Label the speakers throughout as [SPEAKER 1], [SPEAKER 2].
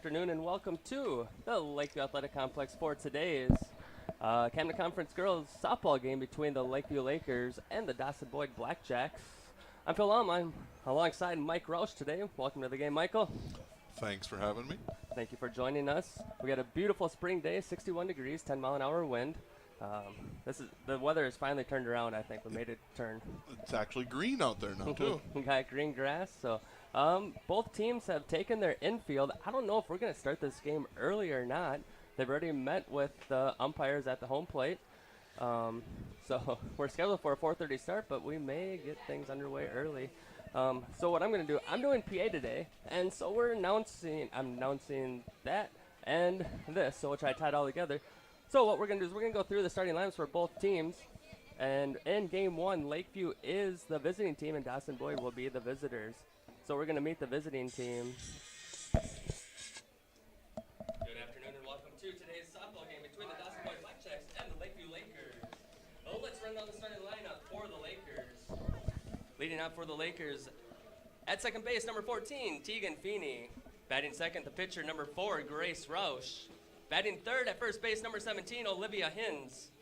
[SPEAKER 1] afternoon and welcome to the Lakeview Athletic Complex for today's Camden Conference Girls softball game between the Lakeview Lakers and the Dawson-Boyd Blackjacks. I'm Phil Lum. I'm alongside Mike Roush today. Welcome to the game, Michael.
[SPEAKER 2] Thanks for having me.
[SPEAKER 1] Thank you for joining us. We got a beautiful spring day, 61 degrees, 10-mile-an-hour wind. The weather has finally turned around. I think we made it turn.
[SPEAKER 2] It's actually green out there now too.
[SPEAKER 1] We got green grass. So both teams have taken their infield. I don't know if we're going to start this game early or not. They've already met with the umpires at the home plate. So we're scheduled for a 4:30 start, but we may get things underway early. So what I'm going to do, I'm doing PA today, and so I'm announcing that and this, so which I tied all together. So what we're going to do is we're going to go through the starting lineups for both teams. And in game one, Lakeview is the visiting team and Dawson-Boyd will be the visitors. So we're going to meet the visiting team. Good afternoon and welcome to today's softball game between the Dawson-Boyd Blackjacks and the Lakeview Lakers. Well, let's run down the starting lineup for the Lakers. Leading up for the Lakers, at second base, number 14, Tegan Feeney. Batting second, the pitcher, number 4, Grace Roush. Batting third at first base, number 17, Olivia Hins.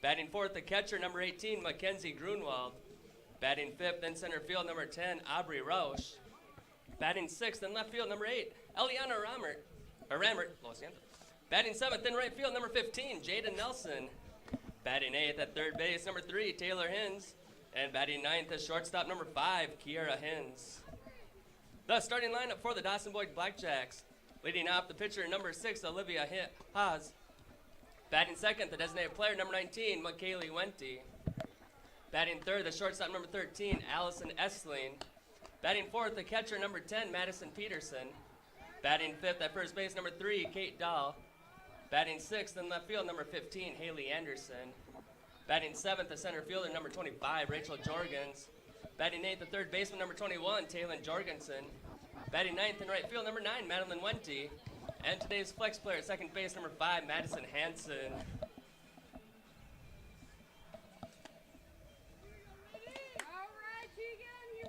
[SPEAKER 1] Batting fourth, the catcher, number 18, Mackenzie Grunwald. Batting fifth in center field, number 10, Aubrey Roush. Batting sixth in left field, number 8, Eliana Rammert, Los Angeles. Batting seventh in right field, number 15, Jada Nelson. Batting eighth at third base, number 3, Taylor Hins. And batting ninth at shortstop, number 5, Kiara Hins. The starting lineup for the Dawson-Boyd Blackjacks. Leading off, the pitcher, number 6, Olivia Haas. Batting second, the designated player, number 19, McKaylee Wente. Batting third, the shortstop, number 13, Allison Essling. Batting fourth, the catcher, number 10, Madison Peterson. Batting fifth at first base, number 3, Kate Dahl. Batting sixth in left field, number 15, Haley Anderson. Batting seventh, the center fielder, number 25, Rachel Jorgens. Batting eighth, the third baseman, number 21, Taylon Jorgensen. Batting ninth in right field, number 9, Madeline Wente. And today's flex player at second base, number 5, Madison Hansen.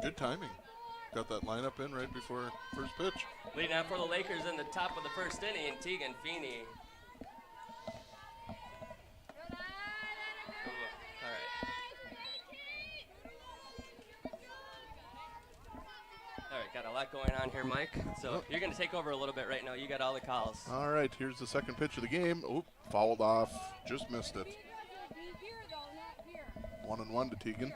[SPEAKER 2] Good timing. Got that lineup in right before first pitch.
[SPEAKER 1] Leading out for the Lakers in the top of the first inning, Tegan Feeney. Got a lot going on here, Mike. So you're going to take over a little bit right now. You got all the calls.
[SPEAKER 2] All right, here's the second pitch of the game. Oop, fouled off. Just missed it. 1-1 to Tegan.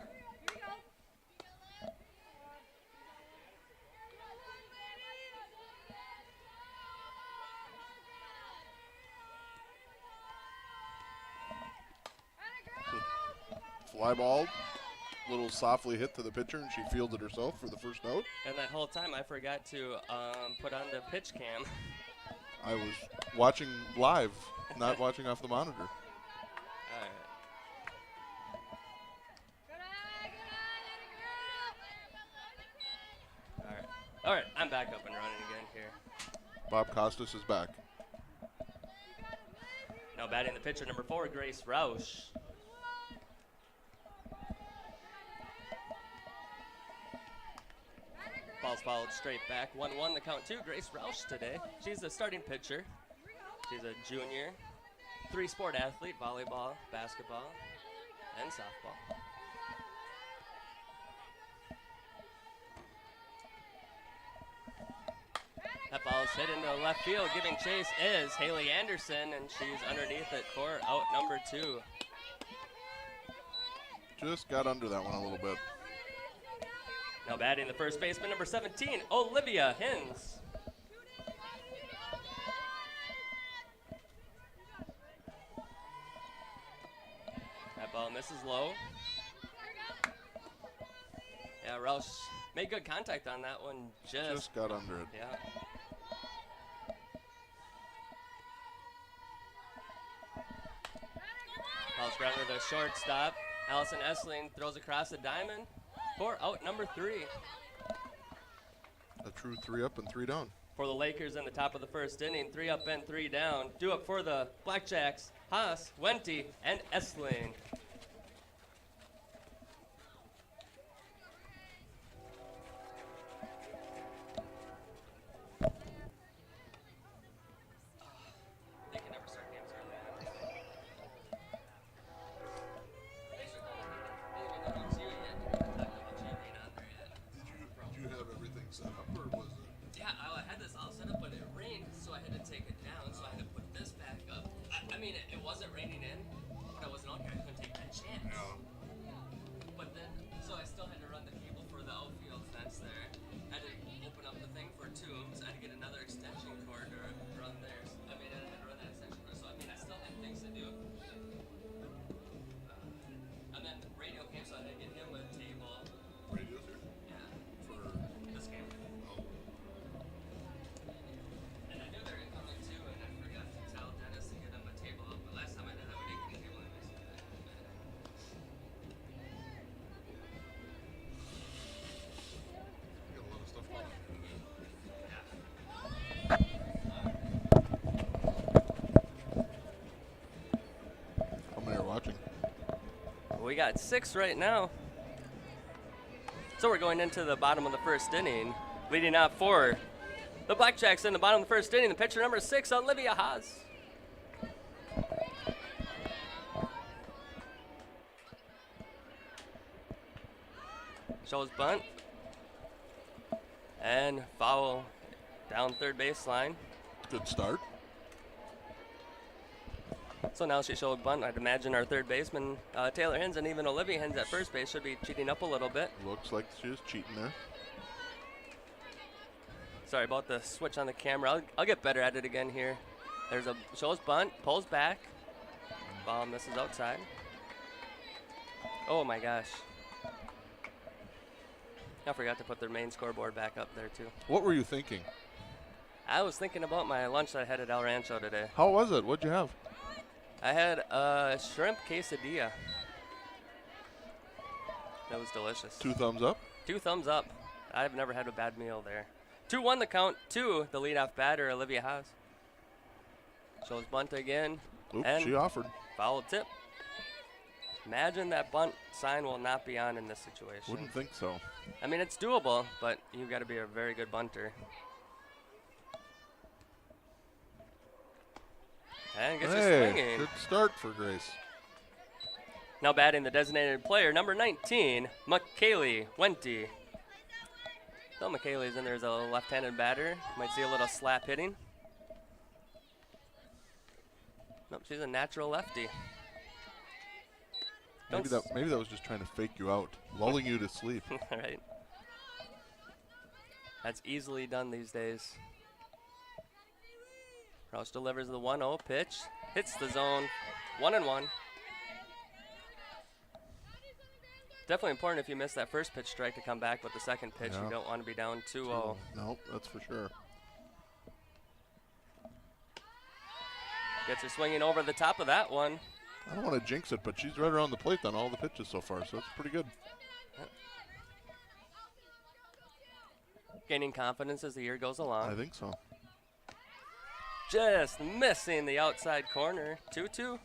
[SPEAKER 2] Fly ball. Little softly hit to the pitcher, and she fielded herself for the first out.
[SPEAKER 1] And that whole time, I forgot to put on the pitch cam.
[SPEAKER 2] I was watching live, not watching off the monitor.
[SPEAKER 1] All right, I'm back up and running again here.
[SPEAKER 2] Bob Costas is back.
[SPEAKER 1] Now batting the pitcher, number 4, Grace Roush. Ball's followed straight back. 1-1 the count to Grace Roush today. She's the starting pitcher. She's a junior, 3-sport athlete, volleyball, basketball, and softball. That ball is hit into left field. Giving chase is Haley Anderson, and she's underneath it for out number 2.
[SPEAKER 2] Just got under that one a little bit.
[SPEAKER 1] Now batting the first baseman, number 17, Olivia Hins. That ball misses low. Yeah, Roush made good contact on that one.
[SPEAKER 2] Just got under it.
[SPEAKER 1] Yeah. Ball's grounded to the shortstop. Allison Essling throws across the diamond for out number 3.
[SPEAKER 2] A true 3 up and 3 down.
[SPEAKER 1] For the Lakers in the top of the first inning, 3 up and 3 down. Due up for the Blackjacks, Haas, Wente, and Essling. We got 6 right now. So we're going into the bottom of the first inning. Leading up for the Blackjacks in the bottom of the first inning, the pitcher number 6, Olivia Haas. Shows bunt. And foul down third baseline.
[SPEAKER 2] Good start.
[SPEAKER 1] So now she showed bunt. I'd imagine our third baseman, Taylor Hins, and even Olivia Hins at first base should be cheating up a little bit.
[SPEAKER 2] Looks like she is cheating there.
[SPEAKER 1] Sorry about the switch on the camera. I'll get better at it again here. There's a shows bunt, pulls back. Ball misses outside. Oh my gosh. I forgot to put their main scoreboard back up there too.
[SPEAKER 2] What were you thinking?
[SPEAKER 1] I was thinking about my lunch that I had at El Rancho today.
[SPEAKER 2] How was it? What'd you have?
[SPEAKER 1] I had a shrimp quesadilla. That was delicious.
[SPEAKER 2] 2 thumbs up?
[SPEAKER 1] 2 thumbs up. I've never had a bad meal there. 2-1 the count to the leadoff batter, Olivia Haas. Shows bunt again.
[SPEAKER 2] Oops,
[SPEAKER 1] and
[SPEAKER 2] she offered.
[SPEAKER 1] Foul tip. Imagine that bunt sign will not be on in this situation.
[SPEAKER 2] Wouldn't think so.
[SPEAKER 1] I mean, it's doable, but you've got to be a very good bunter. And gets her swinging.
[SPEAKER 2] Good start for Grace.
[SPEAKER 1] Now batting the designated player, number 19, McKaylee Wente. Though McKaylee's in there as a left-handed batter. Might see a little slap hitting. Nope, she's a natural lefty.
[SPEAKER 2] Maybe that was just trying to fake you out, lulling you to sleep.
[SPEAKER 1] All right. That's easily done these days. Roush delivers the 1-0 pitch. Hits the zone. 1-1. Definitely important if you miss that first pitch strike to come back with the second pitch.
[SPEAKER 2] Yeah.
[SPEAKER 1] You don't want to be down 2-0.
[SPEAKER 2] Nope, that's for sure.
[SPEAKER 1] Gets her swinging over the top of that one.
[SPEAKER 2] I don't want to jinx it, but she's right around the plate on all the pitches so far, so it's pretty good.
[SPEAKER 1] Yep. Gaining confidence as the year goes along.
[SPEAKER 2] I think so.
[SPEAKER 1] Just missing the outside corner. 2-2.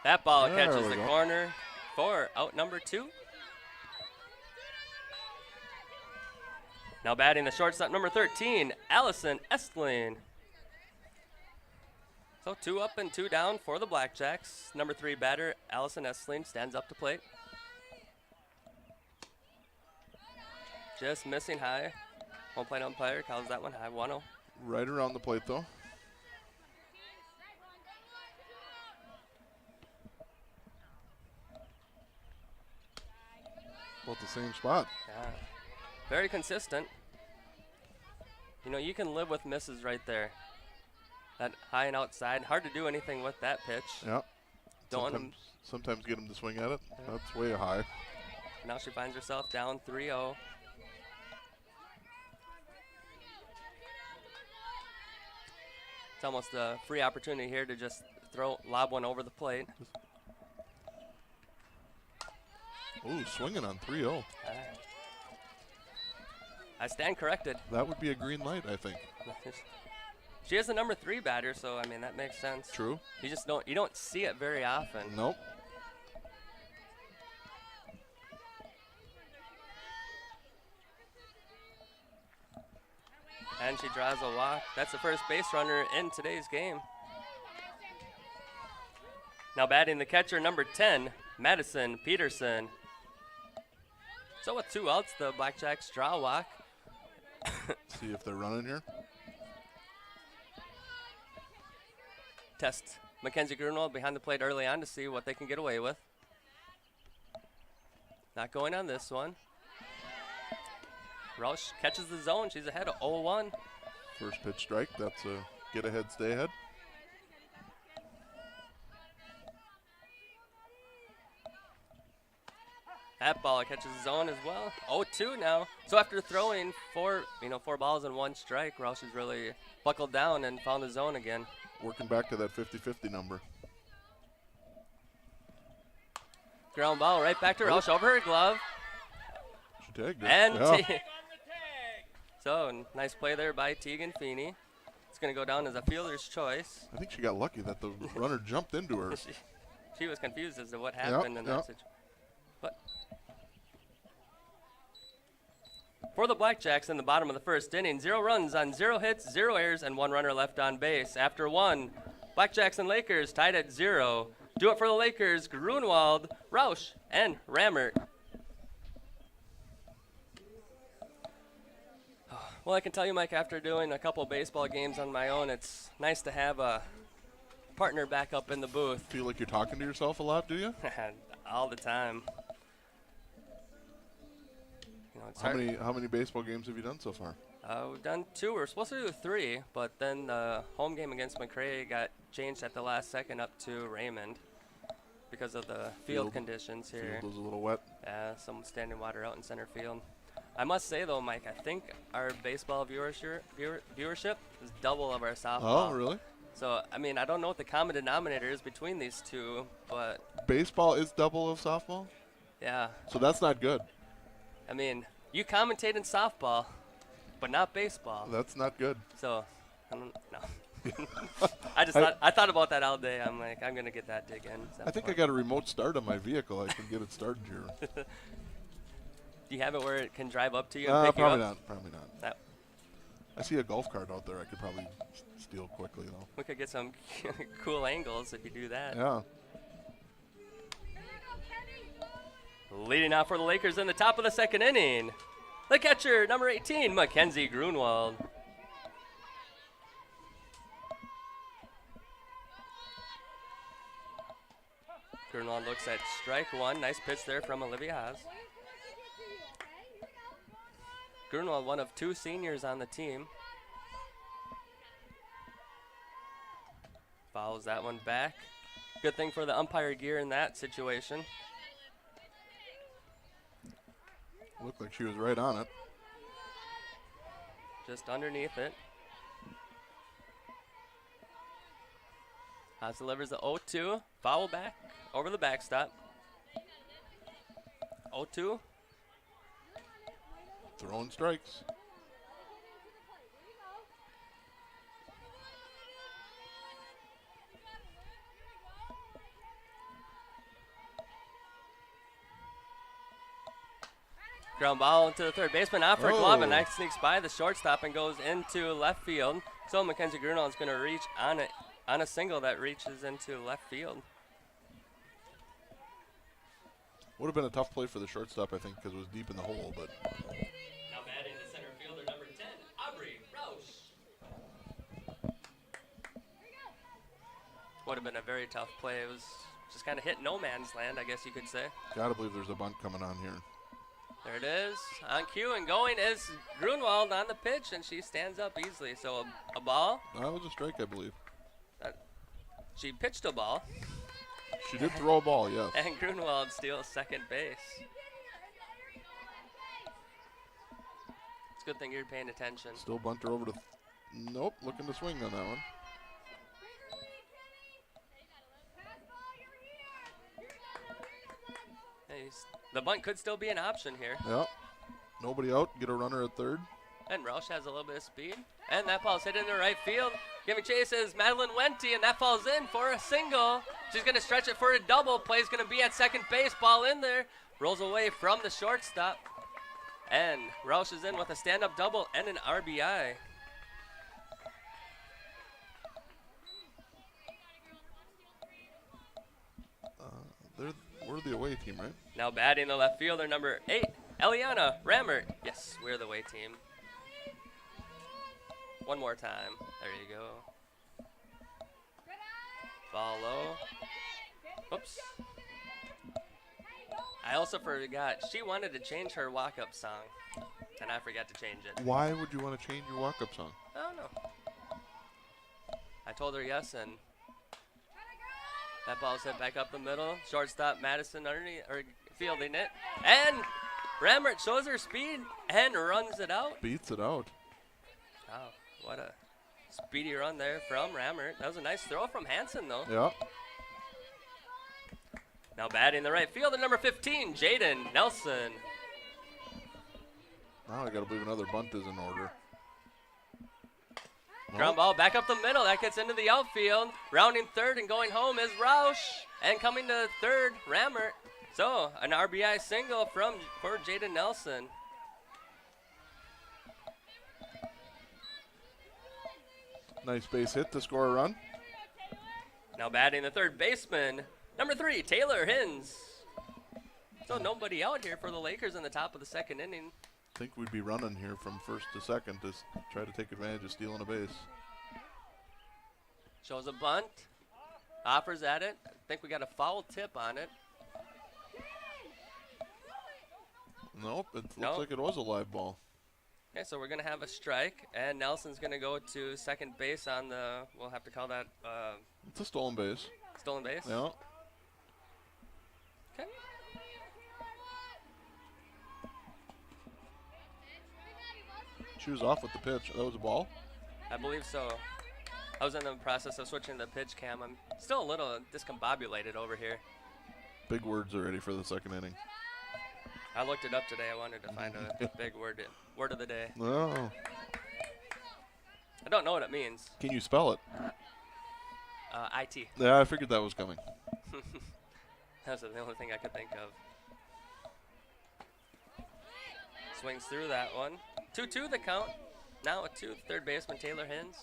[SPEAKER 1] That ball
[SPEAKER 2] There
[SPEAKER 1] catches
[SPEAKER 2] we
[SPEAKER 1] the
[SPEAKER 2] go.
[SPEAKER 1] corner for out number 2. Now batting the shortstop, number 13, Allison Estling. So 2 up and 2 down for the Blackjacks. Number 3 batter, Allison Estling, stands up to plate. Just missing high. Home plate umpire calls that one high, 1-0.
[SPEAKER 2] Right around the plate, though. About the same spot.
[SPEAKER 1] Yeah. Very consistent. You know, you can live with misses right there. That high and outside. Hard to do anything with that pitch.
[SPEAKER 2] Yeah.
[SPEAKER 1] Don't want him.
[SPEAKER 2] Sometimes get him to swing at it. That's way high.
[SPEAKER 1] Now she finds herself down 3-0. It's almost a free opportunity here to just lob one over the plate.
[SPEAKER 2] Ooh, swinging on 3-0.
[SPEAKER 1] I stand corrected.
[SPEAKER 2] That would be a green light, I think.
[SPEAKER 1] She is the number 3 batter, so I mean that makes sense.
[SPEAKER 2] True.
[SPEAKER 1] You don't see it very often.
[SPEAKER 2] Nope.
[SPEAKER 1] And she draws a walk. That's the first base runner in today's game. Now batting the catcher, number 10, Madison Peterson. So with 2 outs, the Blackjacks draw a walk.
[SPEAKER 2] See if they're running here.
[SPEAKER 1] Test Mackenzie Grunwald behind the plate early on to see what they can get away with. Not going on this one. Roush catches the zone. She's ahead of 0-1.
[SPEAKER 2] First pitch strike. That's a get ahead, stay ahead.
[SPEAKER 1] That ball catches the zone as well. 0-2 now. So after throwing 4 balls in 1 strike, Roush has really buckled down and found the zone again.
[SPEAKER 2] Working back to that 50-50 number.
[SPEAKER 1] Ground ball right back to Roush over her glove.
[SPEAKER 2] She tagged it.
[SPEAKER 1] And
[SPEAKER 2] yeah.
[SPEAKER 1] So, nice play there by Tegan Feeney. It's going to go down as a fielder's choice.
[SPEAKER 2] I think she got lucky that the runner jumped into her.
[SPEAKER 1] She was confused as to what happened in that situation. But for the Blackjacks in the bottom of the first inning, 0 runs on 0 hits, 0 errors, and 1 runner left on base. After 1, Blackjacks and Lakers tied at 0. Do it for the Lakers, Grunwald, Rausch, and Rammert. Well, I can tell you, Mike, after doing a couple baseball games on my own, it's nice to have a partner back up in the booth.
[SPEAKER 2] Feel like you're talking to yourself a lot, do you?
[SPEAKER 1] All the time. You know, it's
[SPEAKER 2] How many baseball games have you done so far?
[SPEAKER 1] We've done 2. We're supposed to do 3, but then the home game against McRae got changed at the last second up to Raymond because of the field conditions here.
[SPEAKER 2] Field was a little wet.
[SPEAKER 1] Yeah, some standing water out in center field. I must say, though, Mike, I think our baseball viewership is double of our softball.
[SPEAKER 2] Oh, really?
[SPEAKER 1] So, I mean, I don't know what the common denominator is between these two, but
[SPEAKER 2] baseball is double of softball?
[SPEAKER 1] Yeah.
[SPEAKER 2] So that's not good.
[SPEAKER 1] I mean, you commentate in softball, but not baseball.
[SPEAKER 2] That's not good.
[SPEAKER 1] So, I don't know. I thought about that all day. I'm like, I'm going to get that dig in.
[SPEAKER 2] I think I got a remote start on my vehicle. I can get it started here.
[SPEAKER 1] Do you have it where it can drive up to you and pick you
[SPEAKER 2] probably
[SPEAKER 1] up?
[SPEAKER 2] not. Probably not. I see a golf cart out there I could probably steal quickly, though.
[SPEAKER 1] We could get some cool angles if you do that.
[SPEAKER 2] Yeah.
[SPEAKER 1] Leading out for the Lakers in the top of the second inning, the catcher, number 18, Mackenzie Grunwald. Grunwald looks at strike 1. Nice pitch there from Olivia Haas. Grunwald, one of 2 seniors on the team. Fouls that one back. Good thing for the umpire gear in that situation.
[SPEAKER 2] Looked like she was right on it.
[SPEAKER 1] Just underneath it. Haas delivers the 0-2. Foul back over the backstop. 0-2.
[SPEAKER 2] Throwing strikes.
[SPEAKER 1] Ground ball into the third baseman. Off for a glove, and that sneaks by the shortstop and goes into left field. So Mackenzie Grunwald is going to reach on a single that reaches into left field.
[SPEAKER 2] Would have been a tough play for the shortstop, I think, because it was deep in the hole. But
[SPEAKER 1] now batting the center fielder, number 10, Aubrey Rausch. Would have been a very tough play. It was just kind of hit no man's land, I guess you could say.
[SPEAKER 2] Gotta believe there's a bunt coming on here.
[SPEAKER 1] There it is. On cue and going is Grunwald on the pitch, and she stands up easily. So a ball.
[SPEAKER 2] That was a strike, I believe.
[SPEAKER 1] She pitched a ball.
[SPEAKER 2] She did throw a ball, yes.
[SPEAKER 1] And Grunwald steals second base. It's a good thing you're paying attention.
[SPEAKER 2] Still bunt her over to... Nope, looking to swing on that one.
[SPEAKER 1] The bunt could still be an option here.
[SPEAKER 2] Yep. Nobody out. Get a runner at third.
[SPEAKER 1] And Rausch has a little bit of speed. And that ball's hit into right field. Giving chase is Madeline Wente, and that falls in for a single. She's going to stretch it for a double. Play's going to be at second base. Ball in there. Rolls away from the shortstop. And Rausch is in with a stand-up double and an RBI.
[SPEAKER 2] We're the away team, right?
[SPEAKER 1] Now batting the left fielder, number 8, Eliana Rammert. Yes, we're the away team. One more time. There you go. Ball low. Oops. I also forgot. She wanted to change her walk-up song, and I forgot to change it.
[SPEAKER 2] Why would you want to change your walk-up song?
[SPEAKER 1] I don't know. I told her yes, and that ball's hit back up the middle. Shortstop Madison underneath, or fielding it. And Rammert shows her speed and runs it out.
[SPEAKER 2] Beats it out.
[SPEAKER 1] Wow, what a speedy run there from Rammert. That was a nice throw from Hansen, though.
[SPEAKER 2] Yeah.
[SPEAKER 1] Now batting the right fielder, number 15, Jaden Nelson.
[SPEAKER 2] Now I got to believe another bunt is in order.
[SPEAKER 1] Ground ball back up the middle. That gets into the outfield. Rounding third and going home is Roush. And coming to third, Rammert. So an RBI single for Jaden Nelson.
[SPEAKER 2] Nice base hit to score a run.
[SPEAKER 1] Now batting the third baseman, number 3, Taylor Hins. So nobody out here for the Lakers in the top of the second inning.
[SPEAKER 2] I think we'd be running here from first to second to try to take advantage of stealing a base.
[SPEAKER 1] Shows a bunt, offers at it. I think we got a foul tip on it.
[SPEAKER 2] Nope, it looks like it was a live ball.
[SPEAKER 1] Okay, so we're going to have a strike, and Nelson's going to go to second base on the, we'll have to call that
[SPEAKER 2] It's a stolen base.
[SPEAKER 1] stolen base.
[SPEAKER 2] Yeah.
[SPEAKER 1] Okay.
[SPEAKER 2] She was off with the pitch. That was a ball?
[SPEAKER 1] I believe so. I was in the process of switching to the pitch cam. I'm still a little discombobulated over here.
[SPEAKER 2] Big words already for the second inning.
[SPEAKER 1] I looked it up today. I wanted to find a big word of the day.
[SPEAKER 2] Oh.
[SPEAKER 1] I don't know what it means.
[SPEAKER 2] Can you spell it?
[SPEAKER 1] IT.
[SPEAKER 2] Yeah, I figured that was coming.
[SPEAKER 1] That's the only thing I could think of. Swings through that one. 2-2 the count. Now a 2, third baseman Taylor Hins.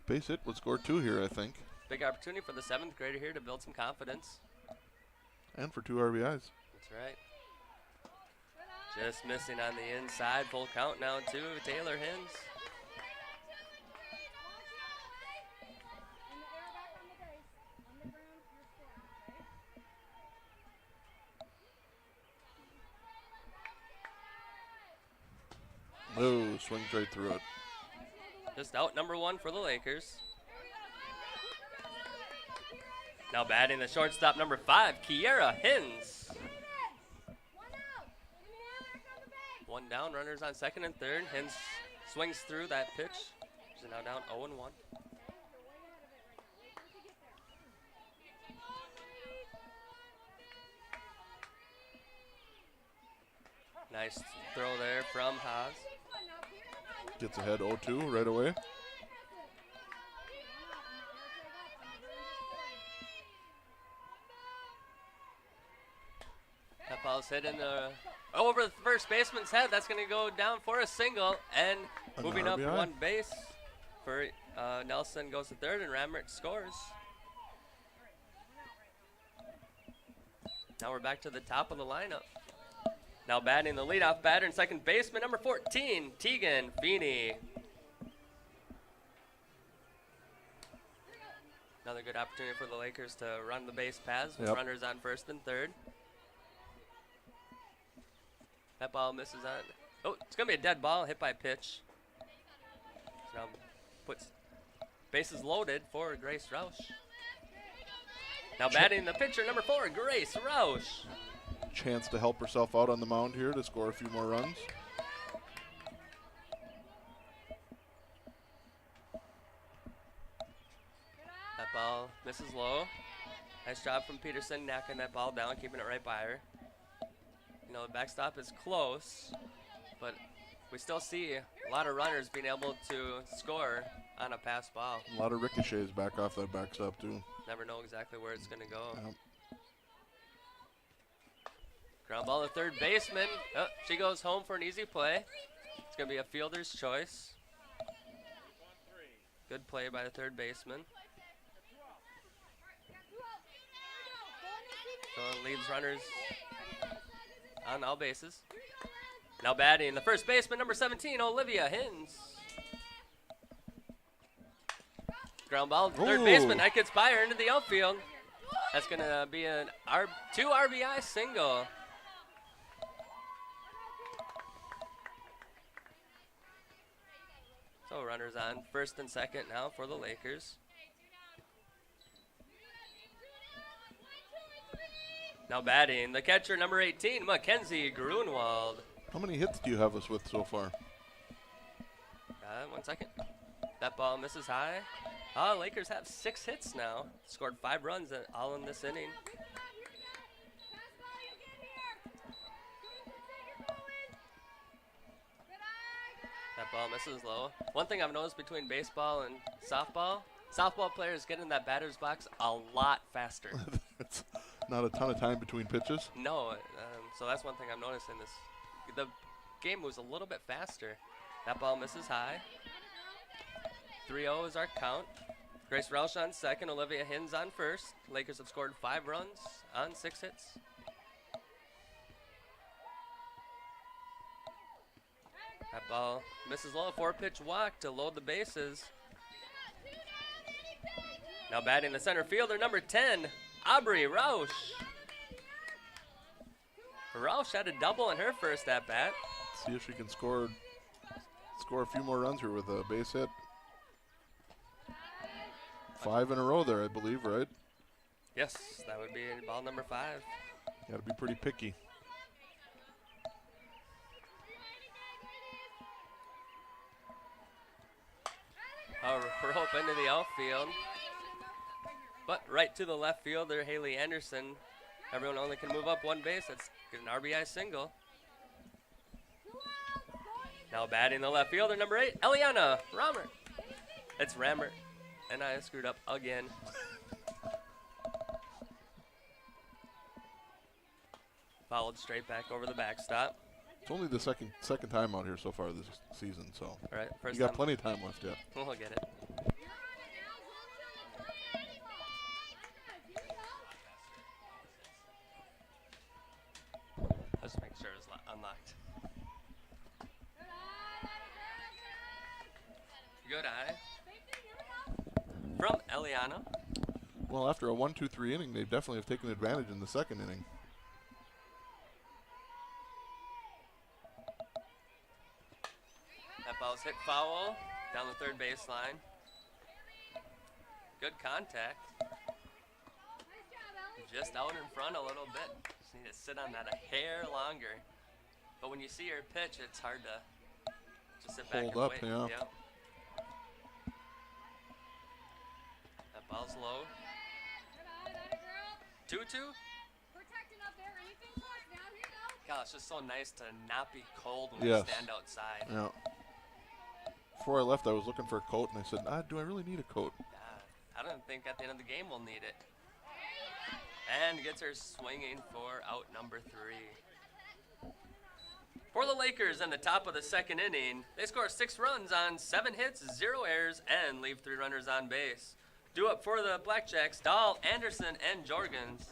[SPEAKER 2] Base hit would score 2 here, I think.
[SPEAKER 1] Big opportunity for the 7th grader here to build some confidence.
[SPEAKER 2] And for 2 RBIs.
[SPEAKER 1] That's right. Just missing on the inside. Full count now to Taylor Hins.
[SPEAKER 2] Oh, swings right through it.
[SPEAKER 1] Just out number 1 for the Lakers. Now batting the shortstop number 5, Kiera Hins. 1 down, runners on second and third. Hins swings through that pitch. She's now down 0-1. Nice throw there from Haas.
[SPEAKER 2] Gets ahead 0-2 right away.
[SPEAKER 1] That ball's hit in the over the first baseman's head. That's going to go down for a single. And moving up
[SPEAKER 2] RBI.
[SPEAKER 1] 1 base for Nelson goes to third, and Rammert scores. Now we're back to the top of the lineup. Now batting the leadoff batter and second baseman, number 14, Tegan Feeney. Another good opportunity for the Lakers to run the base paths with runners on first and third. That ball misses on. Oh, it's going to be a dead ball hit by pitch. So now puts bases loaded for Grace Roush. Now batting the pitcher, number 4, Grace Roush.
[SPEAKER 2] Chance to help herself out on the mound here to score a few more runs.
[SPEAKER 1] That ball misses low. Nice job from Peterson knocking that ball down, keeping it right by her. You know, the backstop is close, but we still see a lot of runners being able to score on a pass ball.
[SPEAKER 2] A lot of ricochets back off that backstop too.
[SPEAKER 1] Never know exactly where it's going to go.
[SPEAKER 2] Yep.
[SPEAKER 1] Ground ball to third baseman. Oh, she goes home for an easy play. It's going to be a fielder's choice. Good play by the third baseman. So it leaves runners on all bases. Now batting the first baseman, number 17, Olivia Hins. Ground ball, third baseman, that gets by her into the outfield. That's going to be a 2 RBI single. So runners on first and second now for the Lakers. Now batting the catcher, number 18, Mackenzie Grunwald.
[SPEAKER 2] How many hits do you have us with so far?
[SPEAKER 1] 1 second. That ball misses high. Lakers have 6 hits now. Scored 5 runs all in this inning. That ball misses low. One thing I've noticed between baseball and softball players get in that batter's box a lot faster.
[SPEAKER 2] It's not a ton of time between pitches.
[SPEAKER 1] No, so that's one thing I've noticed in this. The game moves a little bit faster. That ball misses high. 3-0 is our count. Grace Roush on second, Olivia Hins on first. Lakers have scored 5 runs on 6 hits. That ball misses low, 4-pitch walk to load the bases. Now batting the center fielder, number 10, Aubrey Roush. Roush had a double in her first at-bat.
[SPEAKER 2] See if she can score a few more runs here with a base hit. 5 in a row there, I believe, right?
[SPEAKER 1] Yes, that would be ball number 5.
[SPEAKER 2] Got to be pretty picky.
[SPEAKER 1] A rope into the outfield. But right to the left fielder, Haley Anderson. Everyone only can move up 1 base. That's an RBI single. Now batting the left fielder, number 8, Eliana Rammer. It's Rammer. And I screwed up again. Fouled straight back over the backstop.
[SPEAKER 2] It's only the second time out here so far this season, so
[SPEAKER 1] All right, first
[SPEAKER 2] you got
[SPEAKER 1] time.
[SPEAKER 2] plenty of time left yet.
[SPEAKER 1] We'll get it. Let's make sure it's unlocked. Good eye. From Eliana.
[SPEAKER 2] Well, after a 1-2-3 inning, they definitely have taken advantage in the second inning.
[SPEAKER 1] That ball's hit foul down the third baseline. Good contact. Just out in front a little bit. Just need to sit on that a hair longer. But when you see her pitch, it's hard to just sit back
[SPEAKER 2] Hold
[SPEAKER 1] and
[SPEAKER 2] up,
[SPEAKER 1] wait.
[SPEAKER 2] yeah.
[SPEAKER 1] Yep. That ball's low. 2-2. God, it's just so nice to not be cold when
[SPEAKER 2] Yes.
[SPEAKER 1] we stand outside.
[SPEAKER 2] Yeah. Before I left, I was looking for a coat, and I said, do I really need a coat?
[SPEAKER 1] I don't think at the end of the game we'll need it. And gets her swinging for out number 3. For the Lakers in the top of the second inning, they score 6 runs on 7 hits, 0 errors, and leave 3 runners on base. Due up for the Blackjacks, Dahl, Anderson, and Jorgens.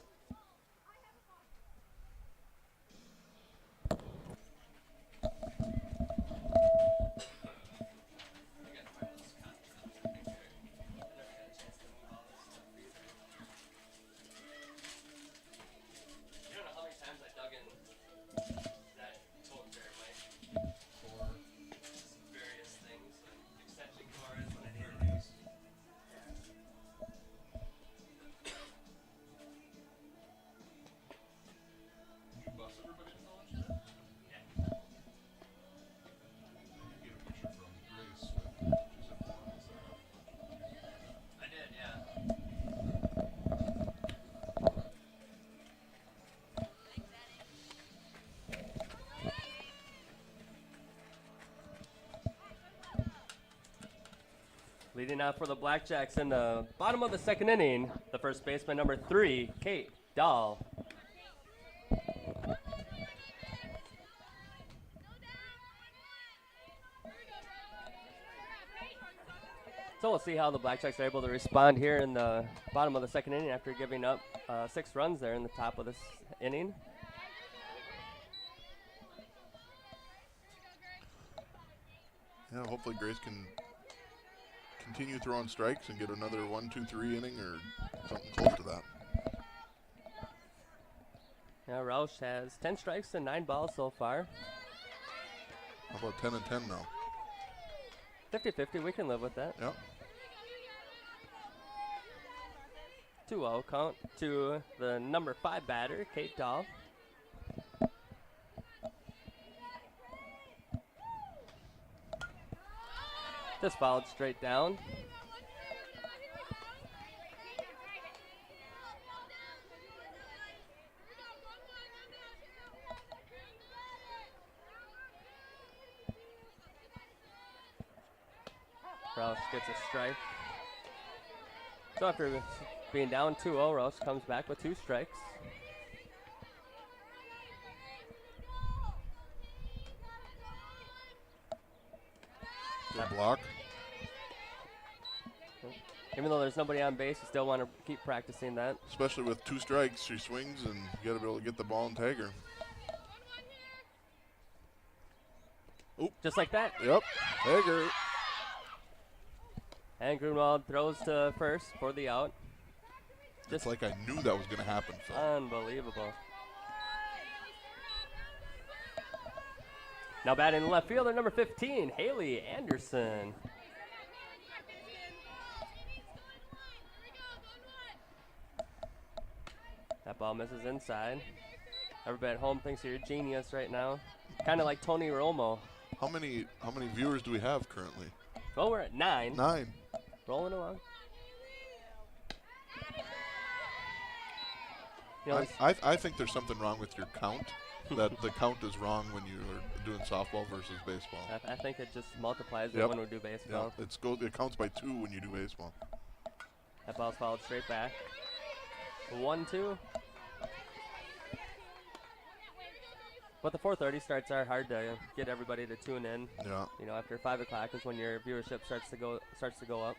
[SPEAKER 1] Leading out for the Blackjacks in the bottom of the second inning, the first baseman, number 3, Kate Dahl. So we'll see how the Blackjacks are able to respond here in the bottom of the second inning after giving up 6 runs there in the top of this inning.
[SPEAKER 2] Yeah, hopefully Grace can continue throwing strikes and get another 1-2-3 inning or something close to that.
[SPEAKER 1] Now Roush has 10 strikes and 9 balls so far.
[SPEAKER 2] How about 10 and 10 now?
[SPEAKER 1] 50-50, we can live with that.
[SPEAKER 2] Yep.
[SPEAKER 1] 2-0 count to the number 5 batter, Kate Dahl. Just fouled straight down. Roush gets a strike. So after being down 2-0, Roush comes back with 2 strikes.
[SPEAKER 2] Good block.
[SPEAKER 1] Even though there's nobody on base, you still want to keep practicing that.
[SPEAKER 2] Especially with 2 strikes, she swings and you got to be able to get the ball and tag her. Oop.
[SPEAKER 1] Just like that.
[SPEAKER 2] Yep, tag her.
[SPEAKER 1] And Grunwald throws to first for the out.
[SPEAKER 2] Just like I knew that was going to happen, Phil.
[SPEAKER 1] Unbelievable. Now batting left fielder number 15, Haley Anderson. That ball misses inside. Everybody at home thinks you're a genius right now. Kind of like Tony Romo.
[SPEAKER 2] How many viewers do we have currently?
[SPEAKER 1] Well, we're at 9.
[SPEAKER 2] 9.
[SPEAKER 1] Rolling along. You know,
[SPEAKER 2] I think there's something wrong with your count. That the count is wrong when you are doing softball versus baseball.
[SPEAKER 1] I think it just multiplies
[SPEAKER 2] Yep.
[SPEAKER 1] when we do baseball.
[SPEAKER 2] Yep. It counts by 2 when you do baseball.
[SPEAKER 1] That ball's fouled straight back. 1-2. But the 4:30 starts are hard to get everybody to tune in.
[SPEAKER 2] Yeah.
[SPEAKER 1] You know, after 5 o'clock is when your viewership starts to go up.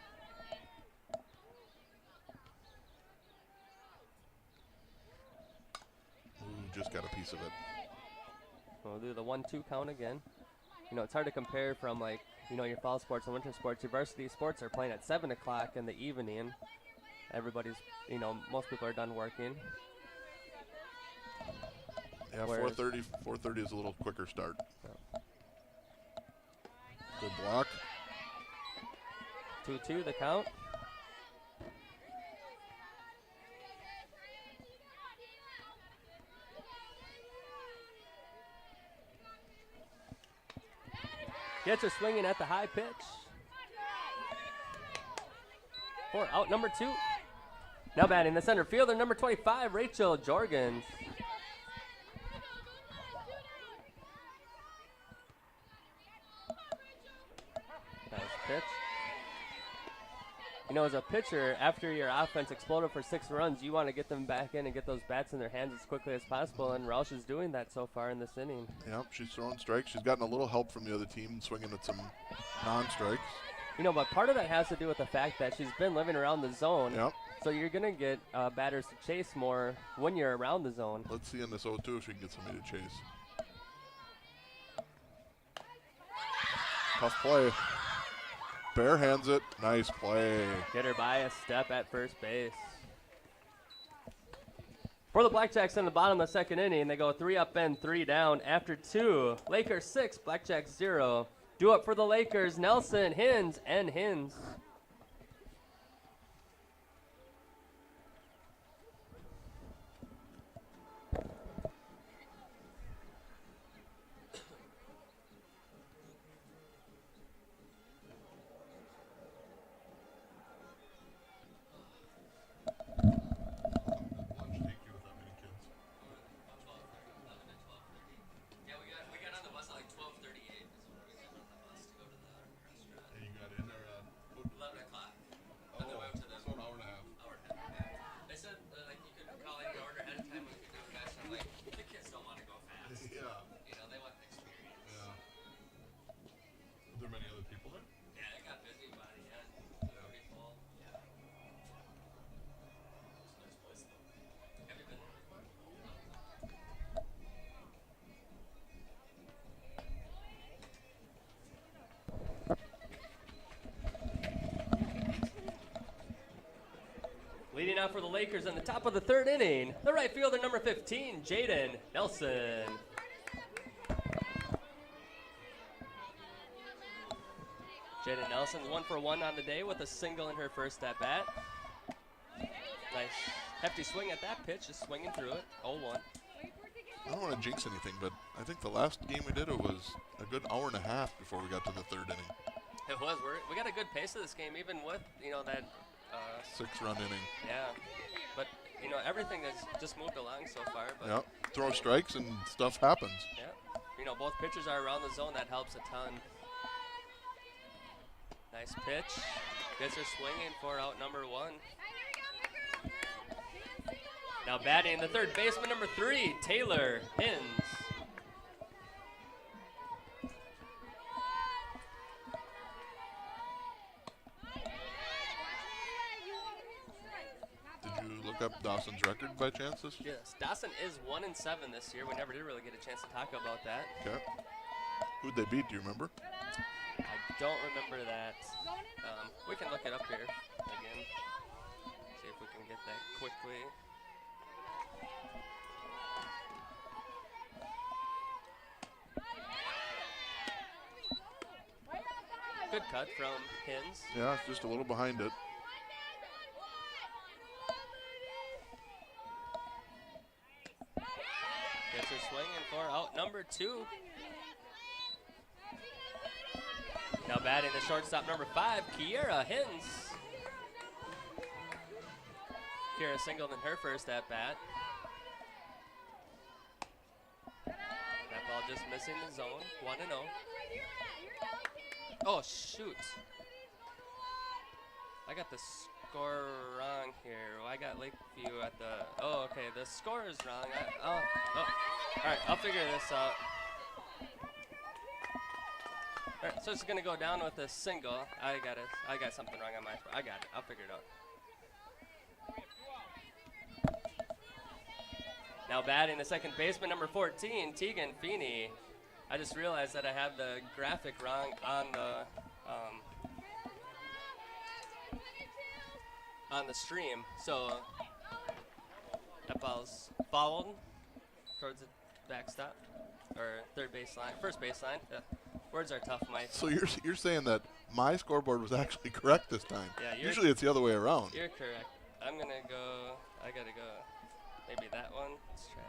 [SPEAKER 2] Ooh, just got a piece of it.
[SPEAKER 1] We'll do the 1-2 count again. You know, it's hard to compare from like, you know, your fall sports and winter sports. Your varsity sports are playing at 7 o'clock in the evening. Everybody's, you know, most people are done working.
[SPEAKER 2] Yeah, 4:30 is a little quicker start.
[SPEAKER 1] Yeah.
[SPEAKER 2] Good block.
[SPEAKER 1] 2-2 the count. Catcher swinging at the high pitch. For out number 2. Now batting the center fielder, number 25, Rachel Jorgens. Nice pitch. You know, as a pitcher, after your offense exploded for 6 runs, you want to get them back in and get those bats in their hands as quickly as possible, and Roush is doing that so far in this inning.
[SPEAKER 2] Yep, she's throwing strikes. She's gotten a little help from the other team, swinging at some non-strikes.
[SPEAKER 1] You know, but part of that has to do with the fact that she's been living around the zone.
[SPEAKER 2] Yep.
[SPEAKER 1] So you're going to get batters to chase more when you're around the zone.
[SPEAKER 2] Let's see in this 0-2 if she can get somebody to chase. Tough play. Bare hands it. Nice play.
[SPEAKER 1] Get her by a step at first base. For the Blackjacks in the bottom of the second inning, they go 3 up and 3 down after 2. Lakers 6, Blackjacks 0. Do up for the Lakers, Nelson, Hins, and Hins. Leading out for the Lakers in the top of the third inning, the right fielder, number 15, Jaden Nelson. Jaden Nelson 1 for 1 on the day with a single in her first at bat. Nice hefty swing at that pitch, just swinging through it. 0-1.
[SPEAKER 2] I don't want to jinx anything, but I think the last game we did, it was a good hour and a half before we got to the third inning.
[SPEAKER 1] It was. We got a good pace of this game, even with, you know, that
[SPEAKER 2] 6-run inning.
[SPEAKER 1] Yeah, but you know, everything has just moved along so far. But
[SPEAKER 2] Yep. Throw strikes and stuff happens.
[SPEAKER 1] yeah, you know, both pitchers are around the zone. That helps a ton. Nice pitch. Gets her swinging for out number 1. Now batting the third baseman, number 3, Taylor Hins.
[SPEAKER 2] Did you look up Dawson's record by chance this year?
[SPEAKER 1] Yes, Dawson is 1-7 this year. We never did really get a chance to talk about that.
[SPEAKER 2] Okay. Who'd they beat, do you remember?
[SPEAKER 1] I don't remember that. We can look it up here again. See if we can get that quickly. Good cut from Hins.
[SPEAKER 2] Yeah, it's just a little behind it.
[SPEAKER 1] Gets her swinging for out number 2. Now batting the shortstop, number 5, Kiera Hins. Kiera singled in her first at bat. That ball just missing the zone, 1-0. Oh, shoot. I got the score wrong here. Well, I got Lakeview at the, oh, okay, the score is wrong. All right, I'll figure this out. All right, so it's gonna go down with a single. I got something wrong on my, I got it, I'll figure it out. Now batting the second baseman, number 14, Tegan Feeney. I just realized that I have the graphic wrong on the stream. So that ball's fouled towards the backstop or third baseline, first baseline. Words are tough, Mike.
[SPEAKER 2] So you're saying that my scoreboard was actually correct this time?
[SPEAKER 1] Yeah.
[SPEAKER 2] Usually it's the other way around.
[SPEAKER 1] You're correct. I'm gonna go. I gotta go. Maybe that one. Let's try that.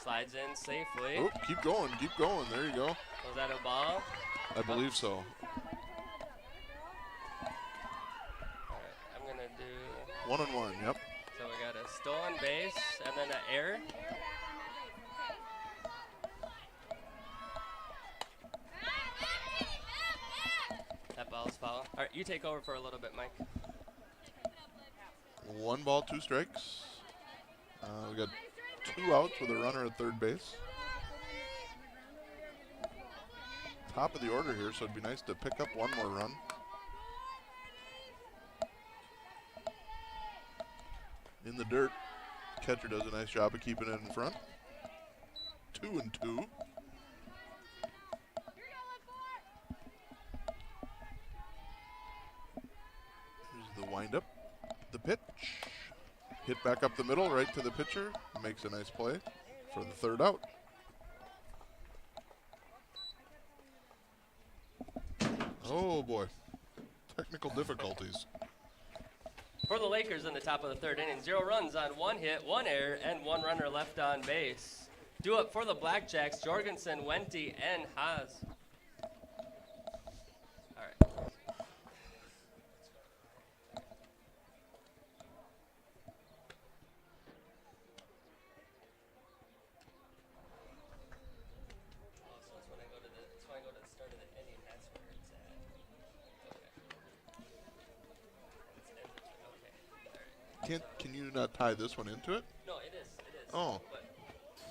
[SPEAKER 1] Slides in safely.
[SPEAKER 2] Oh, keep going, keep going. There you go.
[SPEAKER 1] Was that a ball?
[SPEAKER 2] I believe so.
[SPEAKER 1] All right, I'm gonna do.
[SPEAKER 2] 1-1. Yep.
[SPEAKER 1] So we got a stolen base and then an error. That ball's foul. All right, you take over for a little bit, Mike.
[SPEAKER 2] 1 ball, 2 strikes. We got 2 outs with a runner at third base. Top of the order here, so it'd be nice to pick up 1 more run. In the dirt, catcher does a nice job of keeping it in front. 2-2. Here's the windup. The pitch. Hit back up the middle, right to the pitcher. Makes a nice play for the third out. Oh boy, technical difficulties.
[SPEAKER 1] For the Lakers in the top of the third inning, 0 runs on 1 hit, 1 error, and 1 runner left on base. Due up for the Blackjacks, Jorgensen, Wente, and Haas. All right.
[SPEAKER 2] Can you not tie this one into it?
[SPEAKER 1] No, it is.
[SPEAKER 2] Oh.
[SPEAKER 1] But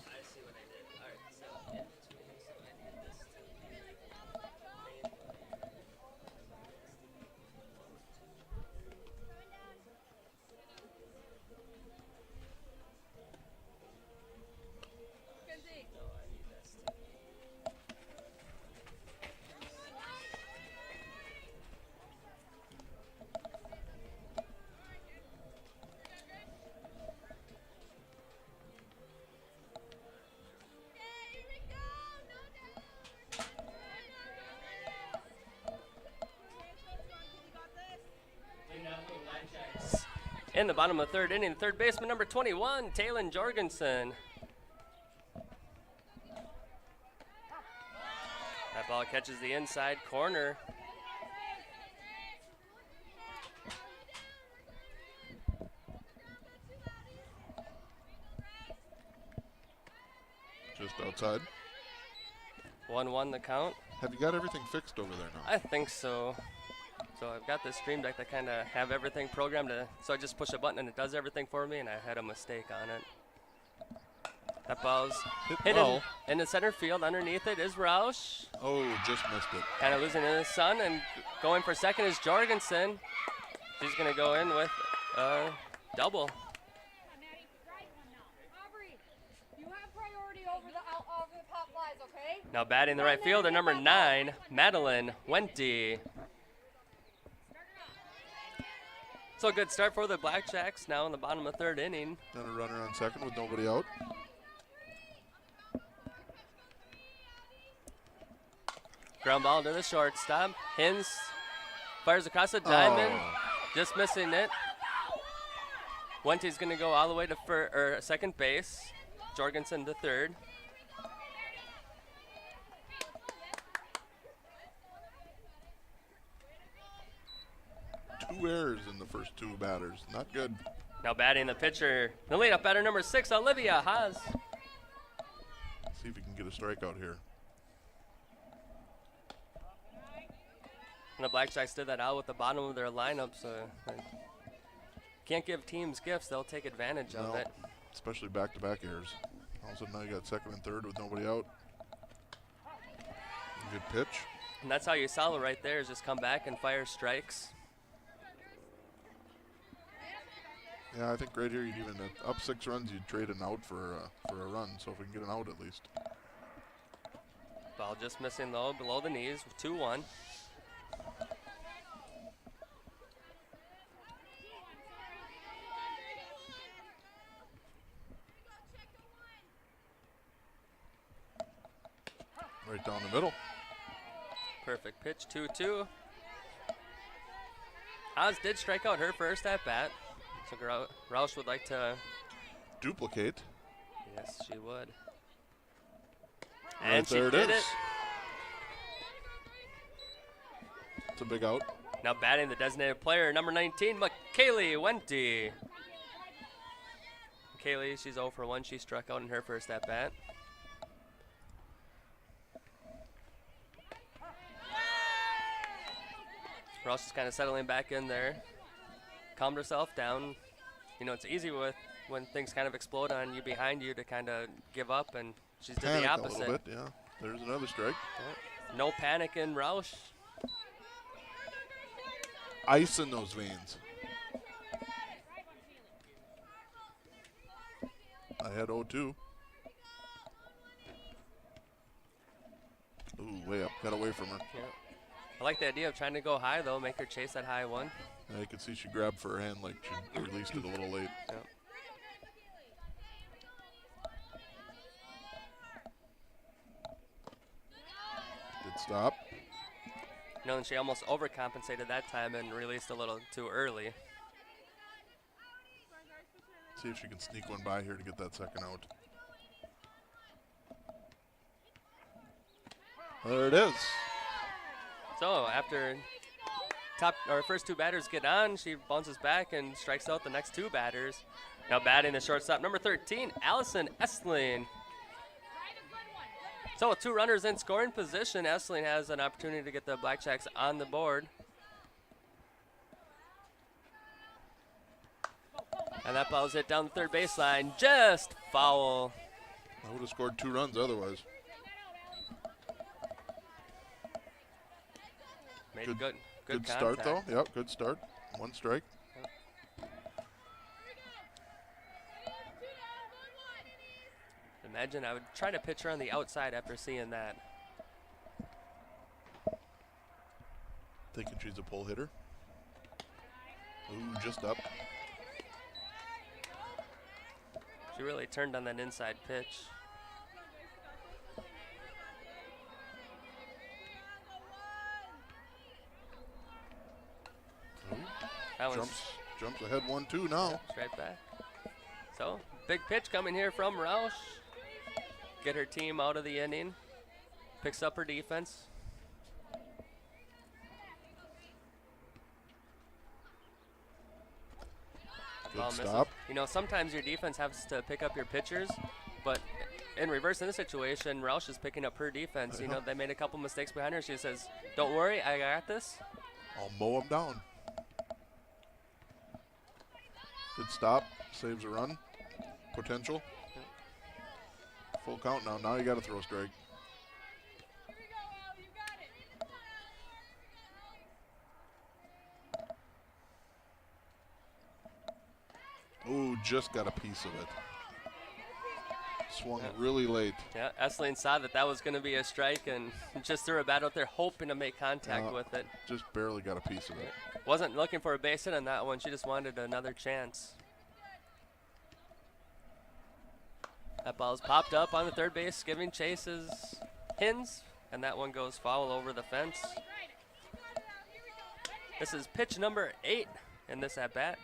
[SPEAKER 1] I see what I did. All right, so in between, so I need this to be main line. No, I need this to be. In the bottom of the third inning, third baseman number 21, Talon Jorgensen. That ball catches the inside corner.
[SPEAKER 2] Just outside.
[SPEAKER 1] 1-1 the count.
[SPEAKER 2] Have you got everything fixed over there now?
[SPEAKER 1] I think so. So I've got this Stream Deck that kind of have everything programmed so I just push a button and it does everything for me, and I had a mistake on it. That ball's hit
[SPEAKER 2] well.
[SPEAKER 1] in the center field. Underneath it is Roush.
[SPEAKER 2] Oh, just missed it.
[SPEAKER 1] Kind of losing in the sun, and going for second is Jorgensen. She's going to go in with a double. Now batting the right fielder, number 9, Madeline Wente. So a good start for the Blackjacks now in the bottom of the 3rd inning.
[SPEAKER 2] Then a runner on second with nobody out.
[SPEAKER 1] Ground ball to the shortstop. Hins fires across the diamond, just missing it. Wente's going to go all the way to second base. Jorgensen to third.
[SPEAKER 2] Two errors in the first 2 batters. Not good.
[SPEAKER 1] Now batting the pitcher, the leadoff batter, number 6, Olivia Haas.
[SPEAKER 2] See if we can get a strikeout here.
[SPEAKER 1] And the Blackjacks did that out with the bottom of their lineup, so can't give teams gifts. They'll take advantage of it.
[SPEAKER 2] Especially back-to-back errors. All of a sudden now you got second and third with nobody out. Good pitch.
[SPEAKER 1] And that's how you sell it right there, is just come back and fire strikes.
[SPEAKER 2] Yeah, I think right here you'd even up 6 runs, you'd trade an out for a run. So if we can get an out at least.
[SPEAKER 1] Ball just missing low, below the knees, 2-1.
[SPEAKER 2] Right down the middle.
[SPEAKER 1] Perfect pitch, 2-2. Haas did strike out her first at bat. So Roush would like to
[SPEAKER 2] duplicate.
[SPEAKER 1] Yes, she would.
[SPEAKER 2] Right,
[SPEAKER 1] and she did it.
[SPEAKER 2] It's a big out.
[SPEAKER 1] Now batting the designated player, number 19, McKaylee Wente. McKaylee, she's 0 for 1. She struck out in her first at bat. Roush is kind of settling back in there. Calmed herself down. You know, it's easy when things kind of explode on you behind you to kind of give up, and she's did the opposite.
[SPEAKER 2] A little bit, yeah. There's another strike.
[SPEAKER 1] Yeah. No panic in Roush.
[SPEAKER 2] Ice in those veins. I had 0-2. Ooh, way up. Got away from her.
[SPEAKER 1] Yeah. I like the idea of trying to go high, though, make her chase that high one.
[SPEAKER 2] Yeah, you can see she grabbed for her hand like she released it a little late.
[SPEAKER 1] Yep.
[SPEAKER 2] Good stop.
[SPEAKER 1] You know, and she almost overcompensated that time and released a little too early.
[SPEAKER 2] See if she can sneak one by here to get that second out. There it is.
[SPEAKER 1] So after first 2 batters get on, she bounces back and strikes out the next 2 batters. Now batting the shortstop, number 13, Allison Essling. So with 2 runners in scoring position, Essling has an opportunity to get the Blackjacks on the board. And that ball's hit down the third baseline, just foul.
[SPEAKER 2] I would have scored 2 runs otherwise.
[SPEAKER 1] Made good
[SPEAKER 2] start though. Yep, good start. 1 strike.
[SPEAKER 1] Yep. Imagine I would try to pitch her on the outside after seeing that.
[SPEAKER 2] Thinking she's a pull hitter. Ooh, just up.
[SPEAKER 1] She really turned on that inside pitch. That
[SPEAKER 2] jumps ahead 1-2 now.
[SPEAKER 1] Straight back. So, big pitch coming here from Roush. Get her team out of the inning. Picks up her defense.
[SPEAKER 2] Good stop.
[SPEAKER 1] You know, sometimes your defense has to pick up your pitchers, but in reverse in this situation, Roush is picking up her defense. You know, they made a couple mistakes behind her. She says, don't worry, I got this.
[SPEAKER 2] I'll mow them down. Good stop. Saves a run. Potential. Full count now. Now you got to throw a strike. Ooh, just got a piece of it. Swung really late.
[SPEAKER 1] Yeah, Essling saw that was going to be a strike and just threw a bat out there hoping to make contact with it.
[SPEAKER 2] Just barely got a piece of it.
[SPEAKER 1] Wasn't looking for a base hit on that one. She just wanted another chance. That ball's popped up on the third base, giving chases Hins, and that one goes foul over the fence. This is pitch number 8 in this at-bat.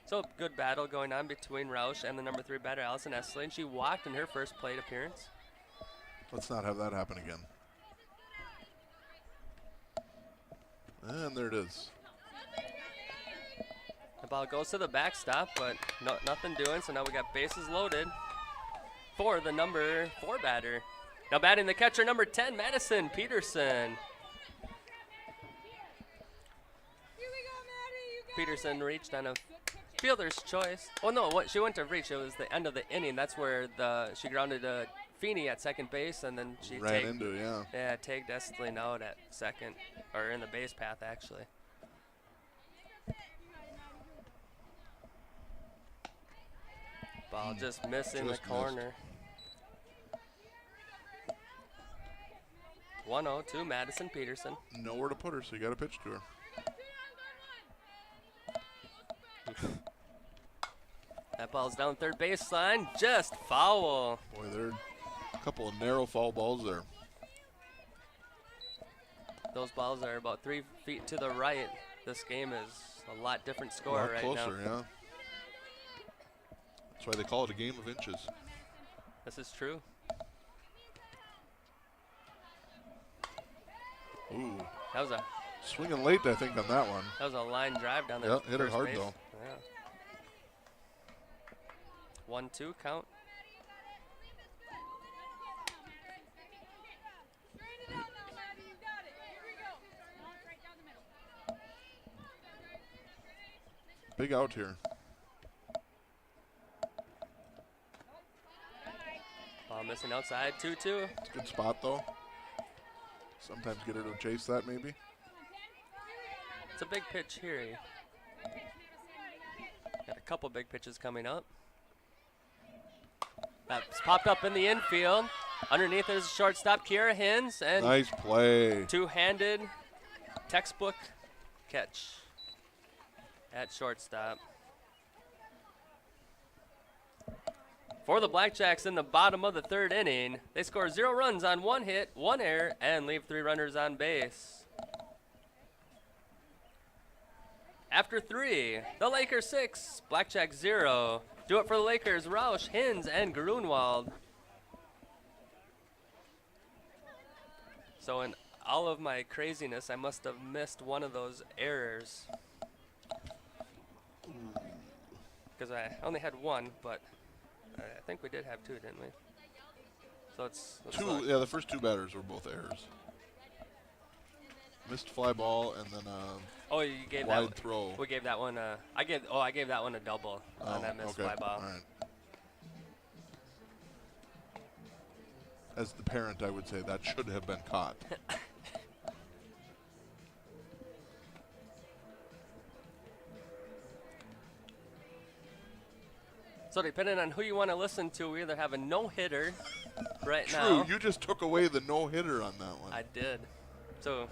[SPEAKER 1] So good battle going on between Roush and the number 3 batter, Allison Essling. She walked in her first plate appearance.
[SPEAKER 2] Let's not have that happen again. And there it is.
[SPEAKER 1] The ball goes to the backstop, but nothing doing, so now we got bases loaded for the number 4 batter. Now batting the catcher, number 10, Madison Peterson. Peterson reached on a fielder's choice. Oh no, she went to reach. It was the end of the inning. That's where she grounded Feeney at second base, and then she tagged Essling out at second, or in the base path actually. Ball just missing the corner. 1-0 to Madison Peterson.
[SPEAKER 2] Nowhere to put her, so you got to pitch to her.
[SPEAKER 1] That ball's down third baseline, just foul.
[SPEAKER 2] Boy, there are a couple of narrow foul balls there.
[SPEAKER 1] Those balls are about 3 feet to the right. This game is a lot different score right now.
[SPEAKER 2] A lot closer, yeah. That's why they call it a game of inches.
[SPEAKER 1] This is true.
[SPEAKER 2] Ooh.
[SPEAKER 1] That was
[SPEAKER 2] swinging late, I think, on that one.
[SPEAKER 1] That was a line drive down there.
[SPEAKER 2] Yeah, hit it hard, though.
[SPEAKER 1] Yeah. 1-2 count.
[SPEAKER 2] Big out here.
[SPEAKER 1] Ball missing outside, 2-2.
[SPEAKER 2] It's a good spot, though. Sometimes get her to chase that, maybe.
[SPEAKER 1] It's a big pitch here. Got a couple big pitches coming up. That's popped up in the infield. Underneath is shortstop Kiera Hins, and
[SPEAKER 2] nice play.
[SPEAKER 1] Two-handed textbook catch at shortstop. For the Blackjacks in the bottom of the third inning, they score 0 runs on 1 hit, 1 error, and leave 3 runners on base. After 3, the Lakers 6, Blackjacks 0. Do it for the Lakers, Roush, Hins, and Grunwald. So in all of my craziness, I must have missed one of those errors. Because I only had 1, but I think we did have 2, didn't we? So let's
[SPEAKER 2] 2, yeah, the first 2 batters were both errors. Missed fly ball and then
[SPEAKER 1] you gave
[SPEAKER 2] wide
[SPEAKER 1] that
[SPEAKER 2] throw.
[SPEAKER 1] We gave that one I gave that one a double on that missed fly ball.
[SPEAKER 2] All right. As the parent, I would say that should have been caught.
[SPEAKER 1] So depending on who you want to listen to, we either have a no-hitter right
[SPEAKER 2] True,
[SPEAKER 1] now.
[SPEAKER 2] you just took away the no-hitter on that one.
[SPEAKER 1] I did. So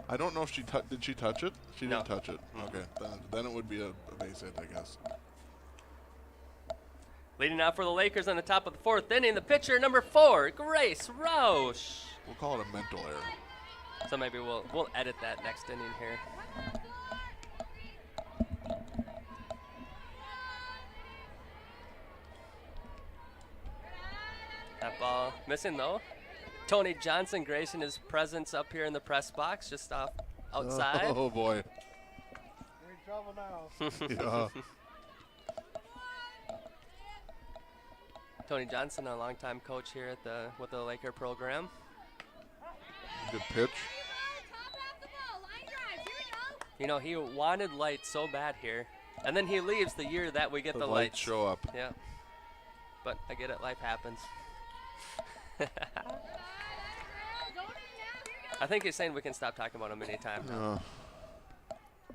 [SPEAKER 2] I don't know if did she touch it? She
[SPEAKER 1] No.
[SPEAKER 2] didn't touch it. Okay, then it would be a base hit, I guess.
[SPEAKER 1] leading out for the Lakers on the top of the 4th inning, the pitcher number 4, Grace Roush.
[SPEAKER 2] We'll call it a mental error.
[SPEAKER 1] So maybe we'll edit that next inning here. That ball missing though. Tony Johnson gracing his presence up here in the press box, just off outside.
[SPEAKER 2] Oh boy.
[SPEAKER 3] We're in trouble now.
[SPEAKER 2] Yeah.
[SPEAKER 1] Tony Johnson, a longtime coach here at with the Laker program.
[SPEAKER 2] Good pitch.
[SPEAKER 1] You know, he wanted lights so bad here, and then he leaves the year that we get the lights.
[SPEAKER 2] Show up.
[SPEAKER 1] Yeah, but I get it. Life happens. I think he's saying we can stop talking about him anytime.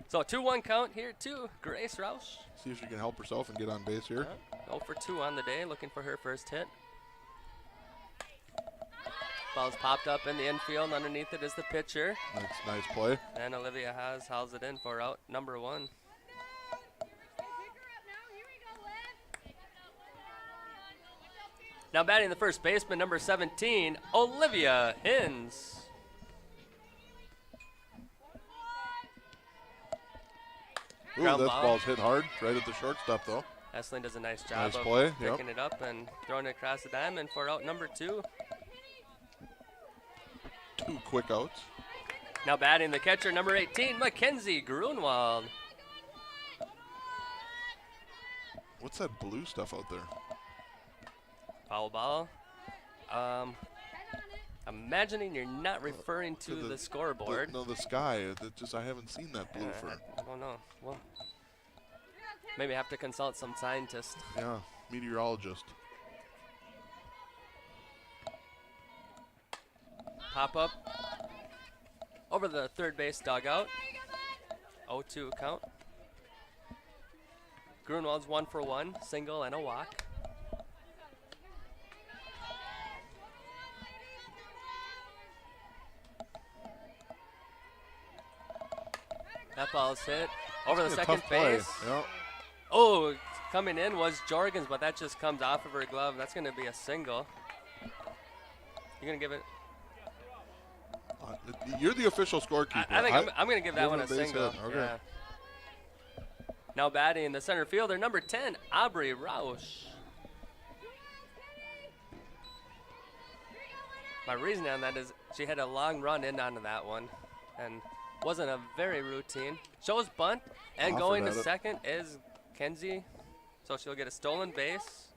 [SPEAKER 1] So 2-1 count here to Grace Roush.
[SPEAKER 2] See if she can help herself and get on base here.
[SPEAKER 1] 0 for 2 on the day, looking for her first hit. Ball's popped up in the infield. Underneath it is the pitcher.
[SPEAKER 2] Nice play.
[SPEAKER 1] And Olivia hauls it in for out number 1. Now batting the first baseman, number 17, Olivia Hins.
[SPEAKER 2] Ooh, that ball's hit hard, right at the shortstop, though.
[SPEAKER 1] Esslin does a nice job
[SPEAKER 2] Nice
[SPEAKER 1] of
[SPEAKER 2] play,
[SPEAKER 1] picking it up and throwing it across the diamond for out number 2.
[SPEAKER 2] 2 quick outs.
[SPEAKER 1] Now batting the catcher, number 18, Mackenzie Grunwald.
[SPEAKER 2] What's that blue stuff out there?
[SPEAKER 1] Foul ball. Imagining you're not referring to the scoreboard.
[SPEAKER 2] No, the sky. I haven't seen that blue for.
[SPEAKER 1] I don't know. Well, maybe have to consult some scientist.
[SPEAKER 2] Yeah, meteorologist.
[SPEAKER 1] Pop up over the third base dugout. 0-2 count. Grunwald's 1 for 1, single and a walk. That ball's hit over the second base.
[SPEAKER 2] Yep.
[SPEAKER 1] Oh, coming in was Jorgens, but that just comes off of her glove. That's going to be a single. You're going to give it?
[SPEAKER 2] You're the official scorekeeper.
[SPEAKER 1] I think I'm going to give that one a single.
[SPEAKER 2] Okay.
[SPEAKER 1] Yeah. Now batting the center fielder, number 10, Aubrey Roush. My reasoning on that is she had a long run in onto that one and wasn't a very routine. Shows bunt, and going to second is Kenzie. So she'll get a stolen base.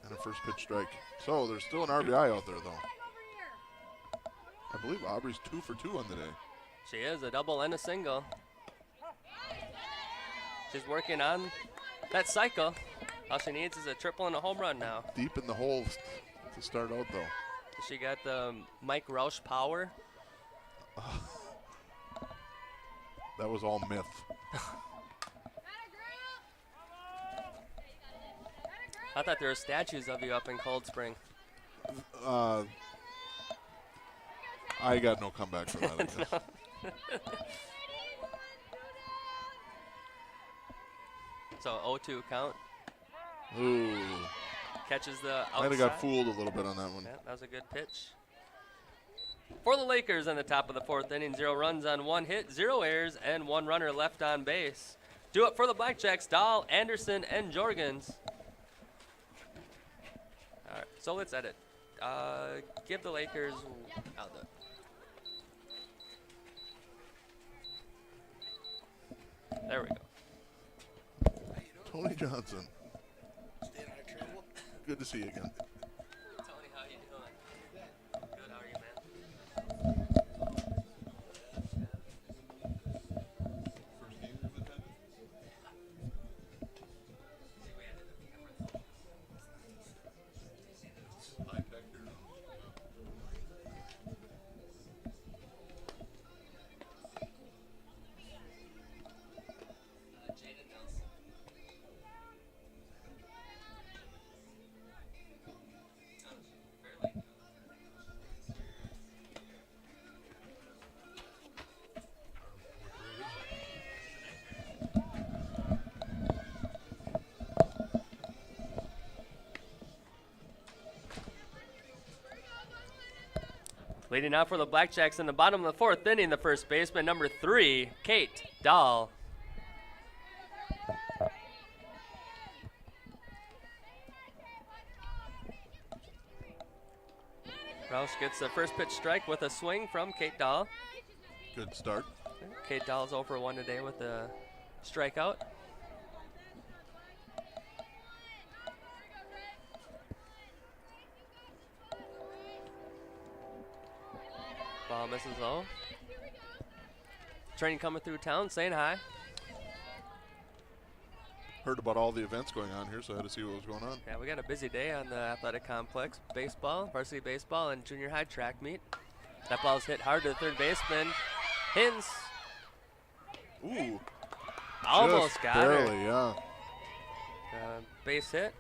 [SPEAKER 2] And a first pitch strike. So there's still an RBI out there, though. I believe Aubrey's 2 for 2 on the day.
[SPEAKER 1] She is, a double and a single. She's working on that cycle. All she needs is a triple and a home run now.
[SPEAKER 2] Deep in the hole to start out, though.
[SPEAKER 1] She got the Mike Roush power.
[SPEAKER 2] That was all myth.
[SPEAKER 1] I thought there were statues of you up in Cold Spring.
[SPEAKER 2] I got no comeback for that, I guess.
[SPEAKER 1] No. So 0-2 count.
[SPEAKER 2] Ooh.
[SPEAKER 1] Catches the outside.
[SPEAKER 2] Might have got fooled a little bit on that one.
[SPEAKER 1] Yeah, that was a good pitch. For the Lakers in the top of the 4th inning, 0 runs on 1 hit, 0 errors, and 1 runner left on base. Do it for the Blackjacks, Dahl, Anderson, and Jorgens. All right, so let's edit. Give the Lakers there we go.
[SPEAKER 2] Tony Johnson. Good to see you again.
[SPEAKER 1] Tony, how you doing? Good, how are you, man? Leading out for the Blackjacks in the bottom of the 4th inning, the first baseman, number 3, Kate Dahl. Roush gets the first pitch strike with a swing from Kate Dahl.
[SPEAKER 2] Good start.
[SPEAKER 1] Kate Dahl's 0 for 1 today with a strikeout. Ball misses low. Train coming through town saying hi.
[SPEAKER 2] Heard about all the events going on here, so I had to see what was going on.
[SPEAKER 1] Yeah, we got a busy day on the athletic complex. Baseball, varsity baseball, and junior high track meet. That ball's hit hard to the third baseman. Hins.
[SPEAKER 2] Ooh.
[SPEAKER 1] Almost
[SPEAKER 2] just
[SPEAKER 1] got
[SPEAKER 2] barely,
[SPEAKER 1] her.
[SPEAKER 2] yeah.
[SPEAKER 1] Base hit.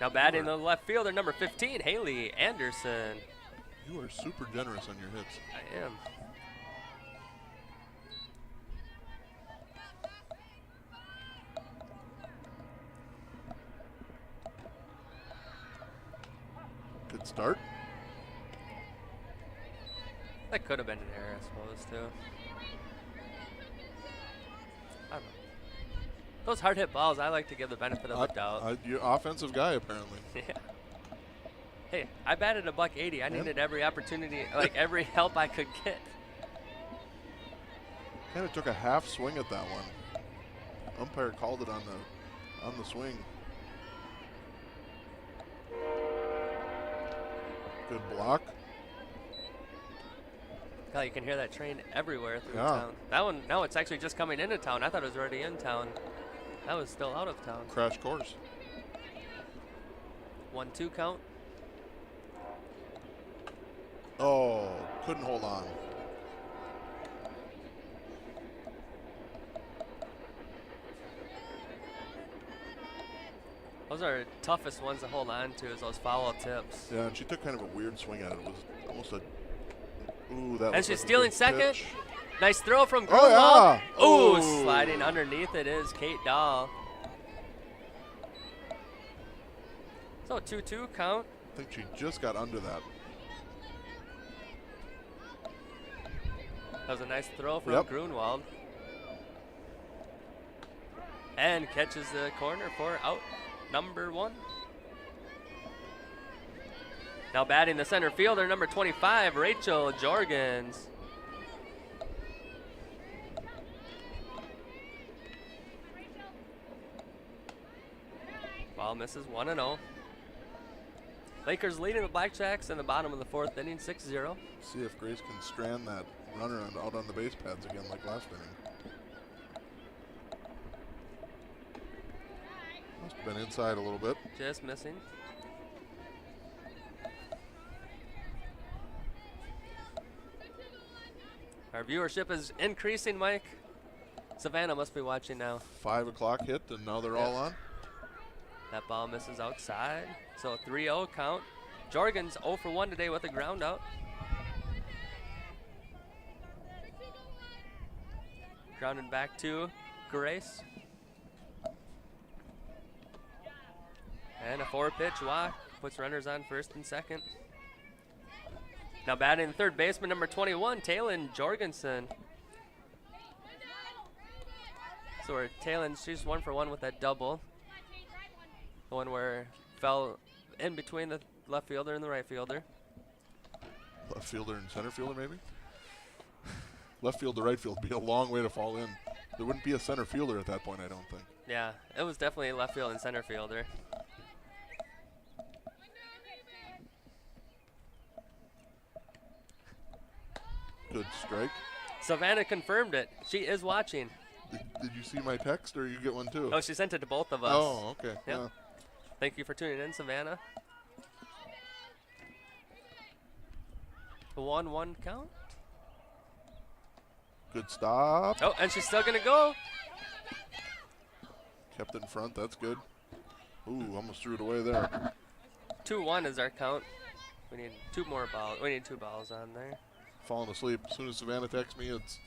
[SPEAKER 1] Now batting the left fielder, number 15, Haley Anderson.
[SPEAKER 2] You are super generous on your hits.
[SPEAKER 1] I am.
[SPEAKER 2] Good start.
[SPEAKER 1] That could have been an error, I suppose, too. I don't know. Those hard hit balls, I like to give the benefit of the doubt.
[SPEAKER 2] You're offensive guy, apparently.
[SPEAKER 1] Yeah. Hey, I batted a $180. I needed every opportunity, like every help I could get.
[SPEAKER 2] Kind of took a half swing at that one. Umpire called it on the swing. Good block.
[SPEAKER 1] God, you can hear that train everywhere through
[SPEAKER 2] Yeah.
[SPEAKER 1] town. That one, now it's actually just coming into town. I thought it was already in town. That was still out of town.
[SPEAKER 2] Crash course.
[SPEAKER 1] 1-2 count.
[SPEAKER 2] Oh, couldn't hold on.
[SPEAKER 1] Those are toughest ones to hold on to, is those foul tips.
[SPEAKER 2] Yeah, and she took kind of a weird swing at it. It was almost a. Ooh, that.
[SPEAKER 1] And she's
[SPEAKER 2] like a
[SPEAKER 1] stealing
[SPEAKER 2] good
[SPEAKER 1] second.
[SPEAKER 2] pitch.
[SPEAKER 1] Nice throw from
[SPEAKER 2] Oh,
[SPEAKER 1] Grunwald.
[SPEAKER 2] yeah.
[SPEAKER 1] Ooh,
[SPEAKER 2] Ooh.
[SPEAKER 1] sliding underneath it is Kate Dahl. So 2-2 count.
[SPEAKER 2] I think she just got under that.
[SPEAKER 1] That was a nice throw from
[SPEAKER 2] Yep.
[SPEAKER 1] Grunwald. And catches the corner for out number 1. Now batting the center fielder, number 25, Rachel Jorgens. Ball misses 1-0. Lakers leading the Blackjacks in the bottom of the 4th inning, 6-0.
[SPEAKER 2] See if Grace can strand that runner out on the base pads again like last inning. Must have been inside a little bit.
[SPEAKER 1] Just missing. Our viewership is increasing, Mike. Savannah must be watching now.
[SPEAKER 2] 5 o'clock hit, and now they're all on.
[SPEAKER 1] That ball misses outside. So 3-0 count. Jorgens 0 for 1 today with a ground out. Grounded back to Grace. And a 4-pitch walk puts runners on first and second. Now batting third baseman, number 21, Taylin Jorgensen. So we're Taylin, she's 1 for 1 with that double. The one where fell in between the left fielder and the right fielder.
[SPEAKER 2] Left fielder and center fielder, maybe? Left field to right field would be a long way to fall in. There wouldn't be a center fielder at that point, I don't think.
[SPEAKER 1] Yeah, it was definitely left field and center fielder.
[SPEAKER 2] Good strike.
[SPEAKER 1] Savannah confirmed it. She is watching.
[SPEAKER 2] Did you see my text, or you get one too?
[SPEAKER 1] Oh, she sent it to both of us.
[SPEAKER 2] Oh, okay.
[SPEAKER 1] Yep.
[SPEAKER 2] Yeah.
[SPEAKER 1] Thank you for tuning in, Savannah. 1-1 count.
[SPEAKER 2] Good stop.
[SPEAKER 1] Oh, and she's still gonna go.
[SPEAKER 2] Kept it in front. That's good. Ooh, almost threw it away there.
[SPEAKER 1] 2-1 is our count. We need 2 more balls. We need 2 balls on there.
[SPEAKER 2] Falling asleep. As soon as Savannah texts me, it's.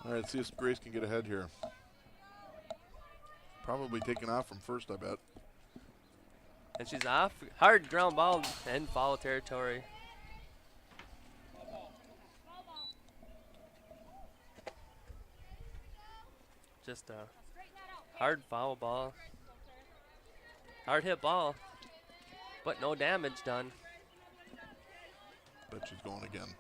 [SPEAKER 2] All right, see if Grace can get ahead here. Probably taking off from first, I bet.
[SPEAKER 1] And she's off. Hard ground ball in foul territory. Just a hard foul ball. Hard hit ball, but no damage done.
[SPEAKER 2] Bet she's going again.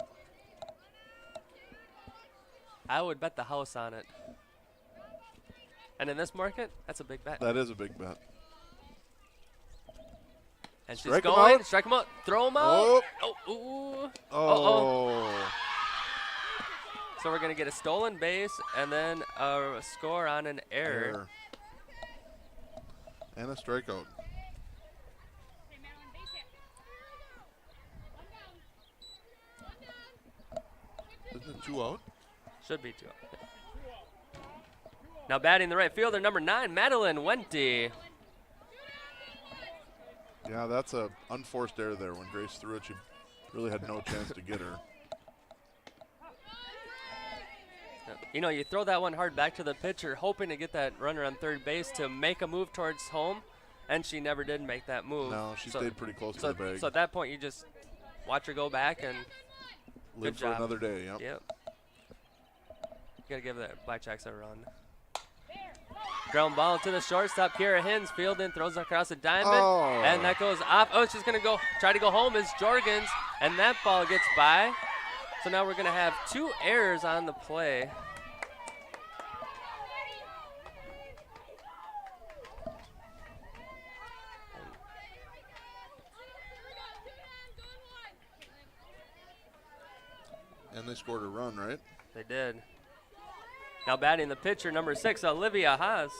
[SPEAKER 1] I would bet the house on it. And in this market, that's a big bet.
[SPEAKER 2] That is a big bet.
[SPEAKER 1] And she's
[SPEAKER 2] Strike him
[SPEAKER 1] going.
[SPEAKER 2] out.
[SPEAKER 1] Strike him out. Throw him out.
[SPEAKER 2] Oh.
[SPEAKER 1] Oh, ooh.
[SPEAKER 2] Oh.
[SPEAKER 1] So we're going to get a stolen base and then a score on an error.
[SPEAKER 2] And a strikeout. Isn't it 2 out?
[SPEAKER 1] Should be 2 out. Now batting the right fielder, number 9, Madeline Wente.
[SPEAKER 2] Yeah, that's a unforced error there. When Grace threw it, she really had no chance to get her.
[SPEAKER 1] You know, you throw that one hard back to the pitcher, hoping to get that runner on third base to make a move towards home, and she never did make that move.
[SPEAKER 2] No, she stayed pretty close to the bag.
[SPEAKER 1] So at that point, you just watch her go back and
[SPEAKER 2] Live for another day, yep.
[SPEAKER 1] Yep. You got to give the Blackjacks a run. Ground ball to the shortstop. Kira Hins fielding, throws across the diamond, and that goes off. Oh, she's going to try to go home is Jorgens, and that ball gets by. So now we're going to have 2 errors on the play.
[SPEAKER 2] And they scored a run, right?
[SPEAKER 1] They did. Now batting the pitcher, number 6, Olivia Haas.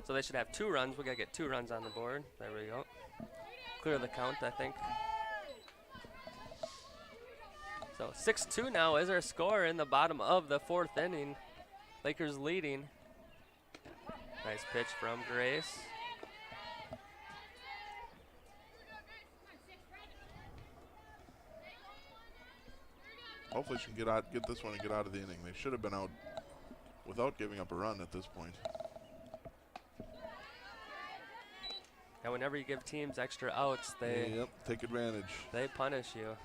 [SPEAKER 1] So they should have 2 runs. We got to get 2 runs on the board. There we go. Clear the count, I think. So 6-2 now is our score in the bottom of the 4th inning. Lakers leading. Nice pitch from Grace.
[SPEAKER 2] Hopefully she can get this one and get out of the inning. They should have been out without giving up a run at this point.
[SPEAKER 1] And whenever you give teams extra outs, they
[SPEAKER 2] take advantage.
[SPEAKER 1] They punish you.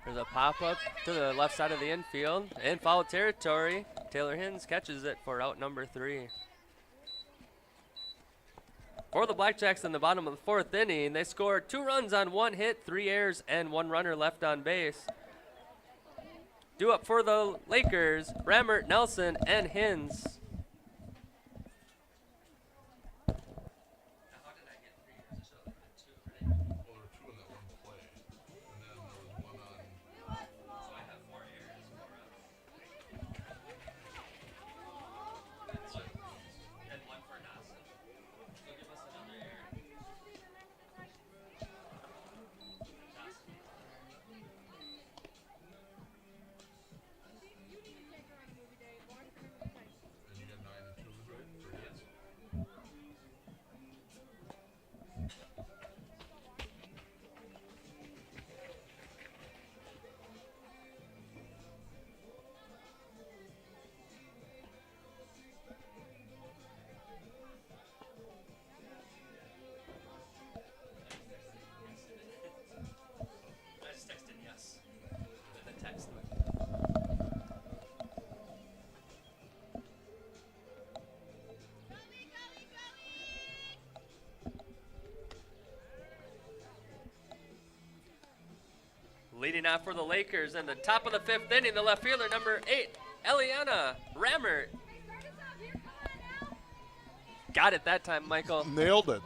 [SPEAKER 1] There's a pop-up to the left side of the infield. In foul territory, Taylor Hins catches it for out number 3. For the Blackjacks in the bottom of the 4th inning, they scored 2 runs on 1 hit, 3 errors, and 1 runner left on base. Due up for the Lakers, Rammert, Nelson, and Hins. Leading off for the Lakers in the top of the 5th inning, the left fielder, number 8, Eliana Rammert. Got it that time, Michael.
[SPEAKER 2] Nailed it.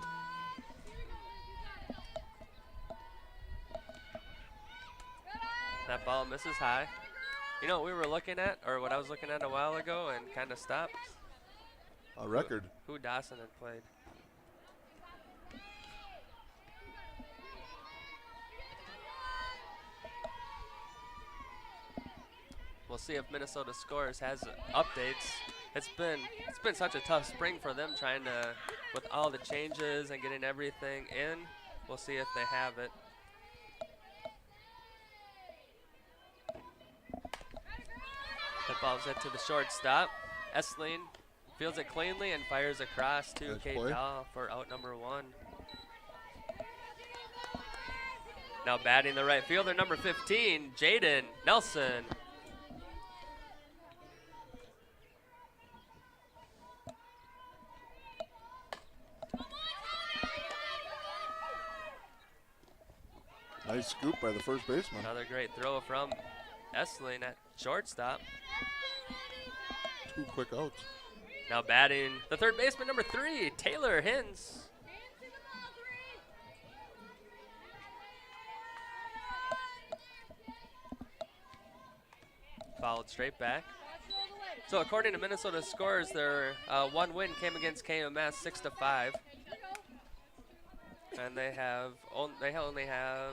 [SPEAKER 1] That ball misses high. You know what we were looking at, or what I was looking at a while ago and kind of stopped?
[SPEAKER 2] A record.
[SPEAKER 1] Who Dawson had played. We'll see if Minnesota Scores has updates. It's been such a tough spring for them trying to, with all the changes and getting everything in. We'll see if they have it. The ball's hit to the shortstop. Essling fields it cleanly and fires across to Kate Dahl for out number 1. Now batting the right fielder, number 15, Jaden Nelson.
[SPEAKER 2] Nice scoop by the first baseman.
[SPEAKER 1] Another great throw from Essling at shortstop.
[SPEAKER 2] 2 quick outs.
[SPEAKER 1] Now batting the third baseman, number 3, Taylor Hins. Fouled straight back. So according to Minnesota scores, their one win came against KMS 6-5, and they only have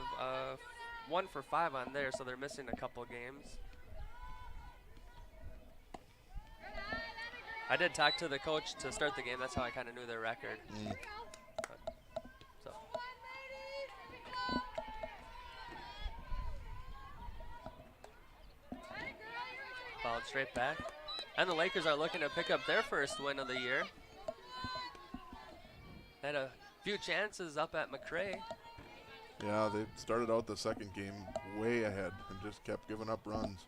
[SPEAKER 1] 1 for 5 on there, so they're missing a couple games. I did talk to the coach to start the game. That's how I kind of knew their record. So. Fouled straight back. And the Lakers are looking to pick up their first win of the year. Had a few chances up at McRae.
[SPEAKER 2] Yeah, they started out the second game way ahead and just kept giving up runs.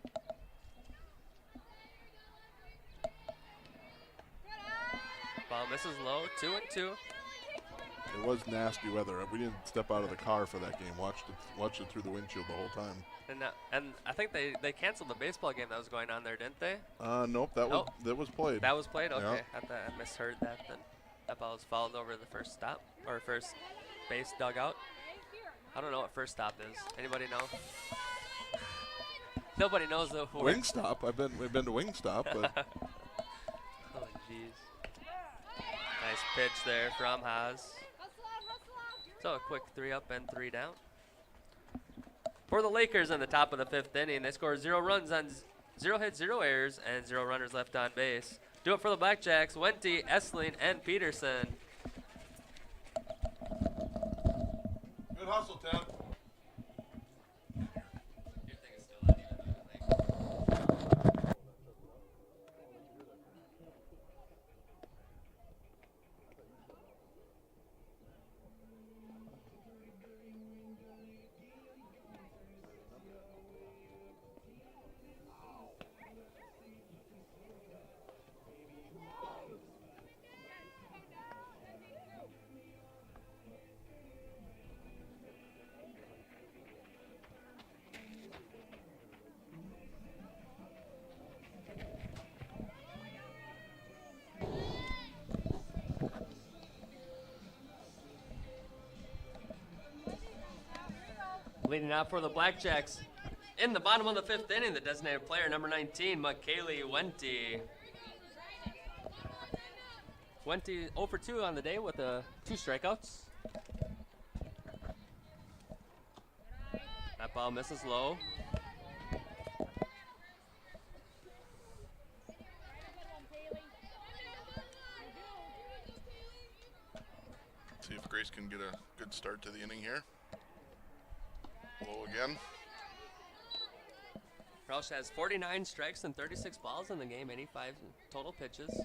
[SPEAKER 1] Ball misses low, 2-2.
[SPEAKER 2] It was nasty weather. We didn't step out of the car for that game. Watched it through the windshield the whole time.
[SPEAKER 1] And I think they canceled the baseball game that was going on there, didn't they?
[SPEAKER 2] Nope, that was played.
[SPEAKER 1] That was played? Okay.
[SPEAKER 2] Yeah.
[SPEAKER 1] I misheard that then. That ball was fouled over the first stop, or first base dugout. I don't know what first stop is. Anybody know? Nobody knows the word.
[SPEAKER 2] Wingstop. We've been to Wingstop, but
[SPEAKER 1] oh jeez. Nice pitch there from Haas. So a quick 3 up and 3 down. For the Lakers in the top of the 5th inning, they scored 0 runs on 0 hits, 0 errors, and 0 runners left on base. Do it for the Blackjacks, Wente, Essling, and Peterson.
[SPEAKER 2] good hustle, Ted.
[SPEAKER 1] Leading out for the Blackjacks in the bottom of the 5th inning, the designated player, number 19, McKaylee Wente. Wente 0 for 2 on the day with 2 strikeouts. That ball misses low.
[SPEAKER 2] See if Grace can get a good start to the inning here. Low again.
[SPEAKER 1] Roush has 49 strikes and 36 balls in the game, 85 total pitches.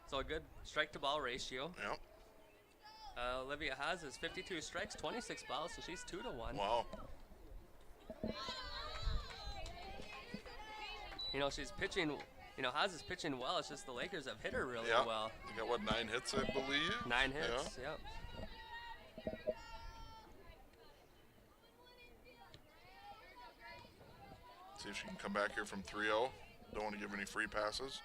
[SPEAKER 1] So a good strike-to-ball ratio.
[SPEAKER 2] Yep.
[SPEAKER 1] Olivia Haas has 52 strikes, 26 balls, so she's 2-1.
[SPEAKER 2] Wow.
[SPEAKER 1] You know, she's pitching, Haas is pitching well. It's just the Lakers have hit her really
[SPEAKER 2] Yeah.
[SPEAKER 1] well.
[SPEAKER 2] You got, 9 hits, I believe?
[SPEAKER 1] 9 hits, yep.
[SPEAKER 2] See if she can come back here from 3-0. Don't want to give any free passes.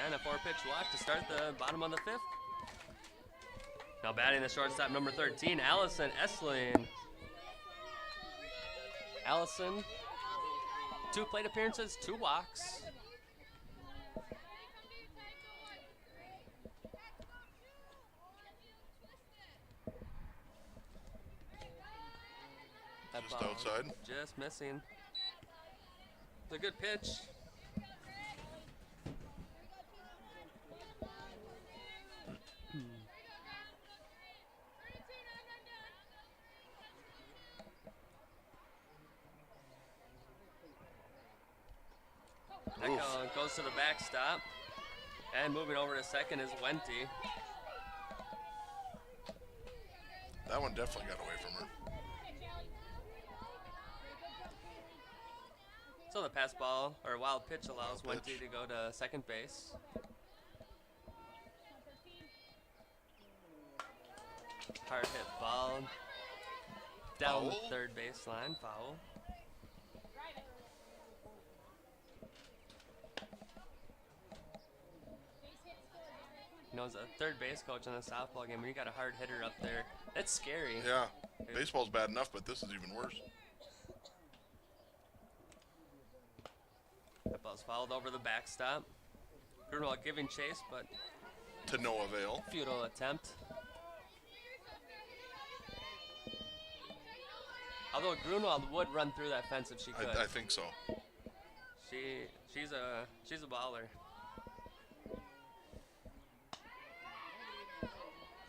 [SPEAKER 1] And a 4-pitch walk to start the bottom of the 5th. Now batting the shortstop, number 13, Allison Essling. Allison, 2 plate appearances, 2 walks. That
[SPEAKER 2] Just
[SPEAKER 1] ball
[SPEAKER 2] outside.
[SPEAKER 1] Just missing. It's a good pitch. That goes to the backstop. And moving over to second is Wente.
[SPEAKER 2] That one definitely got away from her.
[SPEAKER 1] So the pass ball, or wild pitch, allows
[SPEAKER 2] Wild
[SPEAKER 1] Wente
[SPEAKER 2] pitch.
[SPEAKER 1] to go to second base. Hard hit ball. Down the
[SPEAKER 2] Foul.
[SPEAKER 1] third baseline, foul. You know, as a third base coach in a softball game, when you got a hard hitter up there, that's scary.
[SPEAKER 2] Yeah, baseball's bad enough, but this is even worse.
[SPEAKER 1] That ball's fouled over the backstop. Grunwald giving chase, but
[SPEAKER 2] to no avail.
[SPEAKER 1] Futile attempt. Although Grunwald would run through that fence if she could.
[SPEAKER 2] I think so.
[SPEAKER 1] She's a baller.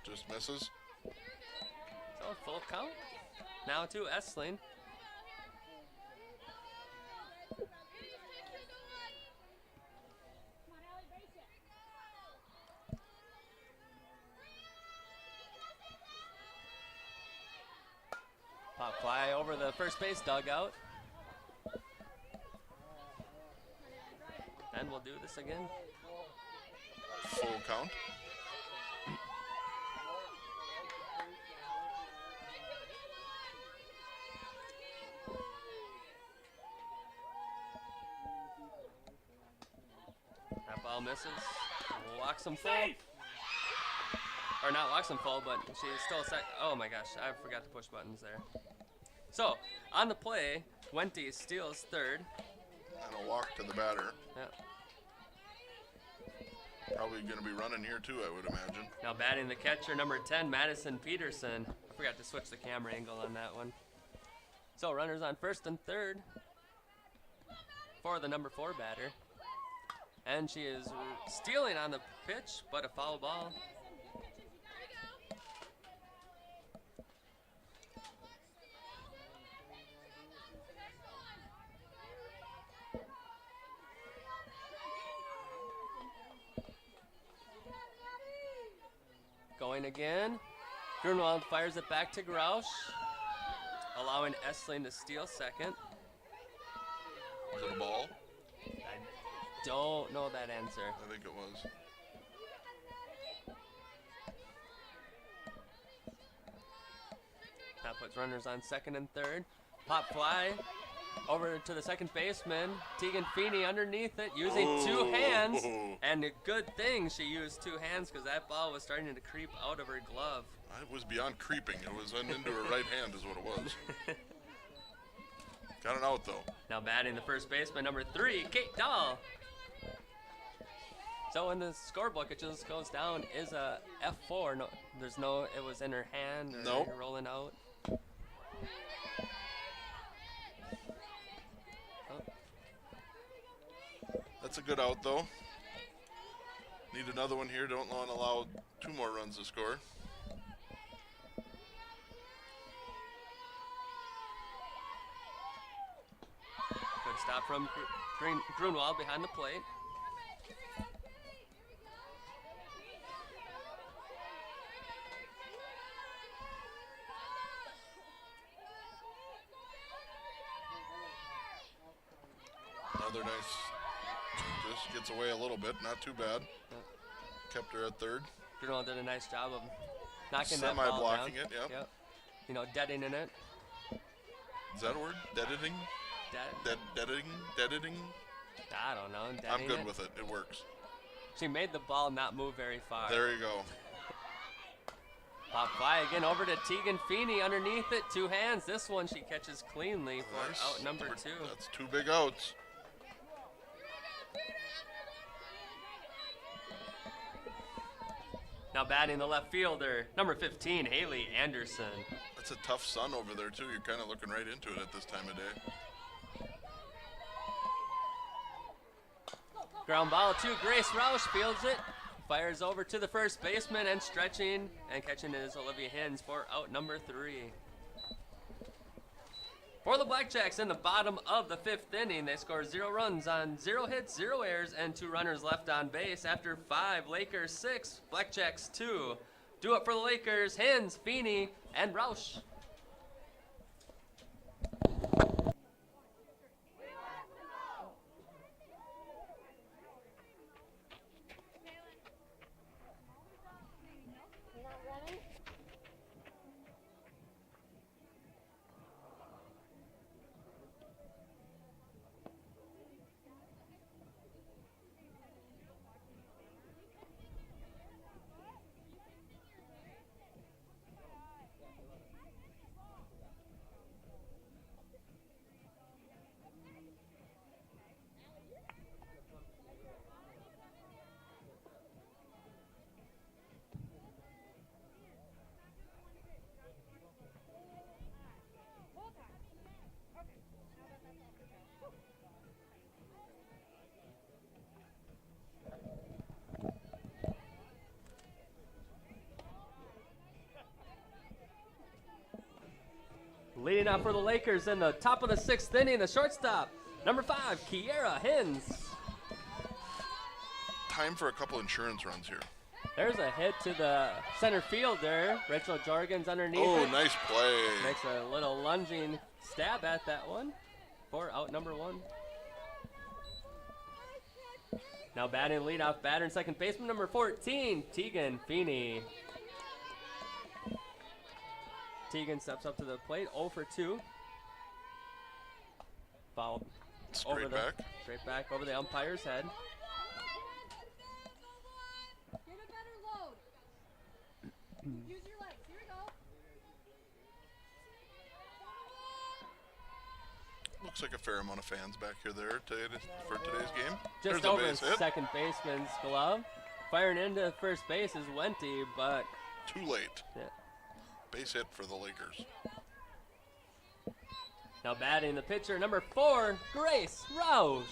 [SPEAKER 2] Just misses.
[SPEAKER 1] So full count. Now to Essling. Pop fly over the first base dugout. And we'll do this again.
[SPEAKER 2] Full count.
[SPEAKER 1] That ball misses. Walks him full. Or not walks him full, but she's still oh my gosh, I forgot to push buttons there. So, on the play, Wente steals third.
[SPEAKER 2] And a walk to the batter.
[SPEAKER 1] Yep.
[SPEAKER 2] Probably going to be running here too, I would imagine.
[SPEAKER 1] Now batting the catcher, number 10, Madison Peterson. I forgot to switch the camera angle on that one. So runners on first and third for the number 4 batter. And she is stealing on the pitch, but a foul ball. Going again. Grunwald fires it back to Grouch, allowing Essling to steal second.
[SPEAKER 2] Was it a ball?
[SPEAKER 1] I don't know that answer.
[SPEAKER 2] I think it was.
[SPEAKER 1] That puts runners on second and third. Pop fly over to the second baseman. Tegan Feeney underneath it, using 2 hands. And a good thing she used 2 hands because that ball was starting to creep out of her glove.
[SPEAKER 2] It was beyond creeping. It was into her right hand is what it was. Got an out, though.
[SPEAKER 1] Now batting the first baseman, number 3, Kate Dahl. So in the scorebook, it just goes down is a F4. No, there's no, it was in her hand or
[SPEAKER 2] nope.
[SPEAKER 1] Rolling out.
[SPEAKER 2] That's a good out, though. Need another one here. Don't want to allow 2 more runs to score.
[SPEAKER 1] Good stop from Grunwald behind the plate.
[SPEAKER 2] Another nice, just gets away a little bit, not too bad. Kept her at third.
[SPEAKER 1] Grunwald did a nice job of knocking that ball down.
[SPEAKER 2] Semi-blocking it, yep.
[SPEAKER 1] You know, deading in it.
[SPEAKER 2] Is that a word? Deaditing? Deaditing?
[SPEAKER 1] I don't know.
[SPEAKER 2] I'm good with it. It works.
[SPEAKER 1] She made the ball not move very far.
[SPEAKER 2] There you go.
[SPEAKER 1] Pop fly again over to Tegan Feeney underneath it. 2 hands. This one she catches cleanly for
[SPEAKER 2] Nice.
[SPEAKER 1] out number 2.
[SPEAKER 2] That's 2 big outs.
[SPEAKER 1] Now batting the left fielder, number 15, Haley Anderson.
[SPEAKER 2] That's a tough sun over there, too. You're kind of looking right into it at this time of day.
[SPEAKER 1] Ground ball to Grace Roush, fields it, fires over to the first baseman, and stretching and catching is Olivia Hins for out number 3. For the Blackjacks in the bottom of the 5th inning, they score 0 runs on 0 hits, 0 errors, and 2 runners left on base. After 5, Lakers 6, Blackjacks 2. Do it for the Lakers, Hins, Feeney, and Roush. Leading off for the Lakers in the top of the 6th inning, the shortstop, number 5, Kiera Hins.
[SPEAKER 2] Time for a couple insurance runs here.
[SPEAKER 1] There's a hit to the center fielder. Rachel Jorgens underneath it.
[SPEAKER 2] Nice play.
[SPEAKER 1] Makes a little lunging stab at that one for out number 1. Now batting leadoff batter and second baseman number 14, Tegan Feeney. Tegan steps up to the plate, 0 for 2. Fouled
[SPEAKER 2] Straight back.
[SPEAKER 1] Straight back over the umpire's head.
[SPEAKER 3] Get a better load. Use your legs. Here we go.
[SPEAKER 2] Looks like a fair amount of fans back here there for today's game.
[SPEAKER 1] Just
[SPEAKER 2] There's a
[SPEAKER 1] over
[SPEAKER 2] base
[SPEAKER 1] his
[SPEAKER 2] hit.
[SPEAKER 1] second baseman's glove. Firing into first base is Wente, but
[SPEAKER 2] Too late.
[SPEAKER 1] yeah.
[SPEAKER 2] Base hit for the Lakers.
[SPEAKER 1] Now batting the pitcher, number 4, Grace Roush.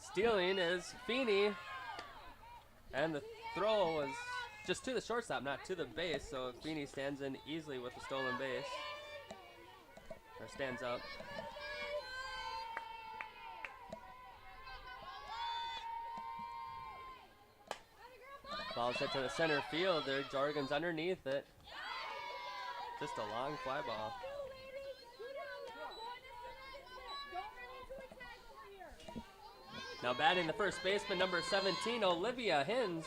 [SPEAKER 1] Stealing is Feeney, and the throw was just to the shortstop, not to the base, so Feeney stands in easily with the stolen base, or stands up. Ball's hit to the center fielder. Jorgens underneath it. Just a long fly ball. Now batting the first baseman, number 17, Olivia Hins.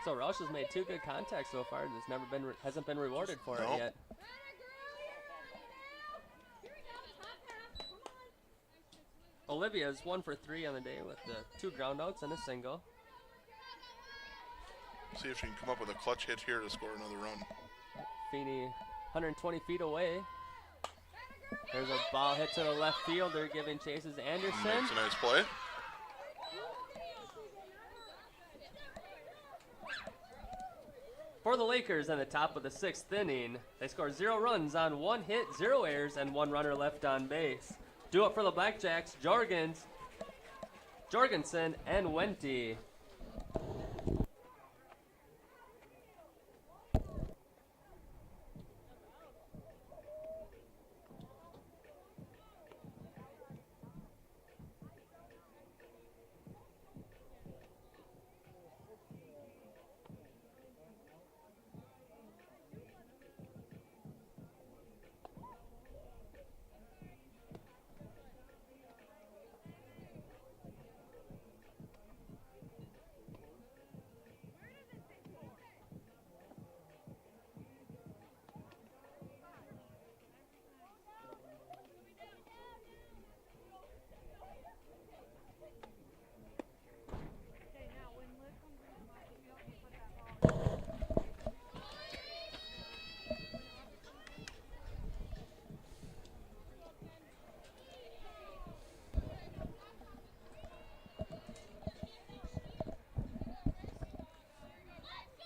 [SPEAKER 1] So Roush has made 2 good contacts so far. Hasn't been rewarded for it
[SPEAKER 2] Nope.
[SPEAKER 1] yet. Olivia is 1 for 3 on the day with the 2 groundouts and a single.
[SPEAKER 2] See if she can come up with a clutch hit here to score another run.
[SPEAKER 1] Feeney 120 feet away. There's a ball hit to the left fielder, giving chases Anderson.
[SPEAKER 2] Makes a nice play.
[SPEAKER 1] For the Lakers in the top of the 6th inning, they score 0 runs on 1 hit, 0 errors, and 1 runner left on base. Do it for the Blackjacks, Jorgensen, and Wente.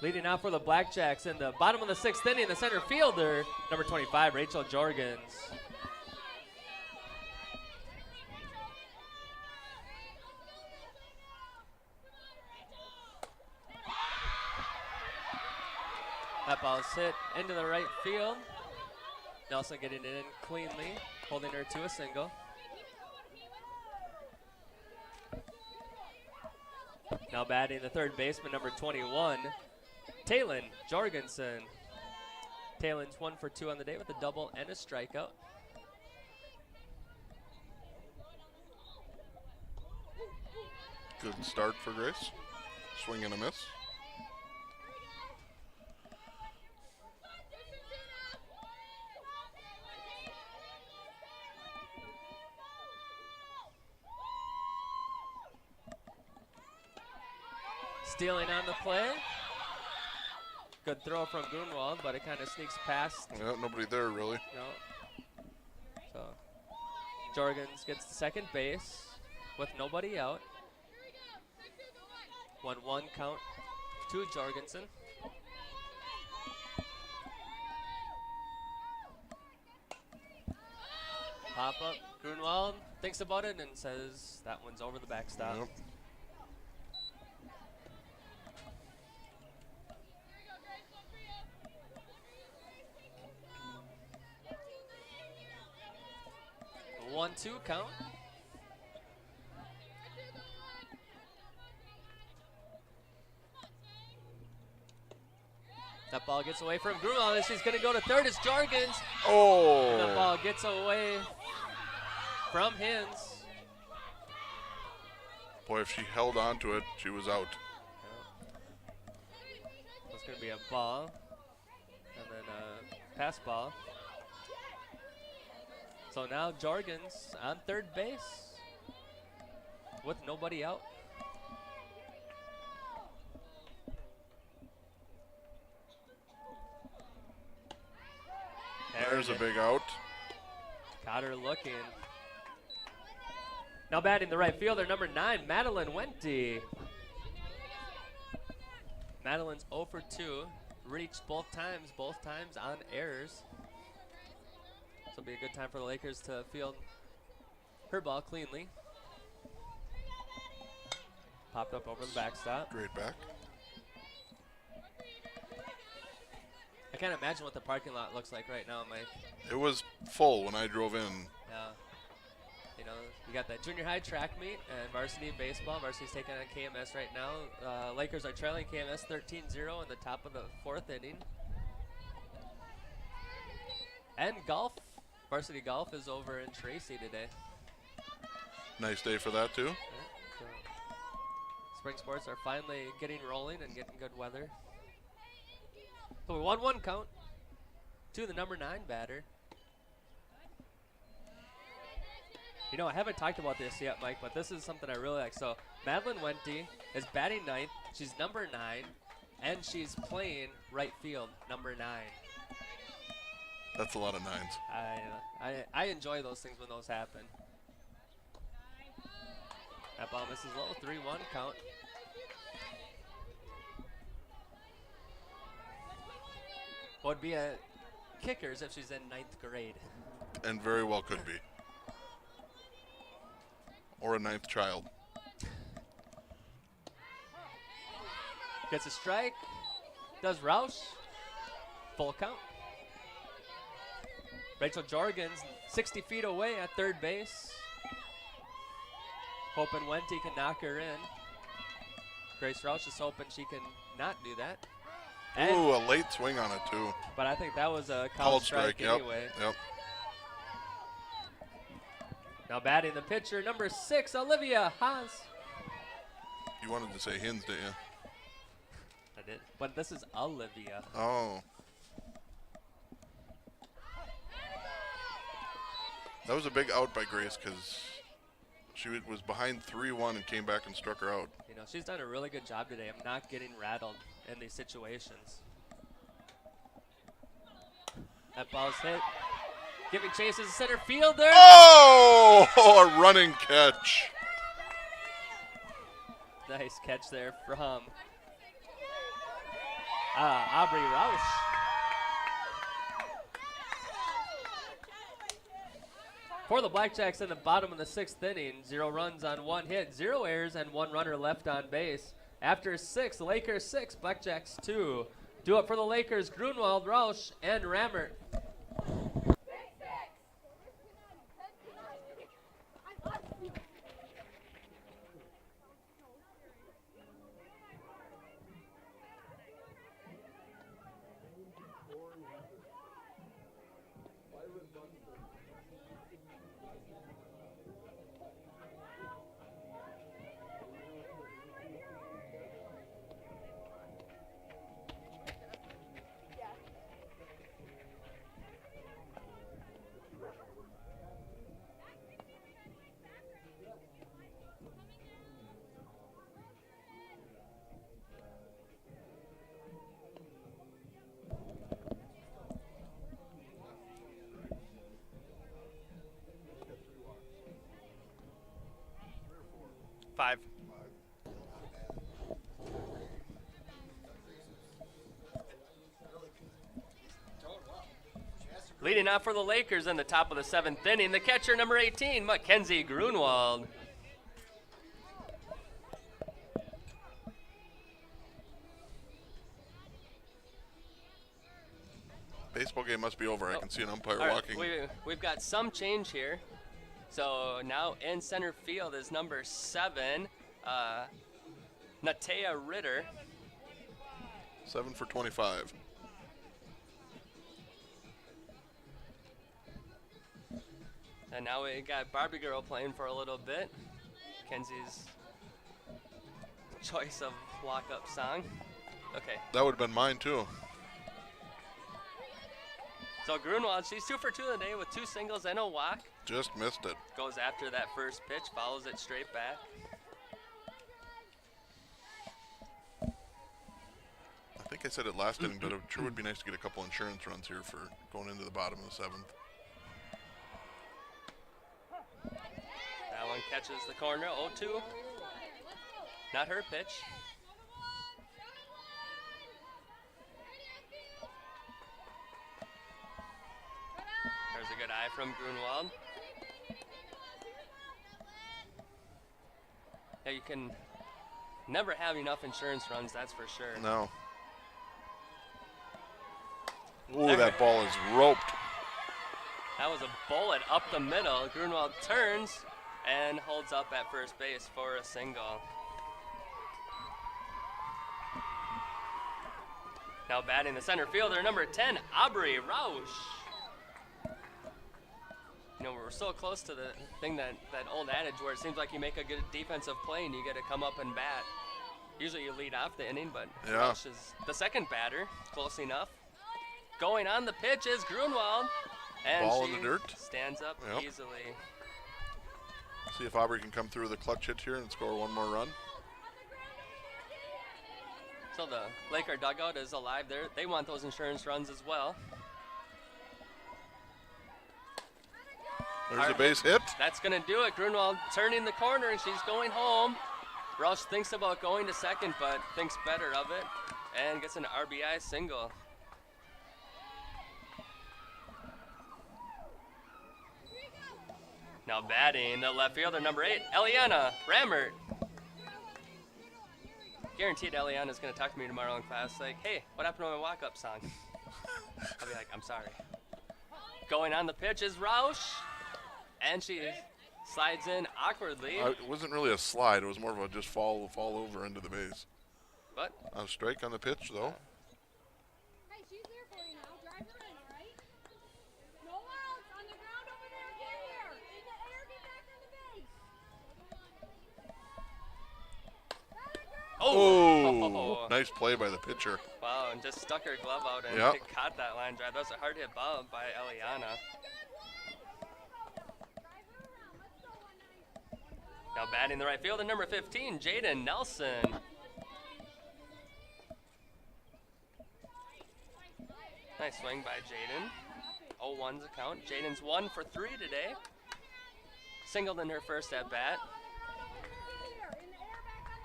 [SPEAKER 1] Leading out for the Blackjacks in the bottom of the 6th inning, the center fielder, number 25, Rachel Jorgens. That ball is hit into the right field. Nelson getting it in cleanly, holding her to a single. Now batting the third baseman, number 21, Taylin Jorgensen. Taylin's 1 for 2 on the day with a double and a strikeout.
[SPEAKER 2] Good start for Grace. Swing and a miss.
[SPEAKER 1] Stealing on the play. Good throw from Grunwald, but it kind of sneaks past.
[SPEAKER 2] Yeah, nobody there really.
[SPEAKER 1] No. So Jorgens gets to second base with nobody out. 1-1 count to Jorgensen. Pop up. Grunwald thinks about it and says that one's over the backstop.
[SPEAKER 2] Yep.
[SPEAKER 1] A 1-2 count. That ball gets away from Grunwald as she's going to go to third. It's Jorgens.
[SPEAKER 2] Oh!
[SPEAKER 1] And the ball gets away from Hins.
[SPEAKER 2] Boy, if she held on to it, she was out.
[SPEAKER 1] It's going to be a ball. And then a pass ball. So now Jorgens on third base with nobody out.
[SPEAKER 2] There's a big out.
[SPEAKER 1] Got her looking. Now batting the right fielder, number 9, Madeline Wente. Madeline's 0 for 2. Reached both times on errors. This will be a good time for the Lakers to field her ball cleanly. Popped up over the backstop.
[SPEAKER 2] Great back.
[SPEAKER 1] I can't imagine what the parking lot looks like right now, Mike.
[SPEAKER 2] It was full when I drove in.
[SPEAKER 1] Yeah. You know, you got that junior high track meet and varsity baseball. Varsity's taking on KMS right now. Lakers are trailing KMS 13-0 in the top of the 4th inning. And golf. Varsity golf is over in Tracy today.
[SPEAKER 2] Nice day for that, too.
[SPEAKER 1] Yeah, so spring sports are finally getting rolling and getting good weather. So 1-1 count to the number 9 batter. You know, I haven't talked about this yet, Mike, but this is something I really like. So Madeline Wente is batting 9th. She's number 9, and she's playing right field, number 9.
[SPEAKER 2] That's a lot of 9s.
[SPEAKER 1] I enjoy those things when those happen. That ball misses low, 3-1 count. Would be a kickers if she's in 9th grade.
[SPEAKER 2] And very well could be. Or a 9th child.
[SPEAKER 1] Gets a strike. Does Roush. Full count. Rachel Jorgens 60 feet away at third base. Hoping Wente can knock her in. Grace Roush is hoping she can not do that. And
[SPEAKER 2] Ooh, a late swing on it, too.
[SPEAKER 1] but I think that was a
[SPEAKER 2] Called
[SPEAKER 1] strike
[SPEAKER 2] yep.
[SPEAKER 1] anyway.
[SPEAKER 2] Yep.
[SPEAKER 1] Now batting the pitcher, number 6, Olivia Haas.
[SPEAKER 2] You wanted to say Hins, didn't you?
[SPEAKER 1] I did, but this is Olivia.
[SPEAKER 2] Oh. That was a big out by Grace because she was behind 3-1 and came back and struck her out.
[SPEAKER 1] You know, she's done a really good job today. I'm not getting rattled in these situations. That ball's hit. Giving chase as a center fielder.
[SPEAKER 2] Oh, a running catch.
[SPEAKER 1] Nice catch there from Aubrey Roush. For the Blackjacks in the bottom of the 6th inning, 0 runs on 1 hit, 0 errors, and 1 runner left on base. After 6, Lakers 6, Blackjacks 2. Do it for the Lakers, Grunwald, Roush, and Rammert. Leading off for the Lakers in the top of the 7th inning, the catcher number 18, Mackenzie Grunwald.
[SPEAKER 2] Baseball game must be over. I can see an umpire
[SPEAKER 1] All right,
[SPEAKER 2] walking.
[SPEAKER 1] we've got some change here. So now in center field is number 7, Natea Ritter.
[SPEAKER 2] 7 for 25.
[SPEAKER 1] And now we got Barbie Girl playing for a little bit. Kenzie's choice of walk-up song. Okay.
[SPEAKER 2] That would have been mine too.
[SPEAKER 1] So Grunwald, she's 2 for 2 today with 2 singles and a walk.
[SPEAKER 2] Just missed it.
[SPEAKER 1] Goes after that first pitch, follows it straight back.
[SPEAKER 2] I think I said it last inning, but it sure would be nice to get a couple insurance runs here for going into the bottom of the 7th.
[SPEAKER 1] That one catches the corner, 0-2. Not her pitch. There's a good eye from Grunwald. Yeah, you can never have enough insurance runs, that's for sure.
[SPEAKER 2] No. Ooh, that ball is roped.
[SPEAKER 1] That was a bullet up the middle. Grunwald turns and holds up at first base for a single. Now batting the center fielder, number 10, Aubrey Rausch. You know, we're so close to the thing that old adage where it seems like you make a good defensive play and you get to come up and bat. Usually you lead off the inning, but
[SPEAKER 2] Yeah.
[SPEAKER 1] Rausch is the second batter, close enough. Going on the pitch is Grunwald. And
[SPEAKER 2] Ball
[SPEAKER 1] she
[SPEAKER 2] in the dirt.
[SPEAKER 1] Stands up
[SPEAKER 2] Yep.
[SPEAKER 1] easily.
[SPEAKER 2] See if Aubrey can come through the clutch hit here and score one more run.
[SPEAKER 1] So the Laker dugout is alive there. They want those insurance runs as well.
[SPEAKER 2] There's a base hit.
[SPEAKER 1] That's going to do it. Grunwald turning the corner, and she's going home. Rausch thinks about going to second, but thinks better of it and gets an RBI single. Now batting the left fielder, number 8, Eliana Rammert. Guaranteed Eliana's going to talk to me tomorrow in class like, hey, what happened to my walk-up song? I'll be like, I'm sorry. Going on the pitch is Rausch, and she slides in awkwardly.
[SPEAKER 2] It wasn't really a slide. It was more of a just fall over into the base.
[SPEAKER 1] But
[SPEAKER 2] A strike on the pitch, though.
[SPEAKER 3] Hey, she's there for you now. Drive her in, all right? No outs. On the ground over there. Get here. In the air, get back on the base.
[SPEAKER 2] Oh, nice play by the pitcher.
[SPEAKER 1] wow, and just stuck her glove out and
[SPEAKER 2] Yep.
[SPEAKER 1] caught that line drive. That was a hard hit ball by Eliana. Now batting the right fielder, number 15, Jaden Nelson. Nice swing by Jaden. 0-1's a count. Jaden's 1 for 3 today. Singled in her first at bat.
[SPEAKER 3] In the air, back on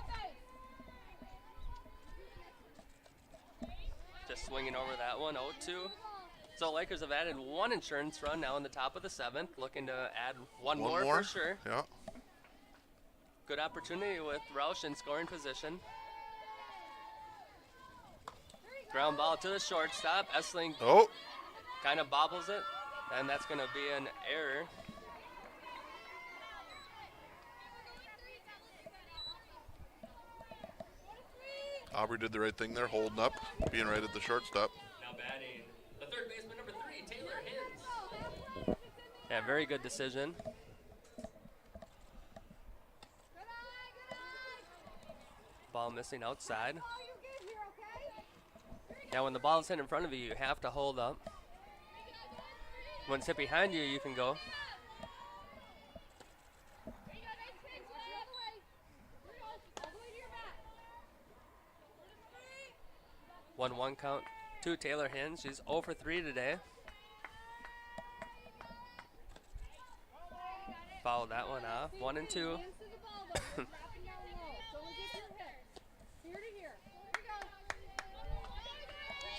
[SPEAKER 3] the base.
[SPEAKER 1] Just swinging over that one, 0-2. So Lakers have added 1 insurance run now in the top of the 7th, looking to add one more for sure.
[SPEAKER 2] Yeah.
[SPEAKER 1] Good opportunity with Rausch in scoring position. Ground ball to the shortstop. Essling
[SPEAKER 2] Oh,
[SPEAKER 1] kind of bobbles it, and that's going to be an error.
[SPEAKER 2] Aubrey did the right thing there, holding up, being right at the shortstop.
[SPEAKER 1] Now batting the third baseman, number 3, Taylor Hins. Yeah, very good decision. Ball missing outside. Now when the ball is hit in front of you, you have to hold up. When it's hit behind you, you can go. One count to Taylor Hins. She's 0 for 3 today. Fouled that one off. 1 and 2.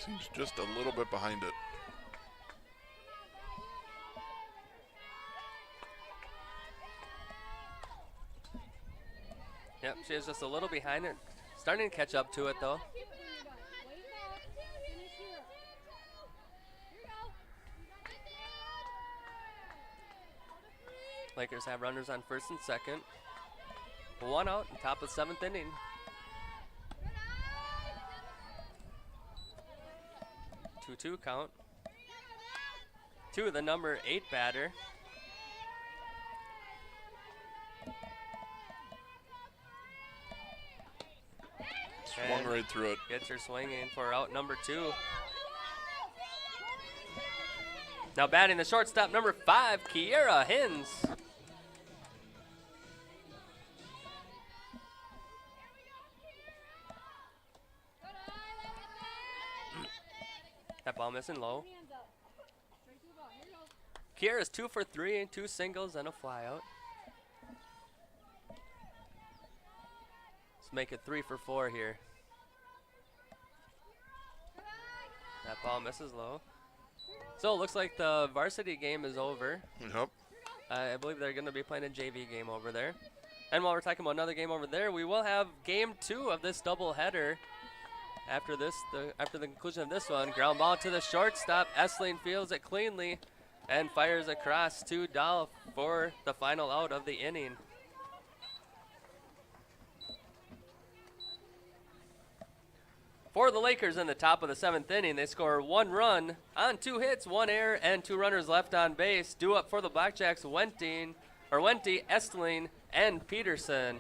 [SPEAKER 2] Seems just a little bit behind it.
[SPEAKER 1] Yep, she is just a little behind it. Starting to catch up to it, though. Lakers have runners on first and second. 1 out, top of 7th inning. Two count. 2, the number 8 batter.
[SPEAKER 2] Swung right through it.
[SPEAKER 1] Gets her swinging for out number 2. Now batting the shortstop, number 5, Kiera Hins. That ball missing low. Kiera's 2 for 3 and 2 singles and a flyout. Let's make it 3 for 4 here. That ball misses low. So it looks like the varsity game is over.
[SPEAKER 2] Yep.
[SPEAKER 1] I believe they're going to be playing a JV game over there. And while we're talking about another game over there, we will have game 2 of this doubleheader. After the conclusion of this one, ground ball to the shortstop. Essling fields it cleanly and fires across to Dahl for the final out of the inning. For the Lakers in the top of the 7th inning, they score 1 run on 2 hits, 1 error, and 2 runners left on base. Due up for the Blackjacks, Wente, Estling, and Peterson.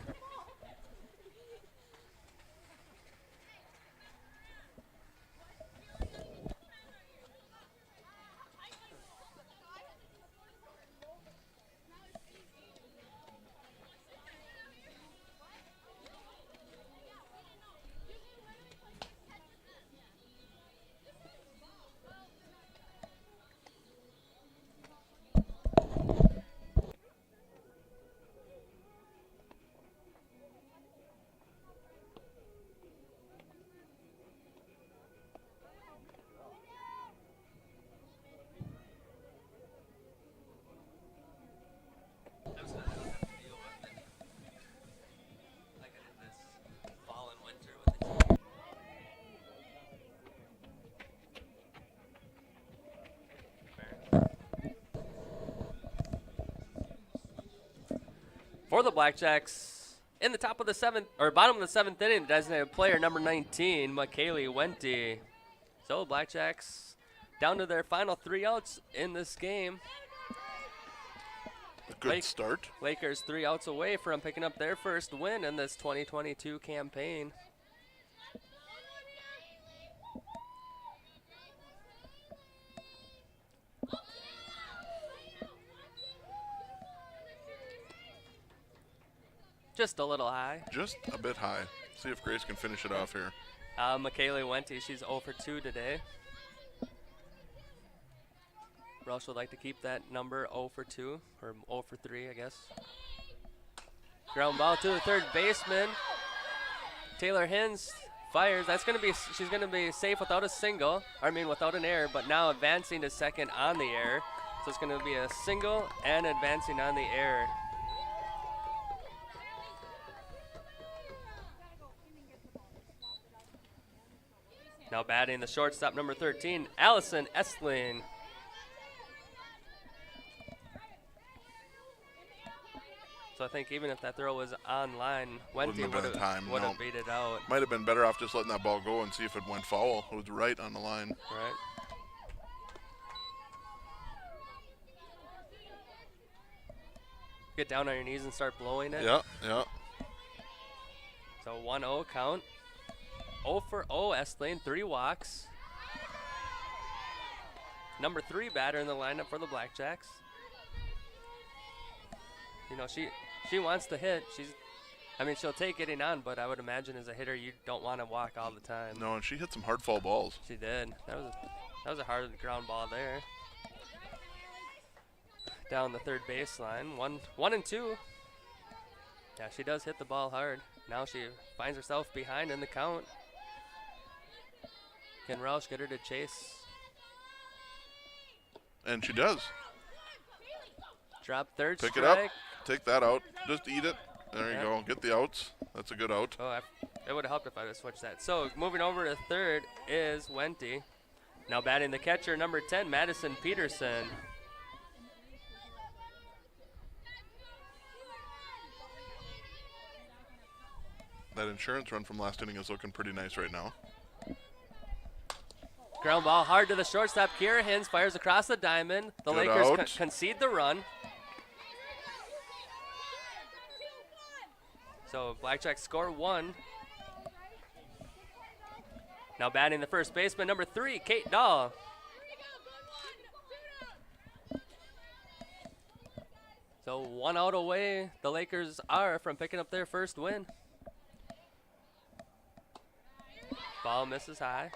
[SPEAKER 1] For the Blackjacks, in the top of the 7th, or bottom of the 7th inning, designated player number 19, McKaylee Wente. So Blackjacks down to their final 3 outs in this game.
[SPEAKER 2] A good start.
[SPEAKER 1] Lakers 3 outs away from picking up their first win in this 2022 campaign. Just a little high.
[SPEAKER 2] Just a bit high. See if Grace can finish it off here.
[SPEAKER 1] McKaylee Wente, she's 0 for 2 today. Rush would like to keep that number 0 for 2, or 0 for 3, I guess. Ground ball to the third baseman. Taylor Hins fires. That's gonna be, she's gonna be safe without a single. I mean without an error, but now advancing to second on the error. So it's gonna be a single and advancing on the error. Now batting the shortstop, number 13, Allison Estling. So I think even if that throw was online, Wente would have beat it out.
[SPEAKER 2] Might have been better off just letting that ball go and see if it went foul. It was right on the line.
[SPEAKER 1] Right. Get down on your knees and start blowing it.
[SPEAKER 2] Yeah, yeah.
[SPEAKER 1] So 1-0 count. 0 for 0, Estling, 3 walks. Number 3 batter in the lineup for the Blackjacks. You know, she wants to hit. She'll take getting on, but I would imagine as a hitter, you don't want to walk all the time.
[SPEAKER 2] No, and she hit some hard foul balls.
[SPEAKER 1] She did. That was a hard ground ball there. Down the third baseline, 1 and 2. Yeah, she does hit the ball hard. Now she finds herself behind in the count. Can Roush get her to chase?
[SPEAKER 2] And she does.
[SPEAKER 1] Drop third
[SPEAKER 2] Pick
[SPEAKER 1] strike.
[SPEAKER 2] it up. Take that out. Just eat it. There you go. get the outs. That's a good out.
[SPEAKER 1] Oh, it would have helped if I would have switched that. So moving over to third is Wente. Now batting the catcher, number 10, Madison Peterson.
[SPEAKER 2] That insurance run from last inning is looking pretty nice right now.
[SPEAKER 1] Ground ball hard to the shortstop. Kira Hins fires across the diamond. The
[SPEAKER 2] Good
[SPEAKER 1] Lakers
[SPEAKER 2] out.
[SPEAKER 1] concede the run. So Blackjacks score 1. Now batting the first baseman, number 3, Kate Dahl. So 1 out away, the Lakers are from picking up their first win. Ball misses high.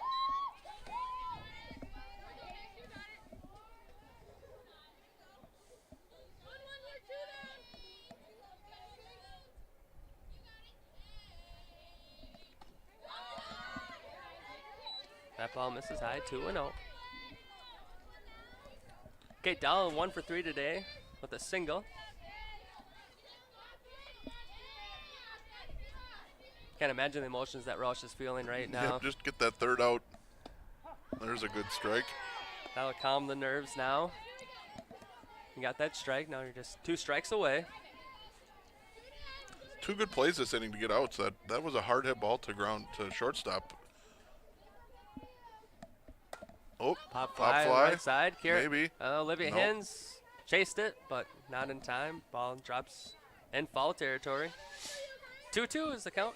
[SPEAKER 1] That ball misses high, 2-0. Kate Dahl 1 for 3 today with a single. Can't imagine the emotions that Roush is feeling right now.
[SPEAKER 2] Yep, just get that third out. There's a good strike.
[SPEAKER 1] That'll calm the nerves now. You got that strike, now you're just 2 strikes away.
[SPEAKER 2] 2 good plays this inning to get outs. That was a hard hit ball to shortstop. Oh,
[SPEAKER 1] Pop fly, right side.
[SPEAKER 2] Maybe.
[SPEAKER 1] Olivia
[SPEAKER 2] Nope.
[SPEAKER 1] Hins chased it, but not in time. Ball drops in foul territory. 2-2 is the count.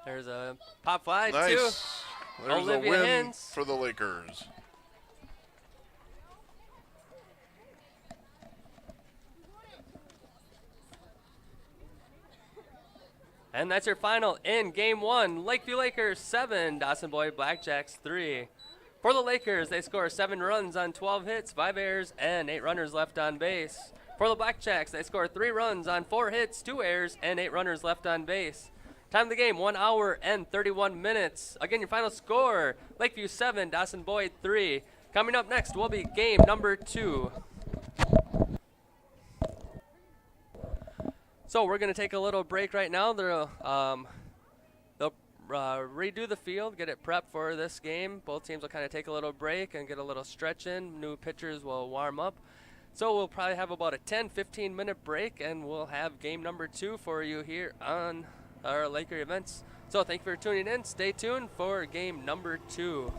[SPEAKER 1] There's a pop fly,
[SPEAKER 2] Nice.
[SPEAKER 1] 2.
[SPEAKER 2] There's
[SPEAKER 1] Olivia
[SPEAKER 2] a win
[SPEAKER 1] Hins.
[SPEAKER 2] for the Lakers.
[SPEAKER 1] And that's your final in Game 1. Lakeview Lakers 7, Dawson-Boyd Blackjacks 3. For the Lakers, they score 7 runs on 12 hits, 5 errors, and 8 runners left on base. For the Blackjacks, they score 3 runs on 4 hits, 2 errors, and 8 runners left on base. Time of the game, 1 hour and 31 minutes. Again, your final score, Lakeview 7, Dawson-Boyd 3. Coming up next will be game number 2. So we're going to take a little break right now. They'll redo the field, get it prepped for this game. Both teams will kind of take a little break and get a little stretch in. New pitchers will warm up. So we'll probably have about a 10-15 minute break, and we'll have game number 2 for you here on our Laker events. So thank you for tuning in. Stay tuned for game number 2.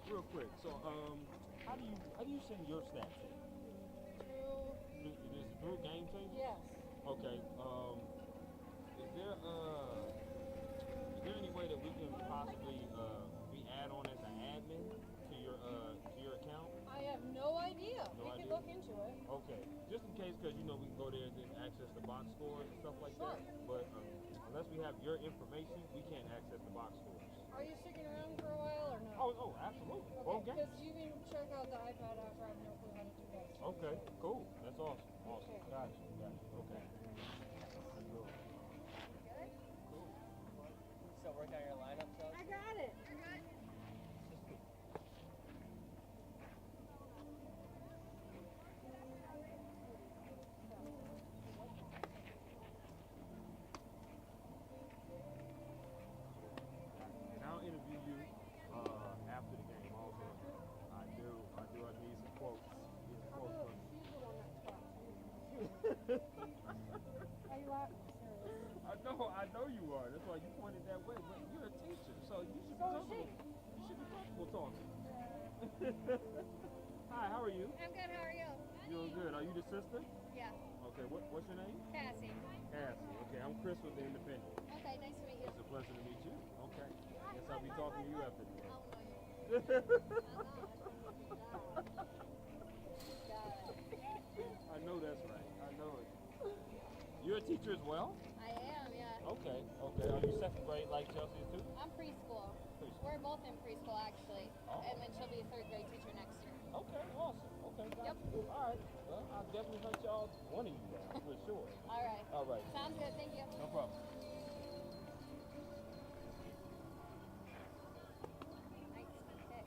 [SPEAKER 4] real quick. So, how do you send your stats in? Is it through Game Changer?
[SPEAKER 5] Yes.
[SPEAKER 4] Okay. Is there any way that we can possibly be add on as an admin to your account?
[SPEAKER 5] I have no idea.
[SPEAKER 4] No
[SPEAKER 5] we
[SPEAKER 4] idea?
[SPEAKER 5] can look into it.
[SPEAKER 4] Okay. Just in case, because we can go there and access the box scores and stuff like
[SPEAKER 5] Sure.
[SPEAKER 4] that. But unless we have your information, we can't access the box scores.
[SPEAKER 5] Are you sticking around for a while or no?
[SPEAKER 4] Oh, absolutely.
[SPEAKER 5] Okay,
[SPEAKER 4] Both games.
[SPEAKER 5] because you can check out the iPad after. I have no clue how to do that.
[SPEAKER 4] Okay, cool. That's awesome. Awesome.
[SPEAKER 5] Okay.
[SPEAKER 4] Gotcha. Okay. That's cool.
[SPEAKER 5] Good?
[SPEAKER 4] Cool.
[SPEAKER 1] So work on your lineup, so.
[SPEAKER 5] I got it.
[SPEAKER 4] And I'll interview you after the game also. I need some quotes. Need some quotes from you.
[SPEAKER 5] She's the one that stopped me. Are you laughing? Serious?
[SPEAKER 4] I know you are. That's why you pointed that way. But you're a teacher, so you should be
[SPEAKER 5] So is
[SPEAKER 4] comfortable.
[SPEAKER 5] she.
[SPEAKER 4] You should be comfortable talking. Hi, how are you?
[SPEAKER 3] I'm good. How are you?
[SPEAKER 4] Doing good. Are you the sister?
[SPEAKER 3] Yeah.
[SPEAKER 4] Okay. What's your name?
[SPEAKER 3] Cassie.
[SPEAKER 4] Cassie. Okay. I'm Chris with the Independent.
[SPEAKER 3] Okay. Nice to meet you.
[SPEAKER 4] It's a pleasure to meet you. Okay. Guess I'll be talking to you after the game.
[SPEAKER 3] I'll know you.
[SPEAKER 4] I know that's right. I know it. You're a teacher as well?
[SPEAKER 3] I am, yeah.
[SPEAKER 4] Okay. Are you second grade like Chelsea too?
[SPEAKER 3] I'm preschool.
[SPEAKER 4] Preschool.
[SPEAKER 3] We're both in preschool, actually.
[SPEAKER 4] Oh.
[SPEAKER 3] And then she'll be a third grade teacher next year.
[SPEAKER 4] Okay, awesome. Okay,
[SPEAKER 3] Yep.
[SPEAKER 4] All right. Well, I'll definitely hunt y'all, one of you down, for sure.
[SPEAKER 3] All right.
[SPEAKER 4] All right.
[SPEAKER 3] Sounds good. Thank you.
[SPEAKER 4] No problem.
[SPEAKER 3] Nice pick.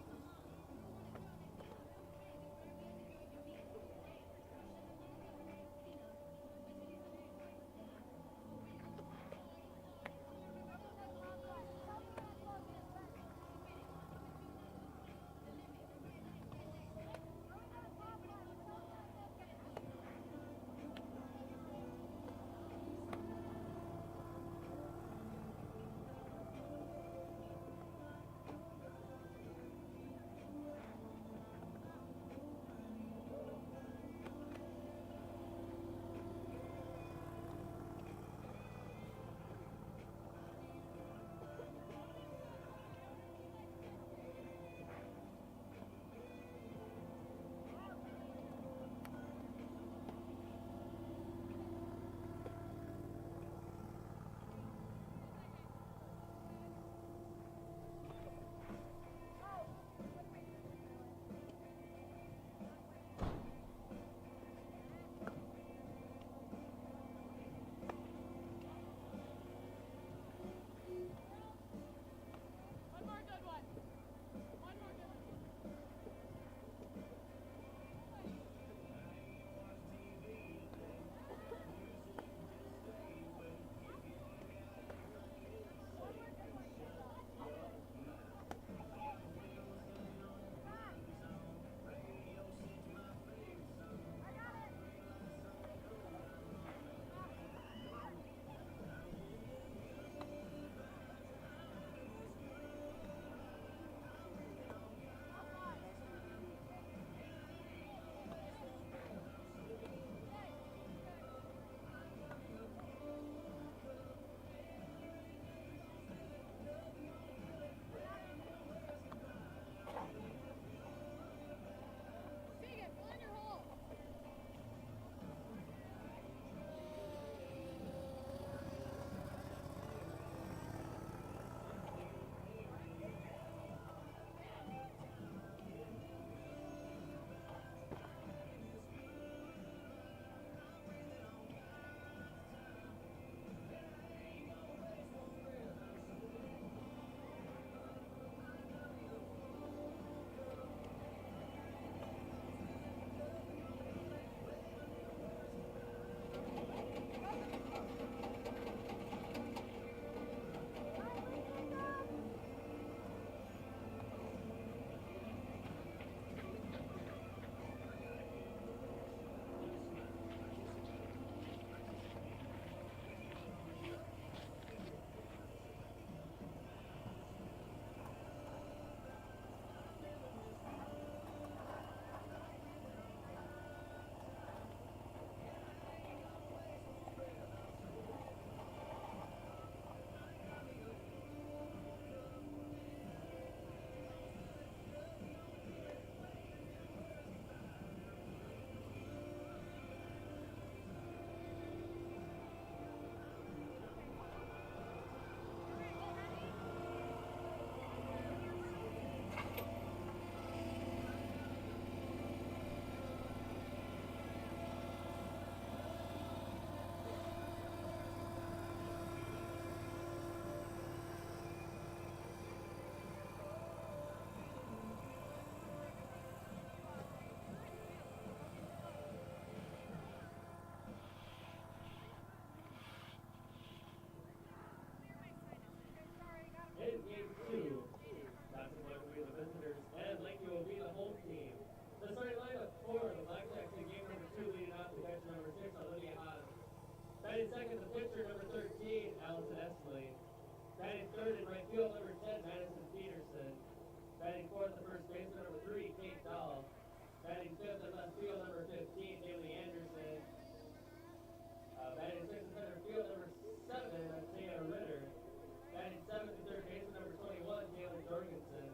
[SPEAKER 1] fourth and third baseman, number 21, Taylor Jorgensen.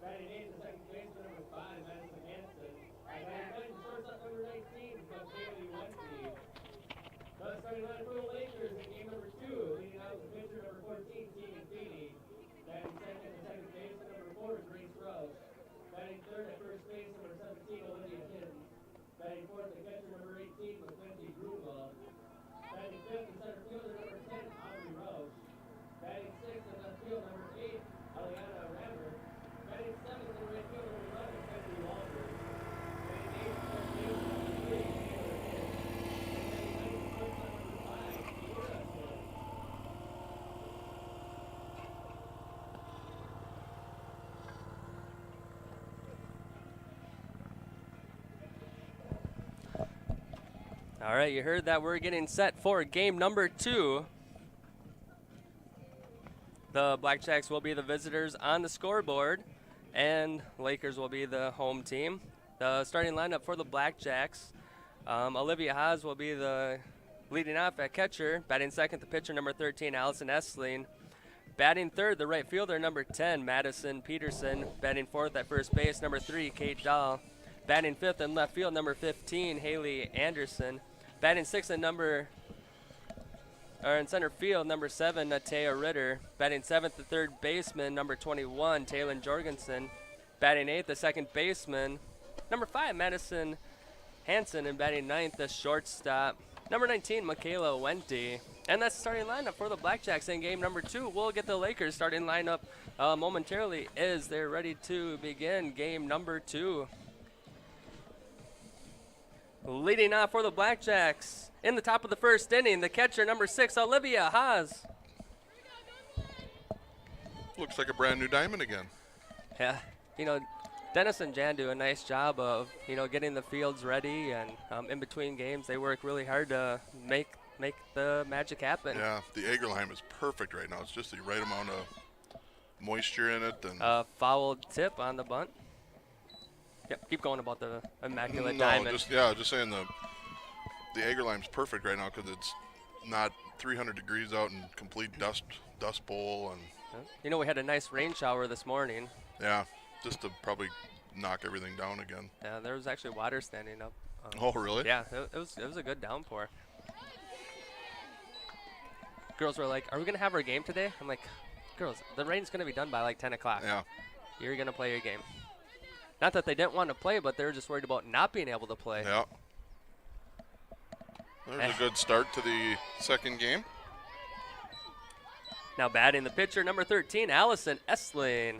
[SPEAKER 1] Batting eighth, the second baseman, number 5, Madison Hansen. Batting ninth, the shortstop, number 19, comes Haley Wentzy. The starting line for the Lakers in game number 2, leading out with the pitcher, number 14, Keegan Feeney. Batting second, the second baseman, number 4, Grace Rouse. Batting third at first base, number 17, Olivia Kitten. Batting fourth, the catcher, number 18, Mackenzie Grunwald. Batting fifth, the center fielder, number 10, Aubrey Roche. Batting sixth, in left field, number 8, Eliana Rammer. Batting seventh, in right field, number 11, Kennedy Walters. Batting eighth, third base, number 3, Taylor Hill. And batting ninth, shortstop, number 5, Kira Hill. All right, you heard that. We're getting set for game number 2. The Blackjacks will be the visitors on the scoreboard, and Lakers will be the home team. The starting lineup for the Blackjacks, Olivia Haas will be the leading off at catcher. Batting second, the pitcher, number 13, Allison Essling. Batting third, the right fielder, number 10, Madison Peterson. Batting fourth at first base, number 3, Kate Dahl. Batting fifth in left field, number 15, Haley Anderson. Batting sixth in center field, number 7, Natea Ritter. Batting seventh, the third baseman, number 21, Taylor Jorgensen. Batting eighth, the second baseman, number 5, Madison Hansen. And batting ninth, the shortstop, number 19, Michaela Wente. And that's the starting lineup for the Blackjacks in game number 2. We'll get the Lakers starting lineup momentarily as they're ready to begin game number 2. Leading off for the Blackjacks in the top of the first inning, the catcher, number 6, Olivia Haas.
[SPEAKER 2] Looks like a brand new diamond again.
[SPEAKER 1] Yeah, Dennis and Jan do a nice job of, getting the fields ready, and in between games, they work really hard to make the magic happen.
[SPEAKER 2] Yeah, the Agerlime is perfect right now. It's just the right amount of moisture in it. And
[SPEAKER 1] foul tip on the bunt. Yep, keep going about the immaculate diamond.
[SPEAKER 2] Just saying the Agerlime's perfect right now because it's not 300 degrees out and complete dust bowl. And
[SPEAKER 1] we had a nice rain shower this morning.
[SPEAKER 2] Yeah, just to probably knock everything down again.
[SPEAKER 1] Yeah, there was actually water standing up.
[SPEAKER 2] Oh, really?
[SPEAKER 1] Yeah, it was a good downpour. Girls were like, "Are we gonna have our game today?" I'm like, "Girls, the rain's gonna be done by like 10 o'clock.
[SPEAKER 2] Yeah,
[SPEAKER 1] you're gonna play your game." Not that they didn't want to play, but they were just worried about not being able to play.
[SPEAKER 2] Yeah. There's a good start to the second game.
[SPEAKER 1] Now batting the pitcher, number 13, Allison Essling.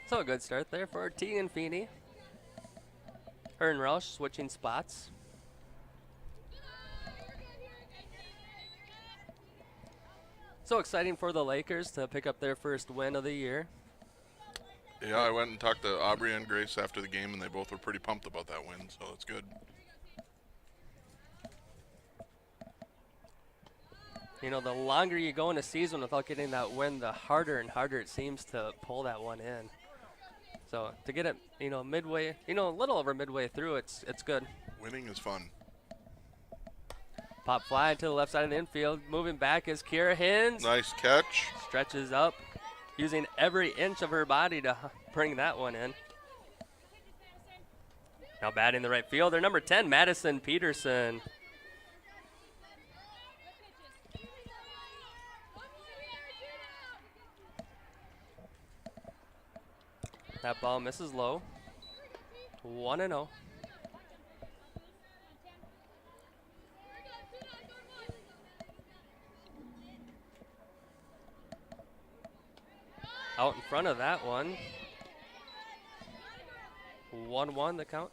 [SPEAKER 1] So a good start there for Tegan Feeney. Her and Roush switching spots. So exciting for the Lakers to pick up their first win of the year.
[SPEAKER 2] Yeah, I went and talked to Aubrey and Grace after the game, and they both were pretty pumped about that win, so it's good.
[SPEAKER 1] The longer you go in a season without getting that win, the harder and harder it seems to pull that one in. So to get it, midway, a little over midway through, it's good.
[SPEAKER 2] Winning is fun.
[SPEAKER 1] Pop fly to the left side of the infield. Moving back is Kira Hins.
[SPEAKER 2] Nice catch.
[SPEAKER 1] Stretches up, using every inch of her body to bring that one in. Now batting the right fielder, number 10, Madison Peterson. That ball misses low. 1-0. Out in front of that one. 1-1 the count.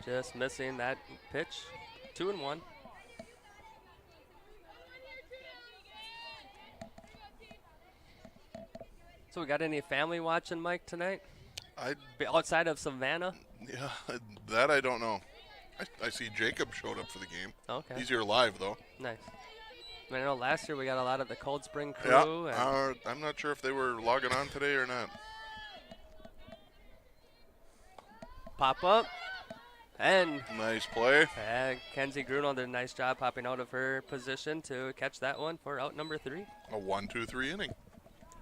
[SPEAKER 1] Just missing that pitch. 2-1. So we got any family watching, Mike, tonight? Outside of Savannah?
[SPEAKER 2] Yeah, that I don't know. I see Jacob showed up for the game.
[SPEAKER 1] Okay.
[SPEAKER 2] He's here live, though.
[SPEAKER 1] Nice. I know last year we got a lot of the Cold Spring crew.
[SPEAKER 2] Yeah, I'm not sure if they were logging on today or not.
[SPEAKER 1] pop up. And
[SPEAKER 2] Nice play.
[SPEAKER 1] Kenzie Grunwald did a nice job popping out of her position to catch that one for out number 3.
[SPEAKER 2] A 1-2-3 inning.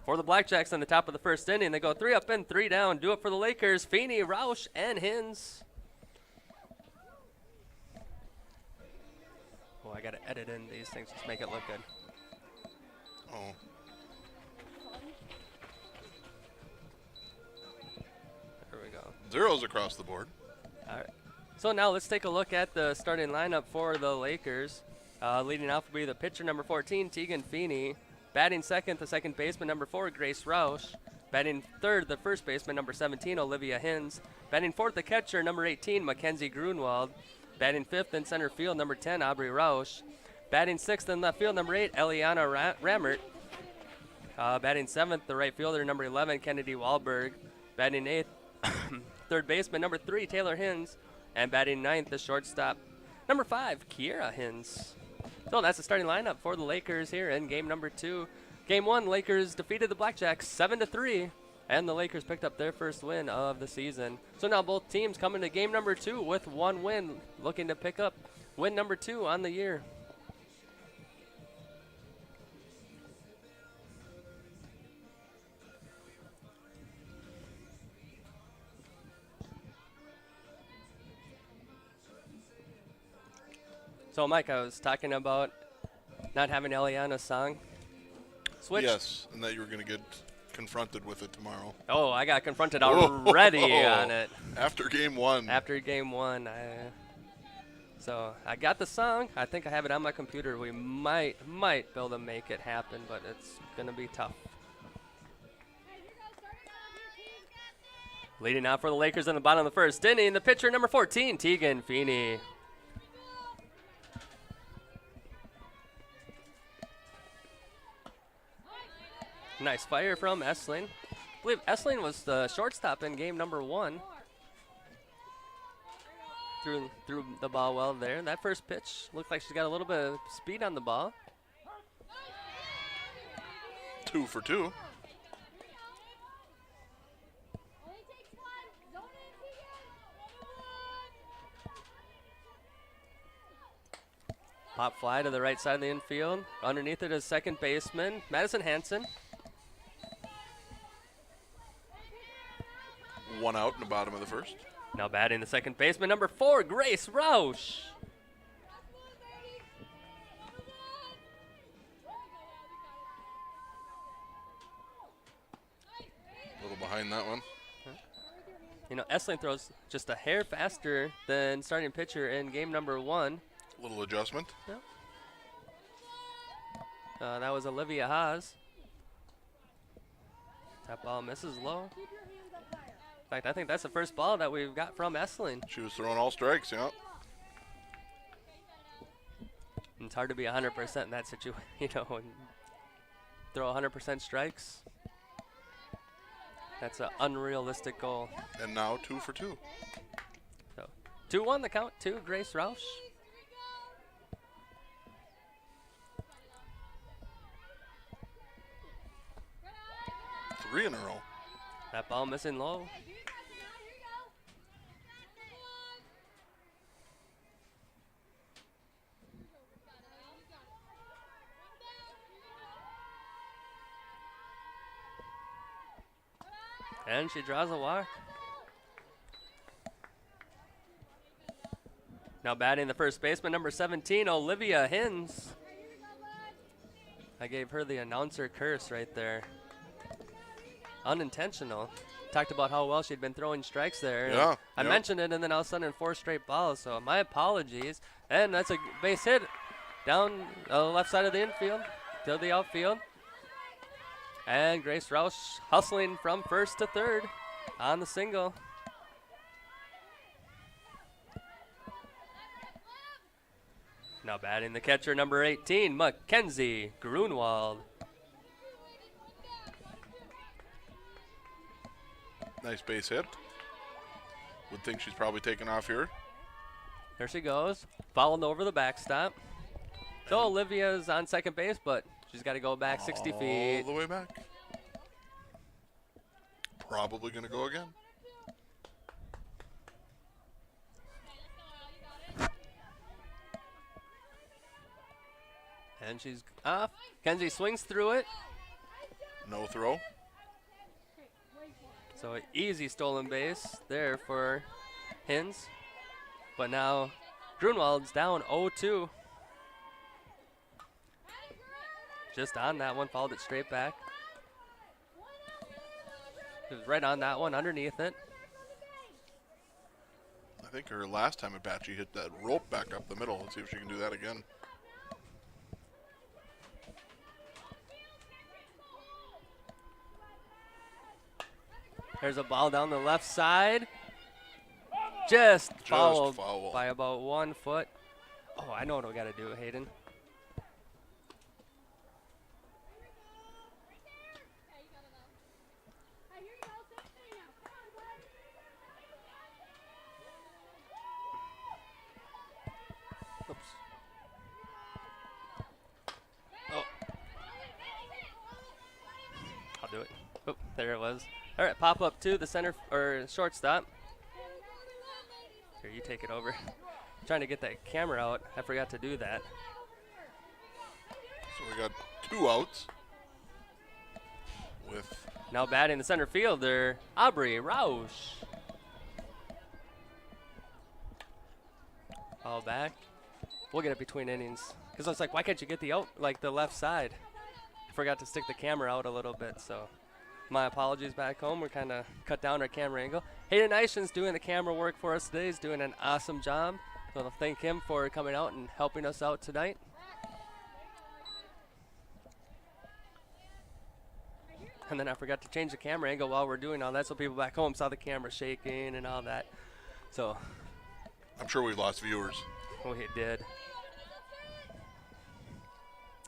[SPEAKER 1] For the Blackjacks in the top of the first inning, they go 3 up and 3 down. Do it for the Lakers. Feeney, Roush, and Hins. Oh, I got to edit in these things to make it look good.
[SPEAKER 2] Oh.
[SPEAKER 1] There we go.
[SPEAKER 2] Zeros across the board.
[SPEAKER 1] All right. So now let's take a look at the starting lineup for the Lakers. Leading off will be the pitcher, number 14, Tegan Feeney. Batting second, the second baseman, number 4, Grace Roush. Batting third, the first baseman, number 17, Olivia Hins. Batting fourth, the catcher, number 18, Mackenzie Grunwald. Batting fifth in center field, number 10, Aubrey Roush. Batting sixth in left field, number 8, Eliana Rammert. Batting seventh, the right fielder, number 11, Kennedy Wahlberg. Batting eighth, third baseman, number 3, Taylor Hins. And batting ninth, the shortstop, number 5, Kiera Hins. So that's the starting lineup for the Lakers here in game number 2. Game 1, Lakers defeated the Blackjacks 7-3, and the Lakers picked up their first win of the season. So now both teams come into game number 2 with 1 win, looking to pick up win number 2 on the year. So, Mike, I was talking about not having Eliana's song. Switch.
[SPEAKER 2] Yes, and that you were going to get confronted with it tomorrow.
[SPEAKER 1] Oh, I got confronted already on it.
[SPEAKER 2] After game 1.
[SPEAKER 1] After game 1. So, I got the song. I think I have it on my computer. We might be able to make it happen, but it's going to be tough. Leading out for the Lakers in the bottom of the first inning, the pitcher, number 14, Tegan Feeney. Nice fire from Essling. I believe Essling was the shortstop in game number 1. Threw the ball well there. That first pitch looked like she's got a little bit of speed on the ball.
[SPEAKER 2] 2 for 2.
[SPEAKER 1] Pop fly to the right side of the infield. Underneath it is second baseman, Madison Hansen.
[SPEAKER 2] 1 out in the bottom of the first.
[SPEAKER 1] Now batting the second baseman, number 4, Grace Roush.
[SPEAKER 2] A little behind that one.
[SPEAKER 1] You know, Essling throws just a hair faster than starting pitcher in game number 1.
[SPEAKER 2] Little adjustment.
[SPEAKER 1] Yep. That was Olivia Haas. That ball misses low. In fact, I think that's the first ball that we've got from Essling.
[SPEAKER 2] She was throwing all strikes, yeah.
[SPEAKER 1] And it's hard to be 100% in that situation, you know, and throw 100% strikes. That's an unrealistic goal.
[SPEAKER 2] And now 2 for 2.
[SPEAKER 1] So 2-1 the count to Grace Roush.
[SPEAKER 2] Three in a row.
[SPEAKER 1] That ball missing low. And she draws a walk. Now batting the first baseman, number 17, Olivia Hins. I gave her the announcer curse right there. Unintentional. Talked about how well she'd been throwing strikes there.
[SPEAKER 2] Yeah.
[SPEAKER 1] I mentioned it, and then all of a sudden 4 straight balls. So my apologies. And that's a base hit down the left side of the infield to the outfield. And Grace Roush hustling from first to third on the single. Now batting the catcher, number 18, Mackenzie Grunwald.
[SPEAKER 2] Nice base hit. Would think she's probably taking off here.
[SPEAKER 1] There she goes, fouled over the backstop. So Olivia's on second base, but she's got to go back 60 feet.
[SPEAKER 2] All the way back. Probably going to go again.
[SPEAKER 1] And she's off. Kenzie swings through it.
[SPEAKER 2] No throw.
[SPEAKER 1] So an easy stolen base there for Hins. But now Grunwald's down 0-2. Just on that one, followed it straight back. It was right on that one, underneath it.
[SPEAKER 2] I think her last time at bat, she hit that rope back up the middle. Let's see if she can do that again.
[SPEAKER 1] There's a ball down the left side. Just fouled
[SPEAKER 2] foul.
[SPEAKER 1] by about 1 foot. Oh, I know what we got to do, Hayden. Oops. Oh. I'll do it. Oh, there it was. All right, pop up to the center or shortstop. Here, you take it over. Trying to get that camera out. I forgot to do that.
[SPEAKER 2] So we got 2 outs with
[SPEAKER 1] Now batting the center fielder, Aubrey Roush. All back. We'll get it between innings. Because I was like, why can't you get the out, like the left side? I forgot to stick the camera out a little bit, so my apologies back home. We're kind of cut down our camera angle. Hayden Eishen's doing the camera work for us today. He's doing an awesome job. So I'll thank him for coming out and helping us out tonight. And then I forgot to change the camera angle while we're doing all that, so people back home saw the camera shaking and all that. So
[SPEAKER 2] I'm sure we've lost viewers.
[SPEAKER 1] we did.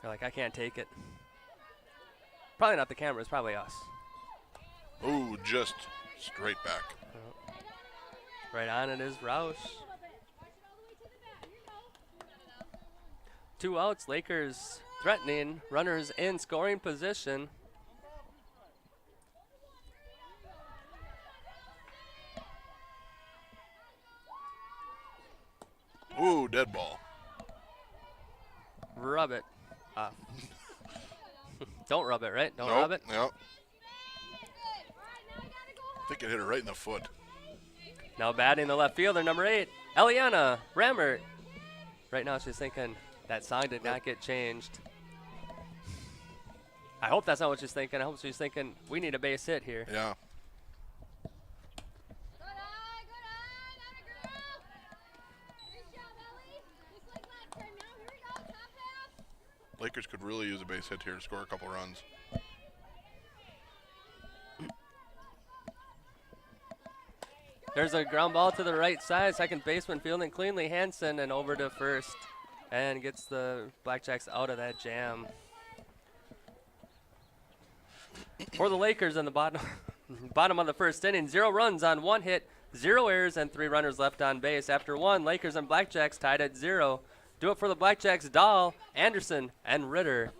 [SPEAKER 1] They're like, I can't take it. Probably not the camera, it's probably us.
[SPEAKER 2] Ooh, just straight back.
[SPEAKER 1] Right on it is Roush. 2 outs, Lakers threatening, runners in scoring position.
[SPEAKER 2] Ooh, dead ball.
[SPEAKER 1] Rub it. Don't rub it, right? Don't
[SPEAKER 2] Nope,
[SPEAKER 1] rub it.
[SPEAKER 2] Yep. I think it hit her right in the foot.
[SPEAKER 1] Now batting the left fielder, number 8, Eliana Rammert. Right now she's thinking that song did not get changed. I hope that's not what she's thinking. I hope she's thinking we need a base hit here.
[SPEAKER 2] Yeah. Lakers could really use a base hit here to score a couple runs.
[SPEAKER 1] There's a ground ball to the right side. Second baseman fielding cleanly. Hansen and over to first. And gets the Blackjacks out of that jam. For the Lakers in the bottom of the first inning, 0 runs on 1 hit, 0 errors, and 3 runners left on base. After 1, Lakers and Blackjacks tied at 0. Do it for the Blackjacks, Dahl, Anderson, and Ritter.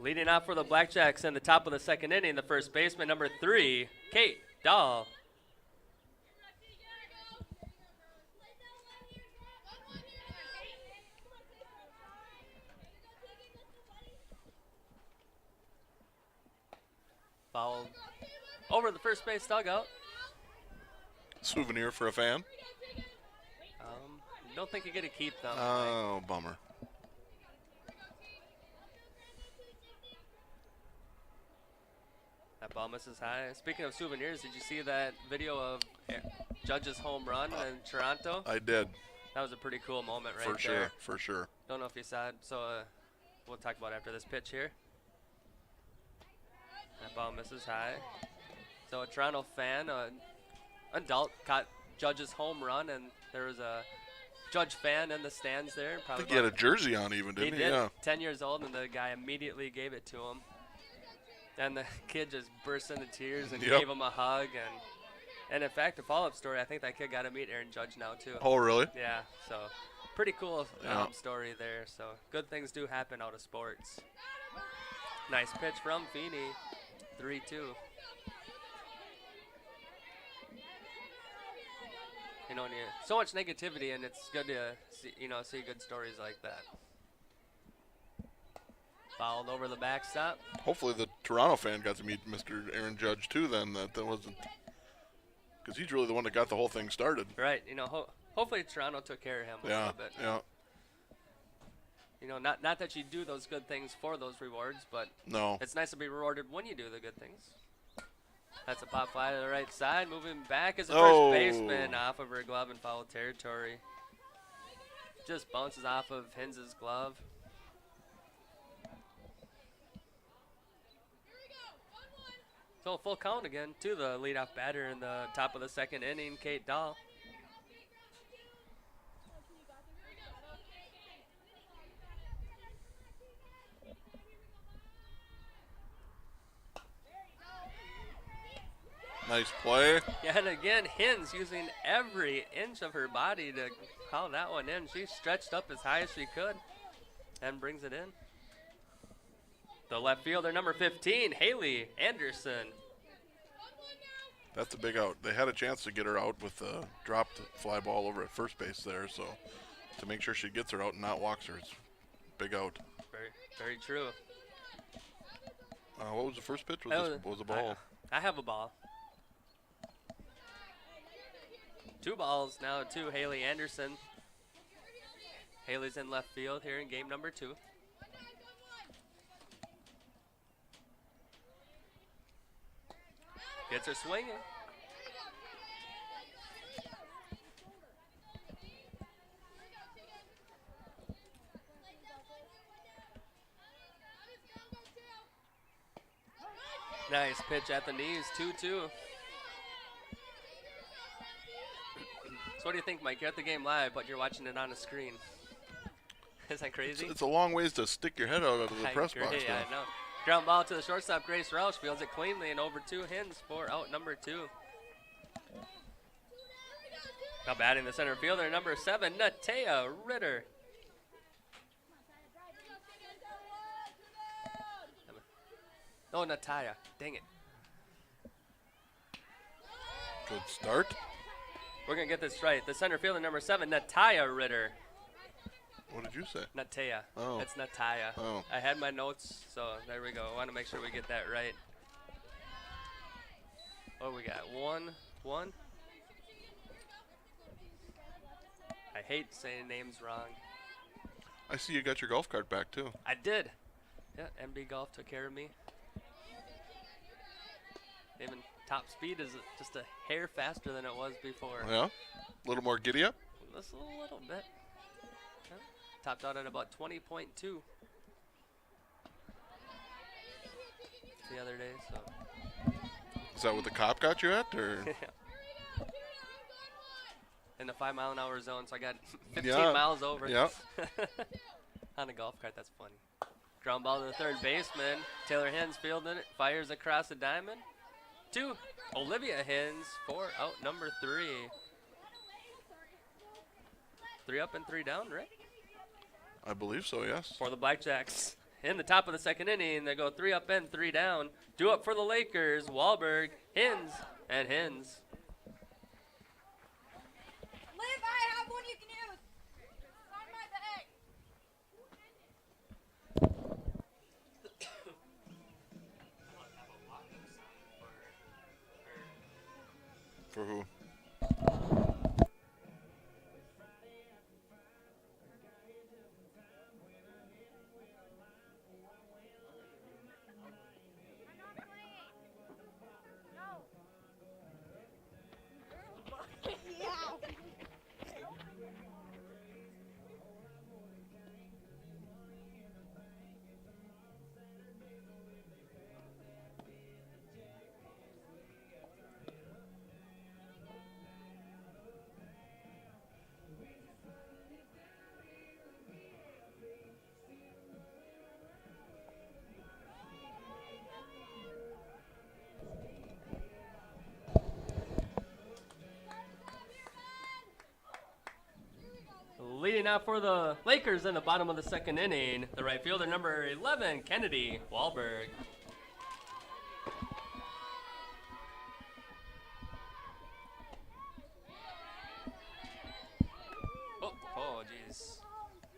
[SPEAKER 1] Leading off for the Blackjacks in the top of the second inning, the first baseman, number 3, Kate Dahl. Fouled over the first base dugout.
[SPEAKER 2] Souvenir for a fan?
[SPEAKER 1] Don't think you get to keep them.
[SPEAKER 2] Oh, bummer.
[SPEAKER 1] That ball misses high. Speaking of souvenirs, did you see that video of Judge's home run in Toronto?
[SPEAKER 2] I did.
[SPEAKER 1] That was a pretty cool moment right
[SPEAKER 2] For
[SPEAKER 1] there.
[SPEAKER 2] sure, for sure.
[SPEAKER 1] Don't know if you saw it, so we'll talk about it after this pitch here. That ball misses high. So a Toronto fan, an adult, caught Judge's home run, and there was a Judge fan in the stands there.
[SPEAKER 2] I
[SPEAKER 1] Probably
[SPEAKER 2] think he had a jersey on even, didn't he?
[SPEAKER 1] did.
[SPEAKER 2] Yeah.
[SPEAKER 1] 10 years old, and the guy immediately gave it to him. And the kid just burst into tears and
[SPEAKER 2] Yep.
[SPEAKER 1] gave him a hug. And in fact, a follow-up story, I think that kid got to meet Aaron Judge now too.
[SPEAKER 2] Oh, really?
[SPEAKER 1] Yeah, so pretty cool
[SPEAKER 2] Yeah.
[SPEAKER 1] story there. So good things do happen out of sports. Nice pitch from Feeney, 3-2. You know, so much negativity, and it's good to see good stories like that. Fouled over the backstop.
[SPEAKER 2] Hopefully the Toronto fan got to meet Mr. Aaron Judge too then. That wasn't, because he's really the one that got the whole thing started.
[SPEAKER 1] Right. Hopefully Toronto took care of him a
[SPEAKER 2] Yeah,
[SPEAKER 1] little bit.
[SPEAKER 2] yeah.
[SPEAKER 1] Not that you do those good things for those rewards, but
[SPEAKER 2] No.
[SPEAKER 1] it's nice to be rewarded when you do the good things. That's a pop fly to the right side. Moving back is the
[SPEAKER 2] Oh.
[SPEAKER 1] first baseman off of her glove in foul territory. Just bounces off of Hins's glove. So full count again to the leadoff batter in the top of the second inning, Kate Dahl.
[SPEAKER 2] Nice play.
[SPEAKER 1] Yeah, and again, Hins using every inch of her body to call that one in. She stretched up as high as she could and brings it in. The left fielder, number 15, Haley Anderson.
[SPEAKER 2] That's a big out. They had a chance to get her out with a dropped fly ball over at first base there, so to make sure she gets her out and not walks her, it's big out.
[SPEAKER 1] Very, very true.
[SPEAKER 2] What was the first pitch?
[SPEAKER 1] That
[SPEAKER 2] Was a ball?
[SPEAKER 1] I have a ball. 2 balls now to Haley Anderson. Haley's in left field here in game number 2. Gets her swinging. Nice pitch at the knees, 2-2. So what do you think, Mike? You're at the game live, but you're watching it on a screen. Is that crazy?
[SPEAKER 2] It's a long ways to stick your head out of the
[SPEAKER 1] I
[SPEAKER 2] press
[SPEAKER 1] agree,
[SPEAKER 2] box.
[SPEAKER 1] I
[SPEAKER 2] though.
[SPEAKER 1] know. Ground ball to the shortstop, Grace Roush fields it cleanly and over 2 Hins for out number 2. Now batting the center fielder, number 7, Natea Ritter. Oh, Natia. Dang it.
[SPEAKER 2] Good start.
[SPEAKER 1] We're going to get this right. The center fielder, number 7, Natia Ritter.
[SPEAKER 2] What did you say?
[SPEAKER 1] Natea.
[SPEAKER 2] Oh.
[SPEAKER 1] It's Natia.
[SPEAKER 2] Oh.
[SPEAKER 1] I had my notes, so there we go. I want to make sure we get that right. What we got? 1-1. I hate saying names wrong.
[SPEAKER 2] I see you got your golf cart back too.
[SPEAKER 1] I did. Yeah, MB Golf took care of me. Even top speed is just a hair faster than it was before.
[SPEAKER 2] Yeah? A little more giddy up?
[SPEAKER 1] Just a little bit. Yeah. Topped out at about 20.2 the other day, so.
[SPEAKER 2] Is that what the cop got you at? Or?
[SPEAKER 1] In the 5-mile-an-hour zone, so I got 15
[SPEAKER 2] Yeah.
[SPEAKER 1] miles over.
[SPEAKER 2] Yeah.
[SPEAKER 1] On a golf cart, that's funny. Ground ball to the third baseman. Taylor Hins fielding it, fires across the diamond. To Olivia Hins for out number 3. 3 up and 3 down, right?
[SPEAKER 2] I believe so, yes.
[SPEAKER 1] For the Blackjacks. In the top of the second inning, they go 3 up and 3 down. 2 up for the Lakers. Wahlberg, Hins, and Hins.
[SPEAKER 3] Liv, I have one you can use. Sign my bag.
[SPEAKER 2] For who?
[SPEAKER 1] Leading out for the Lakers in the bottom of the second inning, the right fielder, number 11, Kennedy Wahlberg. Oh, jeez.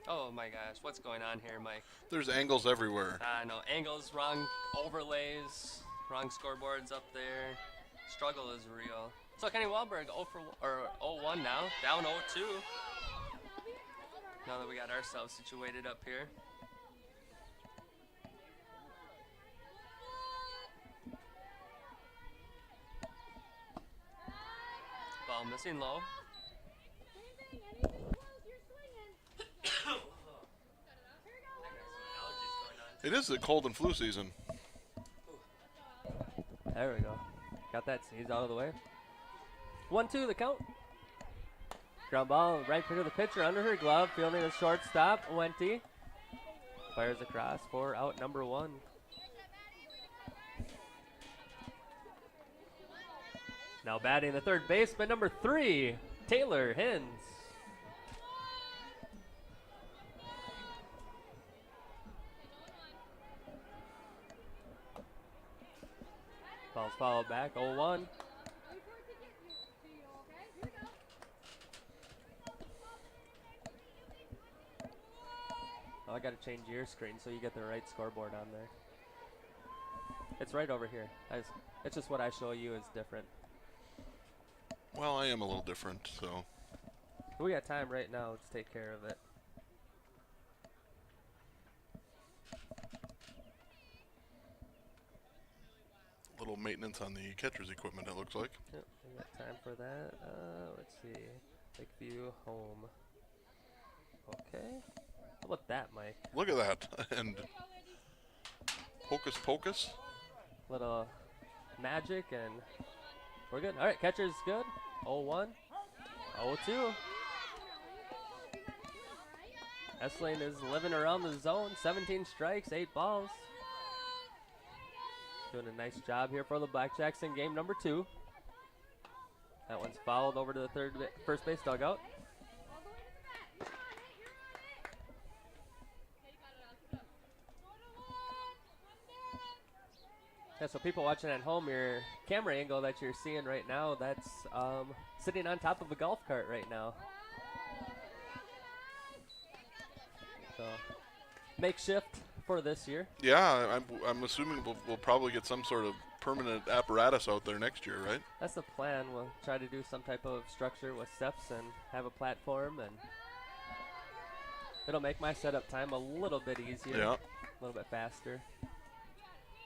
[SPEAKER 1] Oh, my gosh. What's going on here, Mike?
[SPEAKER 2] There's angles everywhere.
[SPEAKER 1] I know. Angles, wrong overlays, wrong scoreboards up there. Struggle is real. So Kenny Wahlberg 0-1 now, down 0-2. Now that we got ourselves situated up here. Ball missing low.
[SPEAKER 2] It is the cold and flu season.
[SPEAKER 1] There we go. Got that sneeze out of the way. 1-2 the count. Ground ball right to the pitcher under her glove. Fielding a shortstop. Wente fires across for out number 1. Now batting the third baseman, number 3, Taylor Hins. Ball's followed back, 0-1. Oh, I gotta change your screen so you get the right scoreboard on there. It's right over here. It's just what I show you is different.
[SPEAKER 2] Well, I am a little different, so.
[SPEAKER 1] We got time right now. Let's take care of it.
[SPEAKER 2] Little maintenance on the catcher's equipment, it looks like.
[SPEAKER 1] Yep, we got time for that. Let's see. Lakeview home. Okay. How about that, Mike?
[SPEAKER 2] Look at that. And hocus pocus.
[SPEAKER 1] Little magic and we're good. All right, catcher's good. 0-1. 0-2. Essling is living around the zone. 17 strikes, 8 balls. Doing a nice job here for the Blackjacks in game number 2. That one's fouled over to the first base dugout. Yeah, so people watching at home, your camera angle that you're seeing right now, that's sitting on top of a golf cart right now. So, makeshift for this year.
[SPEAKER 2] Yeah, I'm assuming we'll probably get some sort of permanent apparatus out there next year, right?
[SPEAKER 1] That's the plan. We'll try to do some type of structure with steps and have a platform, and it'll make my setup time a little bit easier,
[SPEAKER 2] Yeah.
[SPEAKER 1] a little bit faster.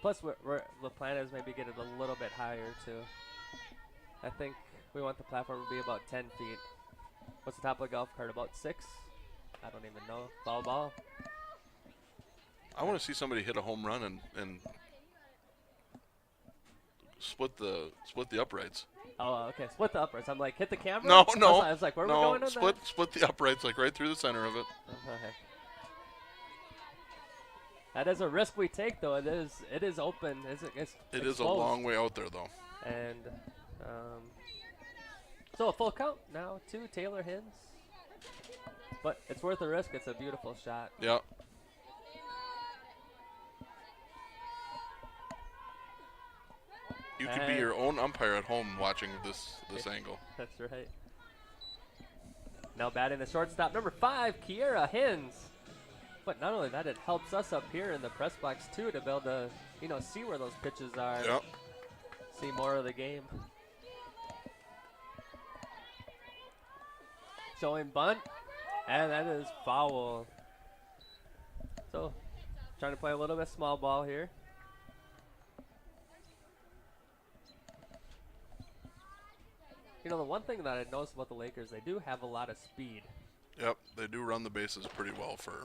[SPEAKER 1] Plus, the plan is maybe get it a little bit higher, too. I think we want the platform to be about 10 feet. What's the top of the golf cart, about 6? I don't even know. Ball.
[SPEAKER 2] I want to see somebody hit a home run and split the uprights.
[SPEAKER 1] Oh, okay. Split the uprights. I'm like, hit the camera?
[SPEAKER 2] No.
[SPEAKER 1] I was like, where are we going on
[SPEAKER 2] split the uprights like right through the center of it.
[SPEAKER 1] Okay. That is a risk we take, though. It is open.
[SPEAKER 2] It is a long way out there, though.
[SPEAKER 1] And so a full count now to Taylor Hins. But it's worth the risk. It's a beautiful shot.
[SPEAKER 2] Yeah. You could be your own umpire at home watching this angle.
[SPEAKER 1] That's right. Now batting the shortstop, number 5, Kiera Hins. But not only that, it helps us up here in the press box too to be able to, see where those pitches are.
[SPEAKER 2] Yep.
[SPEAKER 1] See more of the game. Showing bunt, and that is foul. So, trying to play a little bit small ball here. The one thing that I noticed about the Lakers, they do have a lot of speed.
[SPEAKER 2] Yep, they do run the bases pretty well for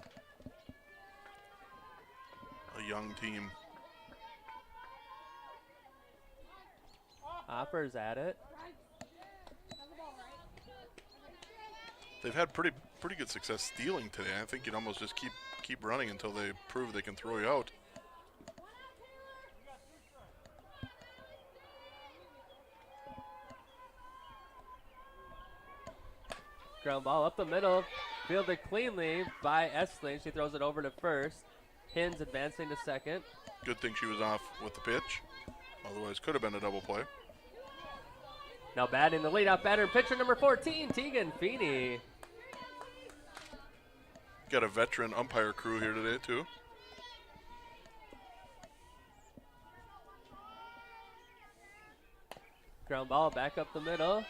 [SPEAKER 2] a young team.
[SPEAKER 1] Offers at it.
[SPEAKER 2] They've had pretty good success stealing today. I think you'd almost just keep running until they prove they can throw you out.
[SPEAKER 1] Ground ball up the middle. Fielded cleanly by Essling. She throws it over to first. Hins advancing to second.
[SPEAKER 2] Good thing she was off with the pitch. Otherwise, could have been a double play.
[SPEAKER 1] Now batting the leadoff batter, pitcher number 14, Tegan Feeney.
[SPEAKER 2] Got a veteran umpire crew here today, too.
[SPEAKER 1] Ground ball back up the middle.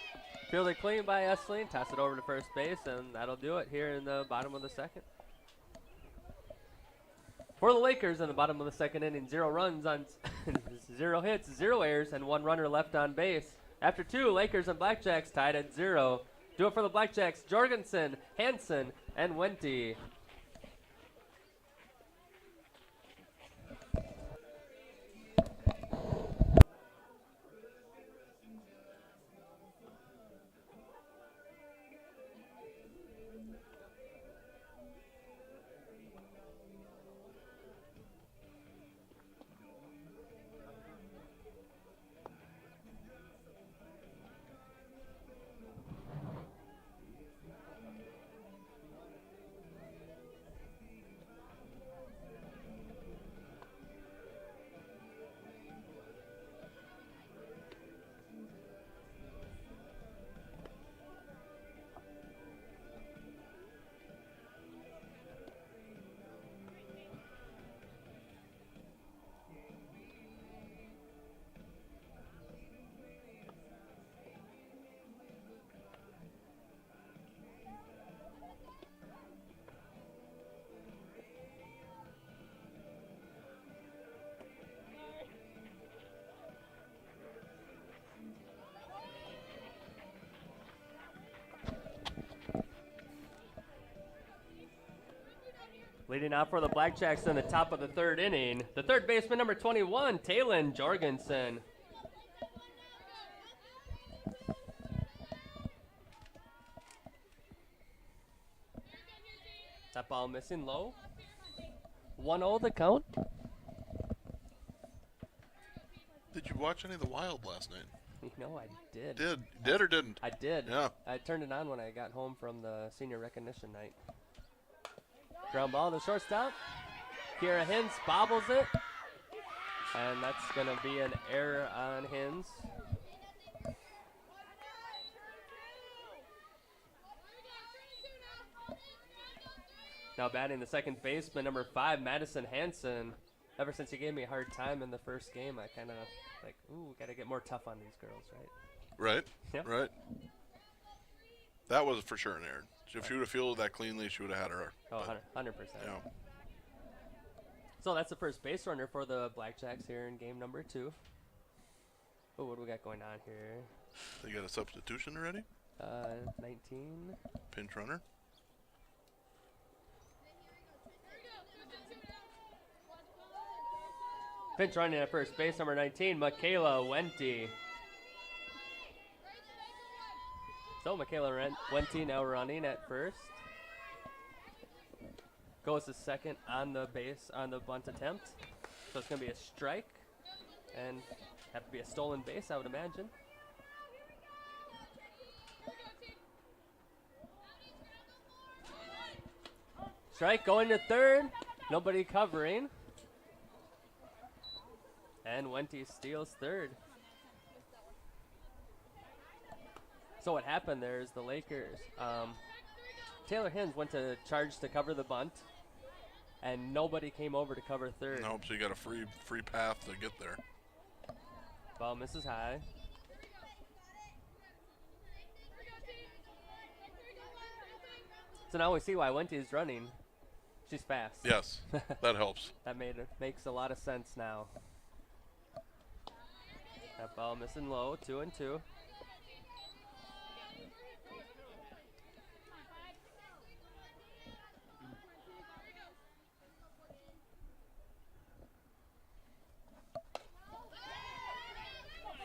[SPEAKER 1] Fielded clean by Essling. Toss it over to first base, and that'll do it here in the bottom of the second. For the Lakers in the bottom of the second inning, 0 runs on 0 hits, 0 errors, and 1 runner left on base. After 2, Lakers and Blackjacks tied at 0. Do it for the Blackjacks, Jorgensen, Hansen, and Wente. Leading out for the Blackjacks in the top of the third inning, the third baseman, number 21, Talon Jorgensen. That ball missing low. 1-0 the count.
[SPEAKER 2] Did you watch any of the Wild last night?
[SPEAKER 1] You know, I did.
[SPEAKER 2] Did or didn't?
[SPEAKER 1] I did.
[SPEAKER 2] Yeah.
[SPEAKER 1] I turned it on when I got home from the senior recognition night. Ground ball to shortstop. Kira Hins bobbles it. And that's going to be an error on Hins. Now batting the second baseman, number 5, Madison Hansen. Ever since he gave me a hard time in the first game, I kind of like, ooh, got to get more tough on these girls, right?
[SPEAKER 2] Right.
[SPEAKER 1] Yep.
[SPEAKER 2] Right. That was for sure an error. If she would have fielded that cleanly, she would have had her.
[SPEAKER 1] Oh,
[SPEAKER 2] but,
[SPEAKER 1] 100%.
[SPEAKER 2] yeah.
[SPEAKER 1] So that's the first base runner for the Blackjacks here in game number 2. Oh, what do we got going on here?
[SPEAKER 2] They got a substitution already?
[SPEAKER 1] 19.
[SPEAKER 2] Pinch runner.
[SPEAKER 1] Pinch running at first base, number 19, Michaela Wente. So Michaela Wente now running at first. Goes to second on the base on the bunt attempt. So it's going to be a strike and have to be a stolen base, I would imagine. Strike going to third. Nobody covering. And Wente steals third. So what happened there is the Lakers, Taylor Hins went to charge to cover the bunt, and nobody came over to cover third.
[SPEAKER 2] Nope, so you got a free path to get there.
[SPEAKER 1] Ball misses high. So now we see why Wente is running. She's fast.
[SPEAKER 2] Yes, that helps.
[SPEAKER 1] That makes a lot of sense now. That ball missing low, 2-2.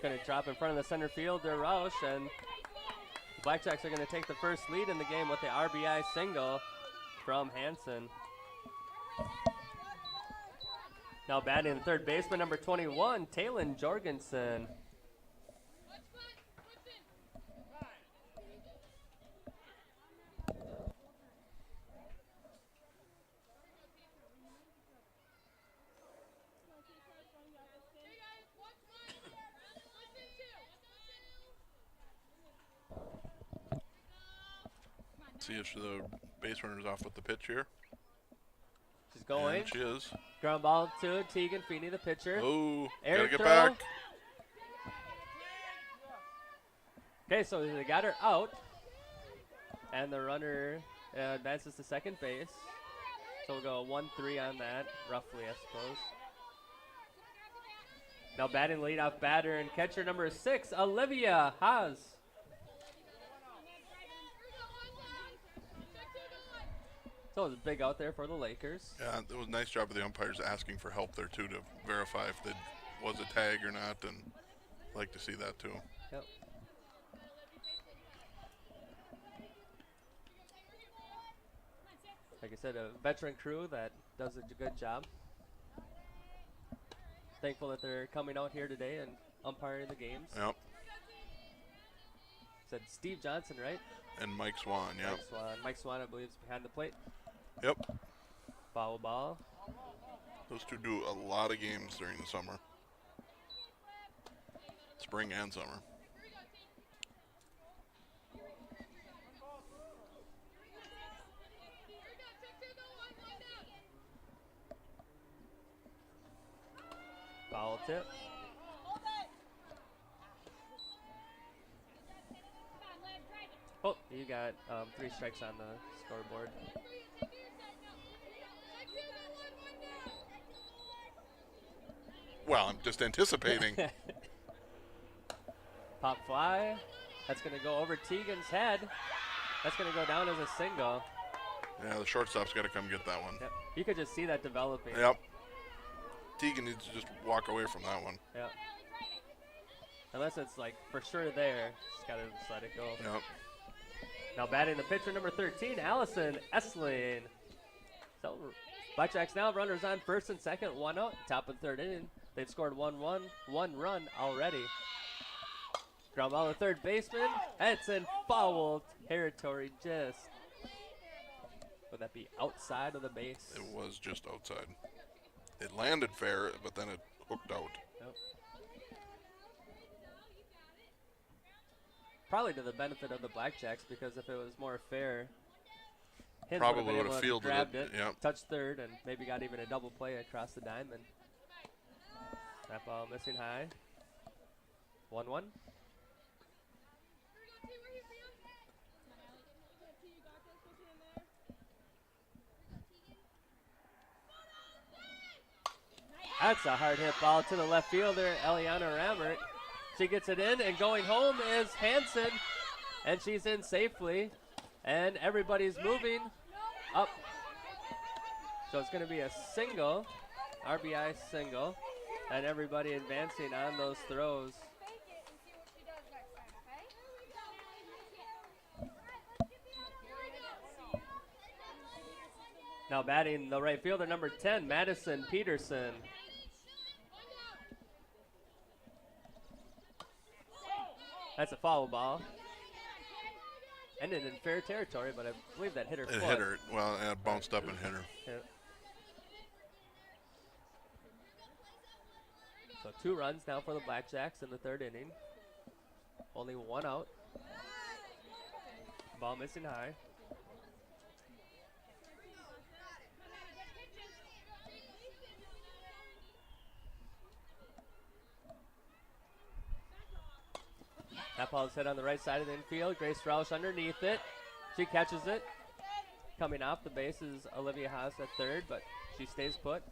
[SPEAKER 1] Going to drop in front of the center fielder, Roush, and the Blackjacks are going to take the first lead in the game with the RBI single from Hansen. Now batting the third baseman, number 21, Talon Jorgensen.
[SPEAKER 2] See if the base runner's off with the pitch here.
[SPEAKER 1] She's going.
[SPEAKER 2] And she is.
[SPEAKER 1] Ground ball to Tegan Feeney, the pitcher.
[SPEAKER 2] Oh,
[SPEAKER 1] Air
[SPEAKER 2] gotta get
[SPEAKER 1] throw.
[SPEAKER 2] back.
[SPEAKER 1] Okay, so they got her out. And the runner advances to second base. So we'll go 1-3 on that, roughly, I suppose. Now batting leadoff batter and catcher number 6, Olivia Haas. So it was big out there for the Lakers.
[SPEAKER 2] Yeah, it was a nice job of the umpires asking for help there, too, to verify if it was a tag or not, and I'd like to see that, too.
[SPEAKER 1] Yep. Like I said, a veteran crew that does a good job. Thankful that they're coming out here today and umpiring the games.
[SPEAKER 2] Yep.
[SPEAKER 1] Said Steve Johnson, right?
[SPEAKER 2] And Mike Swan, yep.
[SPEAKER 1] Mike Swan, I believe, is behind the plate.
[SPEAKER 2] Yep.
[SPEAKER 1] Foul ball.
[SPEAKER 2] Those two do a lot of games during the summer. Spring and summer.
[SPEAKER 1] Foul tip. Oh, you got 3 strikes on the scoreboard.
[SPEAKER 2] Well, I'm just anticipating.
[SPEAKER 1] Pop fly. That's going to go over Tegan's head. That's going to go down as a single.
[SPEAKER 2] Yeah, the shortstop's got to come get that one.
[SPEAKER 1] Yep. You could just see that developing.
[SPEAKER 2] Yep. Tegan needs to just walk away from that one.
[SPEAKER 1] Yep. Unless it's like for sure there, just got to just let it go.
[SPEAKER 2] Yep.
[SPEAKER 1] Now batting the pitcher number 13, Allison Essling. So Blackjacks now runners on first and second, 1 out, top of the 3rd inning. They've scored 1 run already. Ground ball to third baseman. It's in foul territory. Just would that be outside of the base?
[SPEAKER 2] It was just outside. It landed fair, but then it hooked out.
[SPEAKER 1] Yep. Probably to the benefit of the Blackjacks, because if it was more fair, Hins
[SPEAKER 2] Probably
[SPEAKER 1] would
[SPEAKER 2] would've
[SPEAKER 1] have
[SPEAKER 2] fielded
[SPEAKER 1] grabbed
[SPEAKER 2] it,
[SPEAKER 1] it,
[SPEAKER 2] yep.
[SPEAKER 1] touched third, and maybe got even a double play across the diamond. That ball missing high. 1-1. That's a hard hit ball to the left fielder, Eliana Rammert. She gets it in, and going home is Hansen, and she's in safely, and everybody's moving up. So it's going to be a single, RBI single, and everybody advancing on those throws. Now batting the right fielder, number 10, Madison Peterson. That's a foul ball. Ended in fair territory, but I believe that hit her foot.
[SPEAKER 2] It hit her. Well, it bounced up and hit her.
[SPEAKER 1] Yeah. So 2 runs now for the Blackjacks in the 3rd inning. Only 1 out. Ball missing high. That ball is hit on the right side of the infield. Grace Roush underneath it. She catches it. Coming off the base is Olivia Haas at third, but she stays put.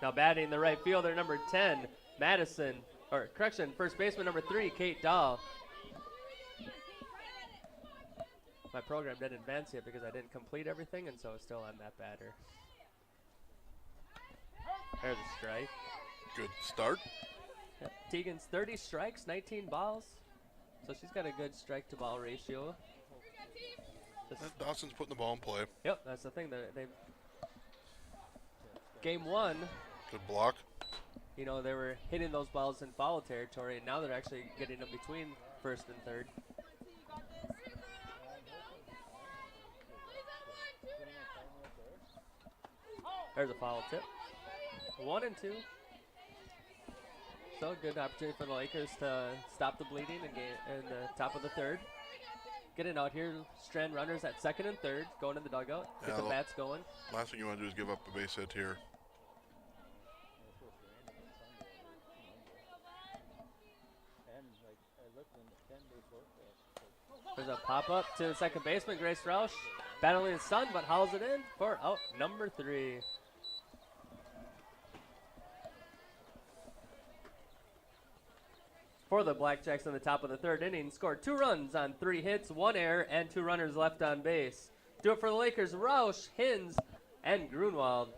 [SPEAKER 1] Now batting the right fielder, number 10, Madison, or correction, first baseman number 3, Kate Dahl. My program didn't advance yet because I didn't complete everything, and so it's still on that batter. There's a strike.
[SPEAKER 2] Good start.
[SPEAKER 1] Yep. Tegan's 30 strikes, 19 balls. So she's got a good strike-to-ball ratio.
[SPEAKER 2] Dawson's putting the ball in play.
[SPEAKER 1] Yep, that's the thing. They Game 1,
[SPEAKER 2] Good block.
[SPEAKER 1] you know, they were hitting those balls in foul territory, and now they're actually getting them between first and third. There's a foul tip. 1 and 2. So good opportunity for the Lakers to stop the bleeding in the top of the third. Getting out here, strand runners at second and third, going to the dugout, get the bats going.
[SPEAKER 2] Last thing you want to do is give up a base hit here.
[SPEAKER 1] There's a pop-up to the second baseman, Grace Roush. Battling his son, but hauls it in for out number 3. For the Blackjacks in the top of the third inning, scored 2 runs on 3 hits, 1 error, and 2 runners left on base. Do it for the Lakers, Roush, Hins, and Grunwald.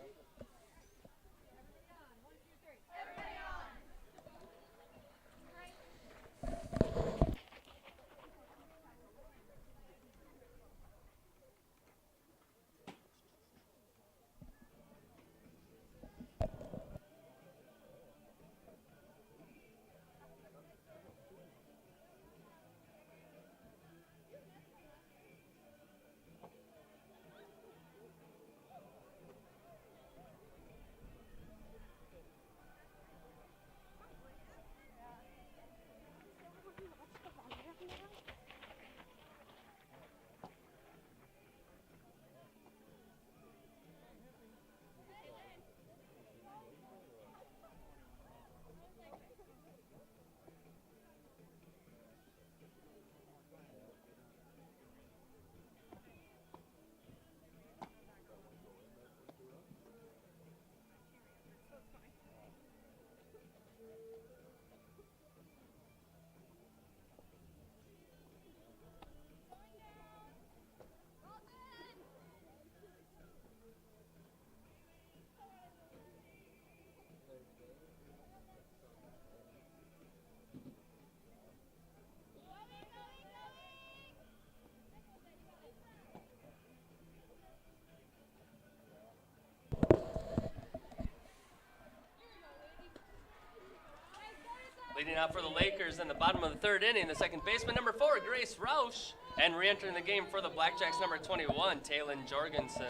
[SPEAKER 1] Leading out for the Lakers in the bottom of the third inning, the second baseman, number 4, Grace Roush. And re-entering the game for the Blackjacks, number 21, Taylon Jorgensen.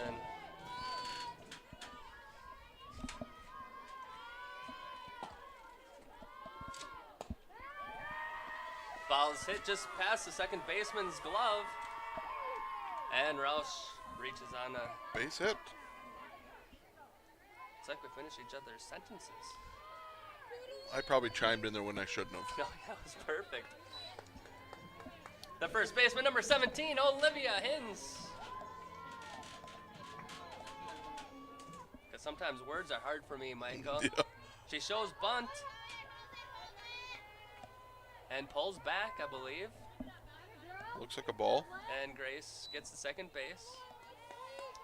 [SPEAKER 1] Ball's hit just past the second baseman's glove. And Roush reaches on a
[SPEAKER 2] Base hit.
[SPEAKER 1] It's like we finish each other's sentences.
[SPEAKER 2] I probably chimed in there when I shouldn't have.
[SPEAKER 1] No, that was perfect. The first baseman, number 17, Olivia Hins. Because sometimes words are hard for me, Michael.
[SPEAKER 2] Yeah.
[SPEAKER 1] She shows bunt. And pulls back, I believe.
[SPEAKER 2] Looks like a ball.
[SPEAKER 1] And Grace gets the second base.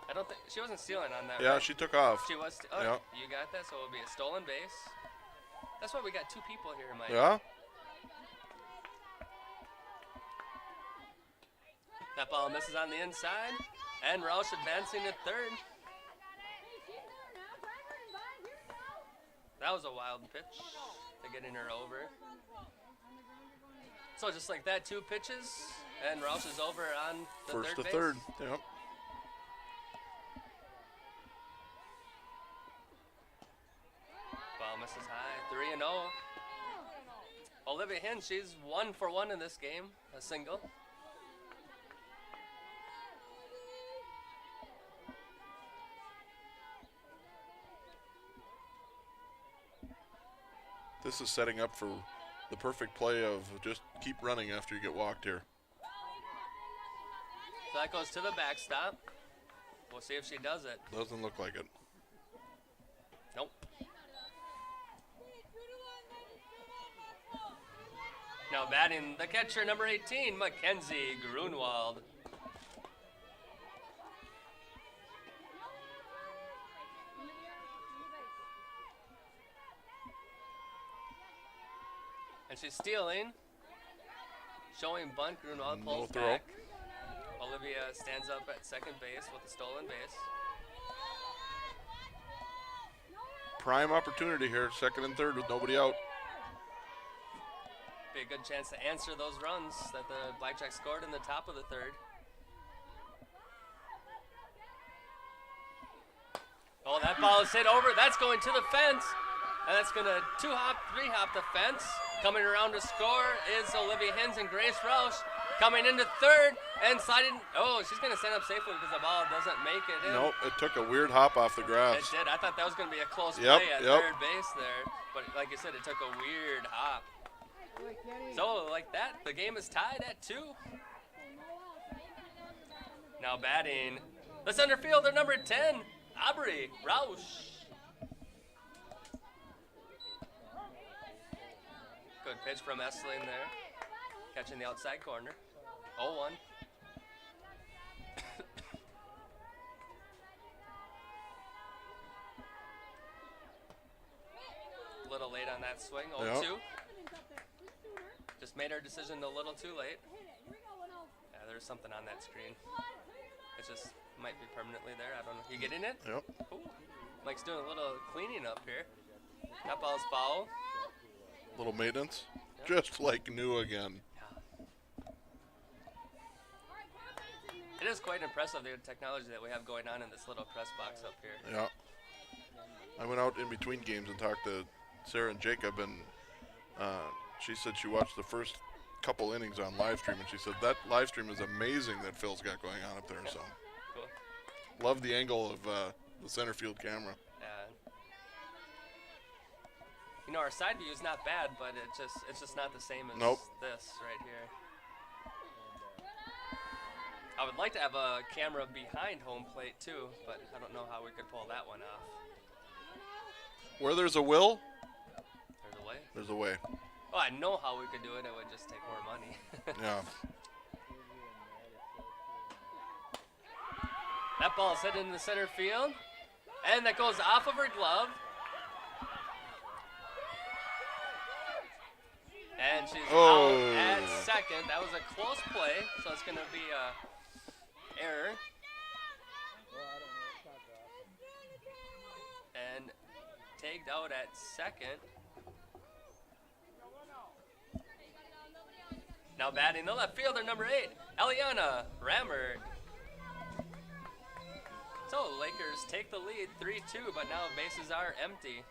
[SPEAKER 1] I don't think, she wasn't stealing on that,
[SPEAKER 2] Yeah,
[SPEAKER 1] right?
[SPEAKER 2] she took off.
[SPEAKER 1] She was, oh,
[SPEAKER 2] Yeah.
[SPEAKER 1] You got that, so it'll be a stolen base. That's why we got 2 people here, Mike.
[SPEAKER 2] Yeah.
[SPEAKER 1] That ball misses on the inside, and Roush advancing to third. That was a wild pitch to getting her over. So just like that, 2 pitches, and Roush is over on the
[SPEAKER 2] First
[SPEAKER 1] third
[SPEAKER 2] to
[SPEAKER 1] base.
[SPEAKER 2] third. Yep.
[SPEAKER 1] Ball misses high, 3-0. Olivia Hinn, she's 1 for 1 in this game, a single.
[SPEAKER 2] This is setting up for the perfect play of just keep running after you get walked here.
[SPEAKER 1] So that goes to the backstop. We'll see if she does it.
[SPEAKER 2] Doesn't look like it.
[SPEAKER 1] Nope. Now batting the catcher, number 18, Mackenzie Grunwald. And she's stealing. Showing bunt, Grunwald
[SPEAKER 2] No
[SPEAKER 1] pulls
[SPEAKER 2] throw.
[SPEAKER 1] back. Olivia stands up at second base with a stolen base.
[SPEAKER 2] Prime opportunity here, second and third with nobody out.
[SPEAKER 1] Be a good chance to answer those runs that the Blackjacks scored in the top of the third. Oh, that ball is hit over. That's going to the fence. And that's going to 2-hop, 3-hop the fence. Coming around to score is Olivia Hins and Grace Roush. Coming into third and sliding. Oh, she's going to stand up safely because the ball doesn't make it in.
[SPEAKER 2] Nope, it took a weird hop off the grass.
[SPEAKER 1] It did. I thought that was going to be a close
[SPEAKER 2] Yep,
[SPEAKER 1] play at
[SPEAKER 2] yep.
[SPEAKER 1] third base there. But like you said, it took a weird hop. So like that, the game is tied at 2. Now batting, the center fielder, number 10, Aubrey Roush. Good pitch from Essling there. Catching the outside corner. 0-1. A little late on that swing. 0-2.
[SPEAKER 2] Yep.
[SPEAKER 1] Just made our decision a little too late. Yeah, there's something on that screen. It just might be permanently there. I don't know. You getting it?
[SPEAKER 2] Yep.
[SPEAKER 1] Ooh. Mike's doing a little cleaning up here. That ball's foul.
[SPEAKER 2] Little maintenance. Just like new again.
[SPEAKER 1] It is quite impressive, the technology that we have going on in this little press box up here.
[SPEAKER 2] Yeah. I went out in between games and talked to Sarah and Jacob, and she said she watched the first couple innings on live stream, and she said that live stream is amazing that Phil's got going on up there. So
[SPEAKER 1] Cool.
[SPEAKER 2] love the angle of the center field camera.
[SPEAKER 1] You know, our side view is not bad, but it's just not the same as
[SPEAKER 2] Nope.
[SPEAKER 1] this right here. I would like to have a camera behind home plate too, but I don't know how we could pull that one off.
[SPEAKER 2] Where there's a will,
[SPEAKER 1] There's a way.
[SPEAKER 2] there's a way.
[SPEAKER 1] Well, I know how we could do it. It would just take more money.
[SPEAKER 2] Yeah.
[SPEAKER 1] That ball is hit into the center field, and that goes off of her glove. And she's out at second. That was a close play, so it's going to be a error. And tagged out at second. Now batting the left fielder, number 8, Eliana Rammert. So Lakers take the lead 3-2, but now bases are empty.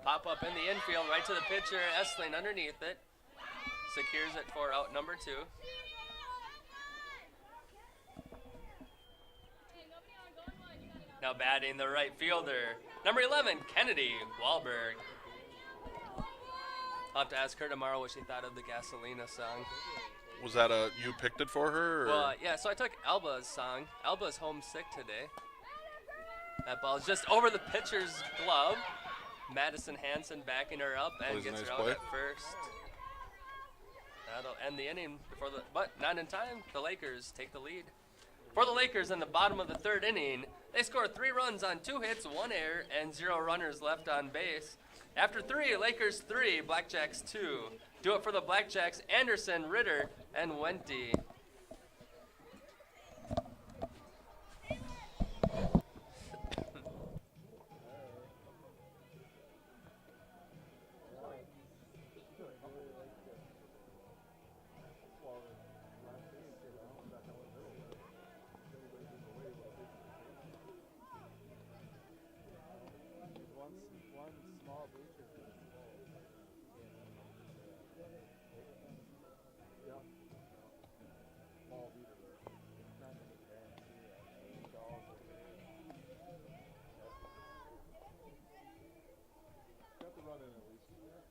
[SPEAKER 1] Pop up in the infield, right to the pitcher, Essling underneath it. Secures it for out number 2. Now batting the right fielder, number 11, Kennedy Wahlberg. I'll have to ask her tomorrow what she thought of the Gasolina song.
[SPEAKER 2] Was that you picked it for her? Or?
[SPEAKER 1] Well, yeah, so I took Alba's song. Alba's homesick today. That ball's just over the pitcher's glove. Madison Hansen backing her up and
[SPEAKER 2] Plays a
[SPEAKER 1] gets
[SPEAKER 2] nice
[SPEAKER 1] her out
[SPEAKER 2] play.
[SPEAKER 1] at first. That'll end the inning before but not in time. The Lakers take the lead. For the Lakers in the bottom of the 3rd inning, they score 3 runs on 2 hits, 1 error, and 0 runners left on base. After 3, Lakers 3, Blackjacks 2. Do it for the Blackjacks, Anderson, Ritter, and Wente.
[SPEAKER 4] One small bleacher for the small. Yeah. Small beater there. Not in the band. Yeah. Dog. Got the run in at least. Yeah.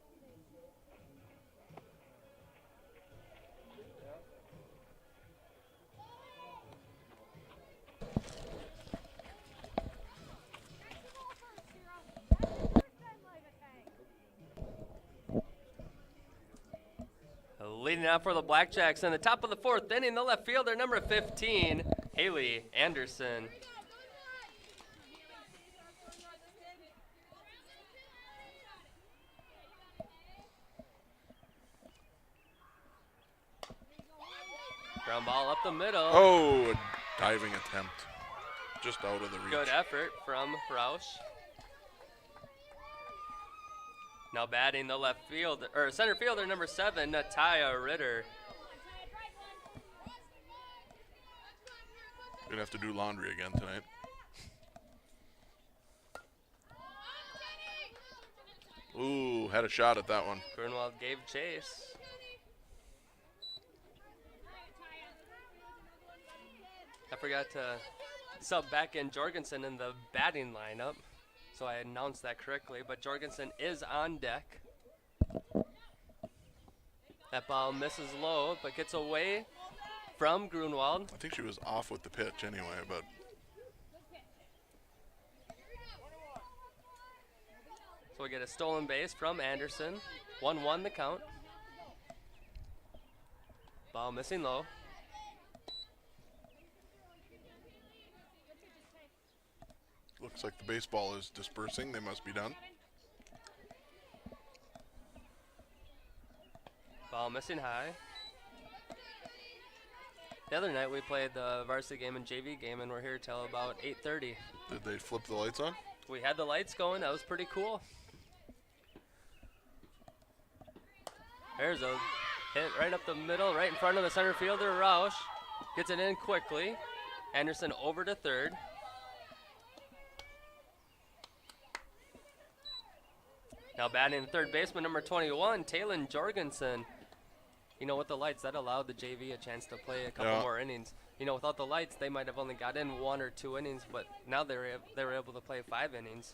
[SPEAKER 1] Leading out for the Blackjacks in the top of the 4th inning, the left fielder, number 15, Haley Anderson. Ground ball up the middle.
[SPEAKER 2] Oh, a diving attempt. Just out of the reach.
[SPEAKER 1] Good effort from Roush. Now batting the left field, or center fielder, number 7, Nataya Ritter.
[SPEAKER 2] Gonna have to do laundry again tonight. Ooh, had a shot at that one.
[SPEAKER 1] Grunwald gave chase. I forgot to sub back in Jorgensen in the batting lineup, so I announced that correctly, but Jorgensen is on deck. That ball misses low, but gets away from Grunwald.
[SPEAKER 2] I think she was off with the pitch anyway, but
[SPEAKER 1] So we get a stolen base from Anderson. 1-1 the count. Ball missing low.
[SPEAKER 2] looks like the baseball is dispersing. They must be done.
[SPEAKER 1] Ball missing high. The other night we played the varsity game and JV game, and we're here till about 8:30.
[SPEAKER 2] Did they flip the lights on?
[SPEAKER 1] We had the lights going. That was pretty cool. There's a hit right up the middle, right in front of the center fielder, Roush. Gets it in quickly. Anderson over to third. Now batting the third baseman, number 21, Talon Jorgensen. You know, with the lights, that allowed the JV a chance to play a couple more innings. You know, without the lights, they might have only got in 1 or 2 innings, but now they were able to play 5 innings.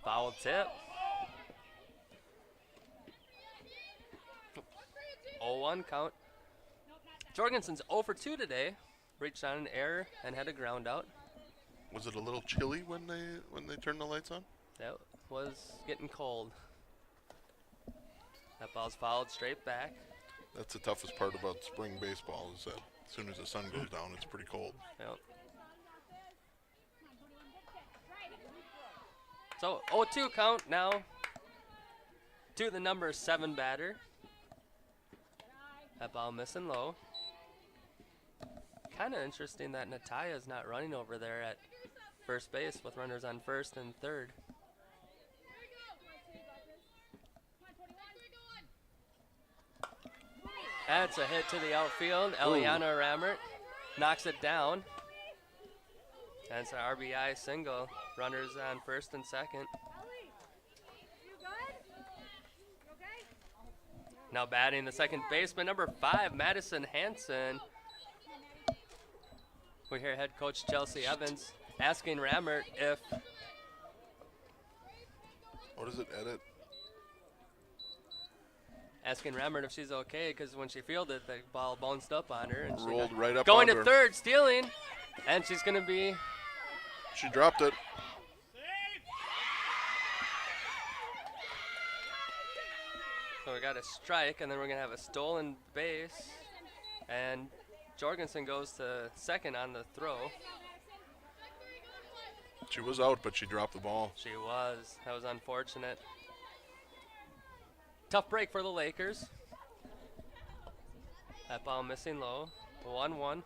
[SPEAKER 1] Foul tip. 0-1 count. Jorgensen's 0 for 2 today. Reached on an error and had a ground out.
[SPEAKER 2] Was it a little chilly when they turned the lights on?
[SPEAKER 1] That was getting cold. That ball's fouled straight back.
[SPEAKER 2] That's the toughest part about spring baseball is that as soon as the sun goes down, it's pretty cold.
[SPEAKER 1] Yep. So 0-2 count now to the number 7 batter. That ball missing low. Kind of interesting that Nataya's not running over there at first base with runners on first and third. That's a hit to the outfield. Eliana Rammert knocks it down. That's an RBI single. Runners on first and second. Now batting the second baseman, number 5, Madison Hansen. We hear head coach Chelsea Evans asking Rammert if...
[SPEAKER 2] What is it, edit?
[SPEAKER 1] Asking Rammert if she's okay, because when she fielded, the ball bounced up on her. And she
[SPEAKER 2] Rolled right up
[SPEAKER 1] going
[SPEAKER 2] onto
[SPEAKER 1] to
[SPEAKER 2] her.
[SPEAKER 1] third, stealing, and she's going to be...
[SPEAKER 2] She dropped it.
[SPEAKER 1] So we got a strike, and then we're going to have a stolen base. And Jorgensen goes to second on the throw.
[SPEAKER 2] She was out, but she dropped the ball.
[SPEAKER 1] She was. That was unfortunate. Tough break for the Lakers. That ball missing low. 1-1.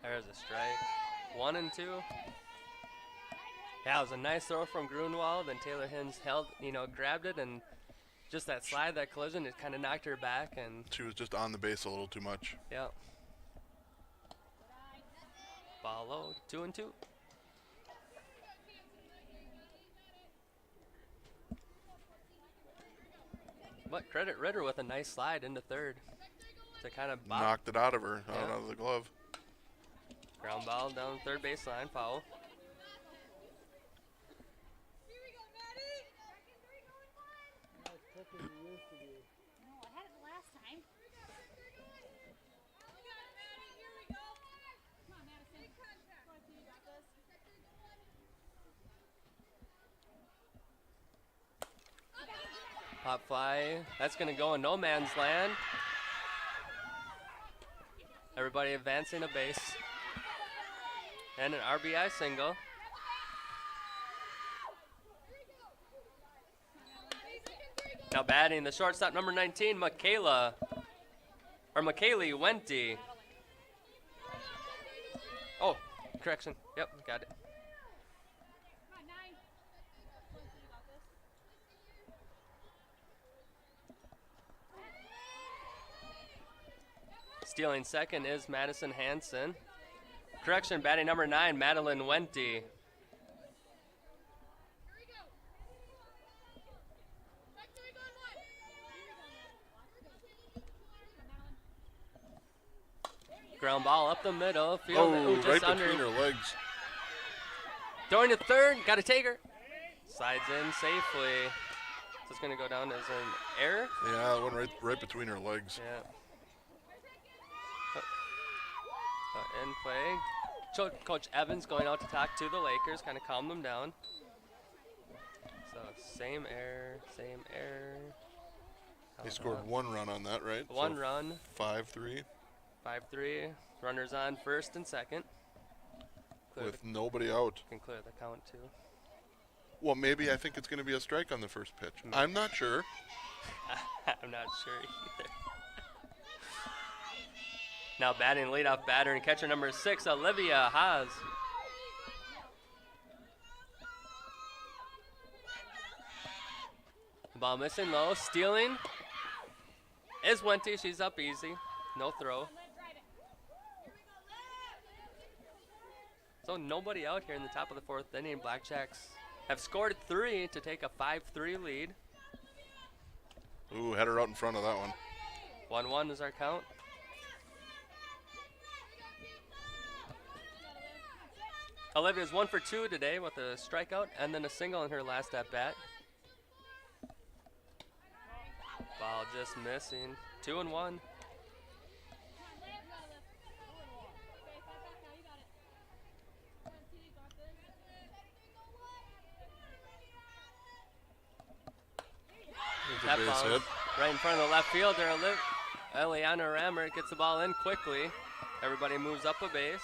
[SPEAKER 1] There's a strike. 1 and 2. Yeah, it was a nice throw from Grunwald, and Taylor Hins held, grabbed it, and just that slide, that collision, it kind of knocked her back, and
[SPEAKER 2] She was just on the base a little too much.
[SPEAKER 1] yeah. Ball low, 2 and 2. But credit Ritter with a nice slide into third to kind of
[SPEAKER 2] Knocked it out of her,
[SPEAKER 1] Yeah.
[SPEAKER 2] out of the glove.
[SPEAKER 1] ground ball down third baseline, foul. Pop fly, that's gonna go in no man's land. Everybody advancing a base. And an RBI single. Now batting the shortstop, number 19, Michaeli Wente. Oh, correction. Yep, got it. Stealing second is Madison Hansen. Correction, batting number 9, Madeline Wenty. Ground ball up the middle. Field,
[SPEAKER 2] Oh,
[SPEAKER 1] just
[SPEAKER 2] right
[SPEAKER 1] under.
[SPEAKER 2] between her legs.
[SPEAKER 1] Throwing to third. Got to take her. Slides in safely. So it's going to go down as an error.
[SPEAKER 2] Yeah, it went right between her legs.
[SPEAKER 1] Yeah. In play. Coach Evans going out to talk to the Lakers, kind of calm them down. So same error, same error.
[SPEAKER 2] They scored 1 run on that, right?
[SPEAKER 1] One
[SPEAKER 2] So
[SPEAKER 1] run.
[SPEAKER 2] 5-3.
[SPEAKER 1] 5-3. Runners on first and second.
[SPEAKER 2] With nobody out.
[SPEAKER 1] Can clear the count too.
[SPEAKER 2] Well, maybe I think it's going to be a strike on the first pitch. I'm not sure.
[SPEAKER 1] I'm not sure either. Now batting leadoff batter and catcher number 6, Olivia Haas. Ball missing low, stealing is Wenty. She's up easy, no throw. So nobody out here in the top of the 4th inning. Blackjacks have scored 3 to take a 5-3 lead.
[SPEAKER 2] Ooh, had her out in front of that one.
[SPEAKER 1] 1-1 is our count. Olivia's 1 for 2 today with a strikeout and then a single in her last at bat. Ball just missing. 2-1.
[SPEAKER 2] There's a
[SPEAKER 1] That
[SPEAKER 2] base
[SPEAKER 1] ball
[SPEAKER 2] hit.
[SPEAKER 1] right in front of the left fielder. Eliana Rammer gets the ball in quickly. Everybody moves up a base.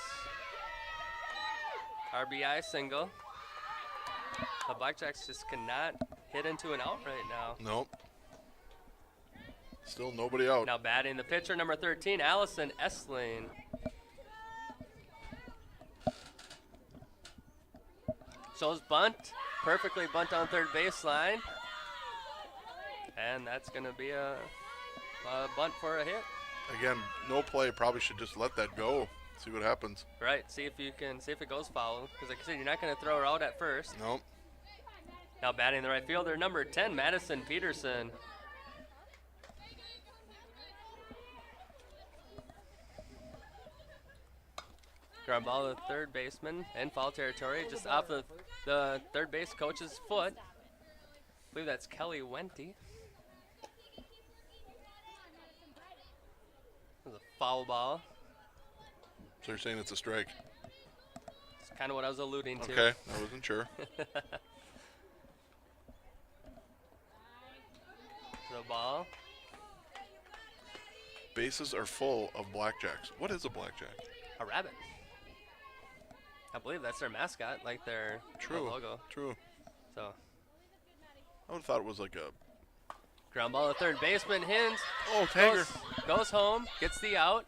[SPEAKER 1] RBI single. The Blackjacks just cannot hit into an out right now.
[SPEAKER 2] Nope. Still nobody out.
[SPEAKER 1] Now batting the pitcher, number 13, Allison Essling. Shows bunt. Perfectly bunt on third baseline. And that's going to be a bunt for a hit.
[SPEAKER 2] Again, no play. Probably should just let that go. See what happens.
[SPEAKER 1] Right, see if it goes foul. Because like I said, you're not going to throw her out at first.
[SPEAKER 2] Nope.
[SPEAKER 1] Now batting the right fielder, number 10, Madison Peterson. Ground ball to the third baseman in foul territory, just off the third base coach's foot. I believe that's Kelly Wenty. That was a foul ball.
[SPEAKER 2] So you're saying it's a strike?
[SPEAKER 1] It's kind of what I was alluding to.
[SPEAKER 2] Okay, I wasn't sure.
[SPEAKER 1] The ball.
[SPEAKER 2] Bases are full of blackjacks. What is a blackjack?
[SPEAKER 1] A rabbit. I believe that's their mascot, like their logo.
[SPEAKER 2] True.
[SPEAKER 1] So,
[SPEAKER 2] I would have thought it was like a...
[SPEAKER 1] ground ball to third baseman, Hins.
[SPEAKER 2] Oh, Tager.
[SPEAKER 1] Goes home, gets the out.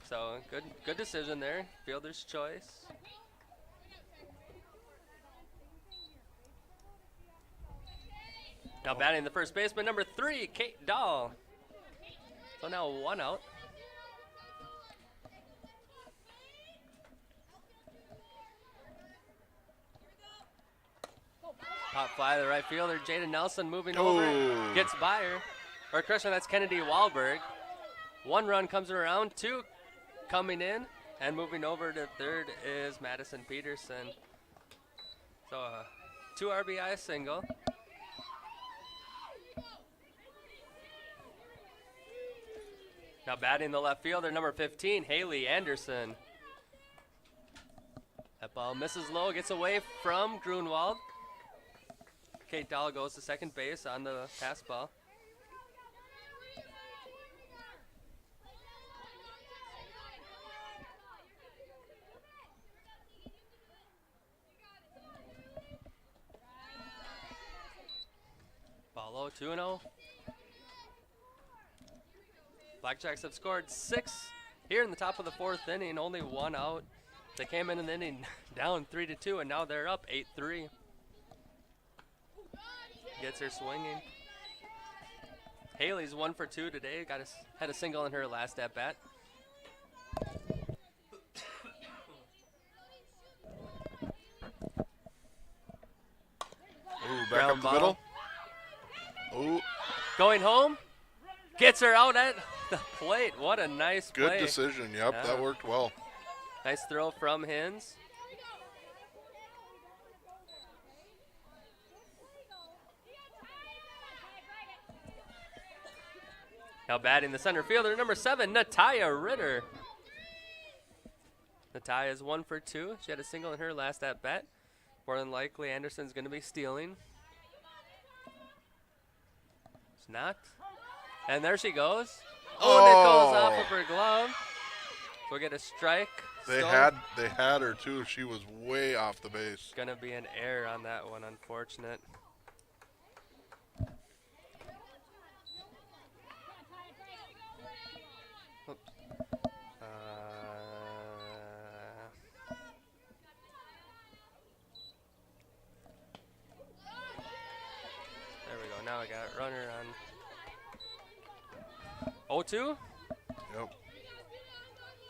[SPEAKER 1] So, good decision there. Fielder's choice. Now batting the first baseman, number 3, Kate Dahl. So now 1 out. Pop fly to the right fielder, Jada Nelson moving over, gets by her. Or correction, that's Kennedy Wahlberg. 1 run comes around, 2 coming in, and moving over to third is Madison Peterson. So a 2 RBI single. Now batting the left fielder, number 15, Haley Anderson. That ball misses low, gets away from Grunwald. Kate Dahl goes to second base on the pass ball. Ball low, 2-0. Blackjacks have scored 6 here in the top of the 4th inning, only 1 out. They came in the inning down 3-2, and now they're up 8-3. Gets her swinging. Haley's 1 for 2 today. Had a single in her last at bat.
[SPEAKER 2] Ooh, back
[SPEAKER 1] Ground
[SPEAKER 2] up the
[SPEAKER 1] ball.
[SPEAKER 2] middle. Ooh,
[SPEAKER 1] Going home. Gets her out at the plate. What a nice
[SPEAKER 2] good
[SPEAKER 1] play.
[SPEAKER 2] decision. Yep,
[SPEAKER 1] Yeah.
[SPEAKER 2] that worked well.
[SPEAKER 1] Nice throw from Hins. Now batting the center fielder, number 7, Nataya Ritter. Nataya is 1 for 2. She had a single in her last at bat. More than likely, Anderson's going to be stealing. It's not. And there she goes. Oh, and it goes off of her glove. We'll get a strike.
[SPEAKER 2] They
[SPEAKER 1] Still
[SPEAKER 2] had her too. She was way off the base.
[SPEAKER 1] going to be an error on that one, unfortunate. Oops. There we go. Now I got runner on 0-2.
[SPEAKER 2] Yep.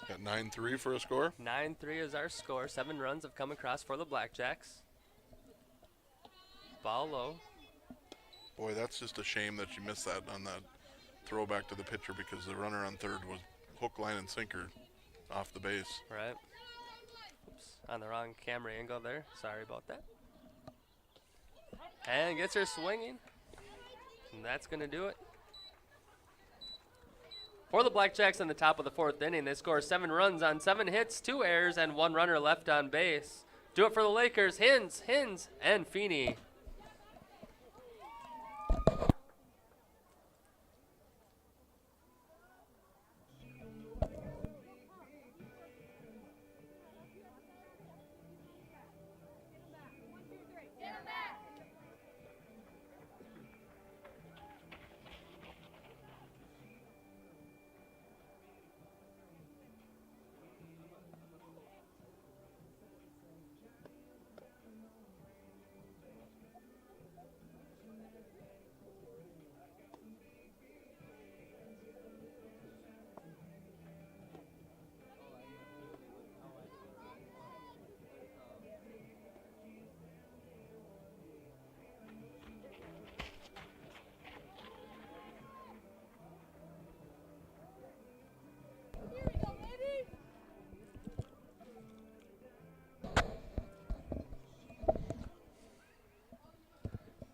[SPEAKER 2] Got 9-3 for a score.
[SPEAKER 1] 9-3 is our score. 7 runs have come across for the Blackjacks. Ball low.
[SPEAKER 2] Boy, that's just a shame that you missed that on that throwback to the pitcher because the runner on third was hook, line, and sinker off the base.
[SPEAKER 1] Right. Oops. On the wrong camera angle there. Sorry about that. And gets her swinging. And that's going to do it. For the Blackjacks in the top of the 4th inning, they score 7 runs on 7 hits, 2 errors, and 1 runner left on base. Do it for the Lakers, Hins, and Feeney.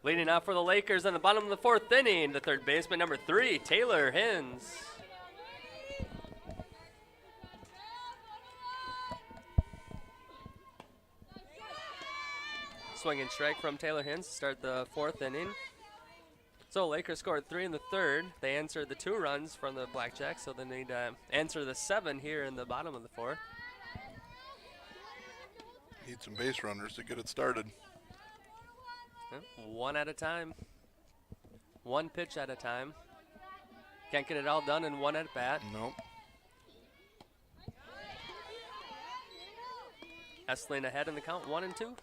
[SPEAKER 1] Leading off for the Lakers in the bottom of the 4th inning, the third baseman, number 3, Taylor Hins. Swing and strike from Taylor Hins to start the 4th inning. So Lakers scored 3 in the 3rd. They answered the 2 runs from the Blackjacks, so they need to answer the 7 here in the bottom of the 4th.
[SPEAKER 2] Need some base runners to get it started.
[SPEAKER 1] One at a time. One pitch at a time. Can't get it all done in one at bat.
[SPEAKER 2] Nope.
[SPEAKER 1] Essling ahead in the count, 1-2.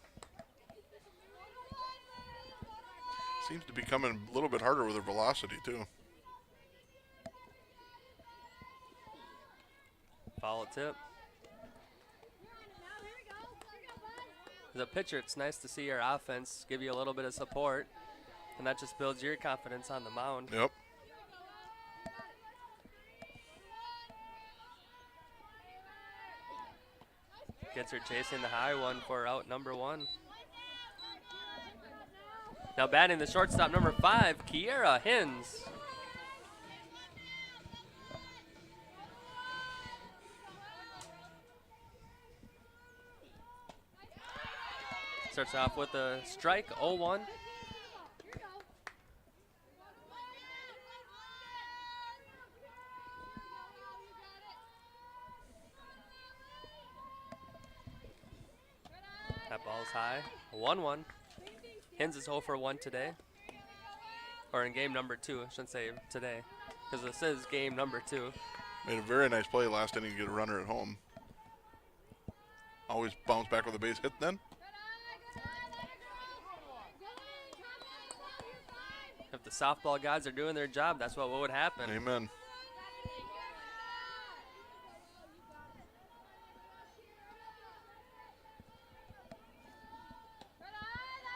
[SPEAKER 2] Seems to be coming a little bit harder with her velocity too.
[SPEAKER 1] Foul tip. As a pitcher, it's nice to see your offense give you a little bit of support, and that just builds your confidence on the mound.
[SPEAKER 2] Yep.
[SPEAKER 1] Gets her chasing the high one for out number 1. Now batting the shortstop, number 5, Kiera Hins. Starts off with a strike, 0-1. That ball's high, 1-1. Hins is 0 for 1 today. Or in game number 2, I shouldn't say today, because this is game number 2.
[SPEAKER 2] Made a very nice play last inning to get a runner at home. Always bounce back with a base hit then.
[SPEAKER 1] If the softball gods are doing their job, that's what would happen.
[SPEAKER 2] Amen.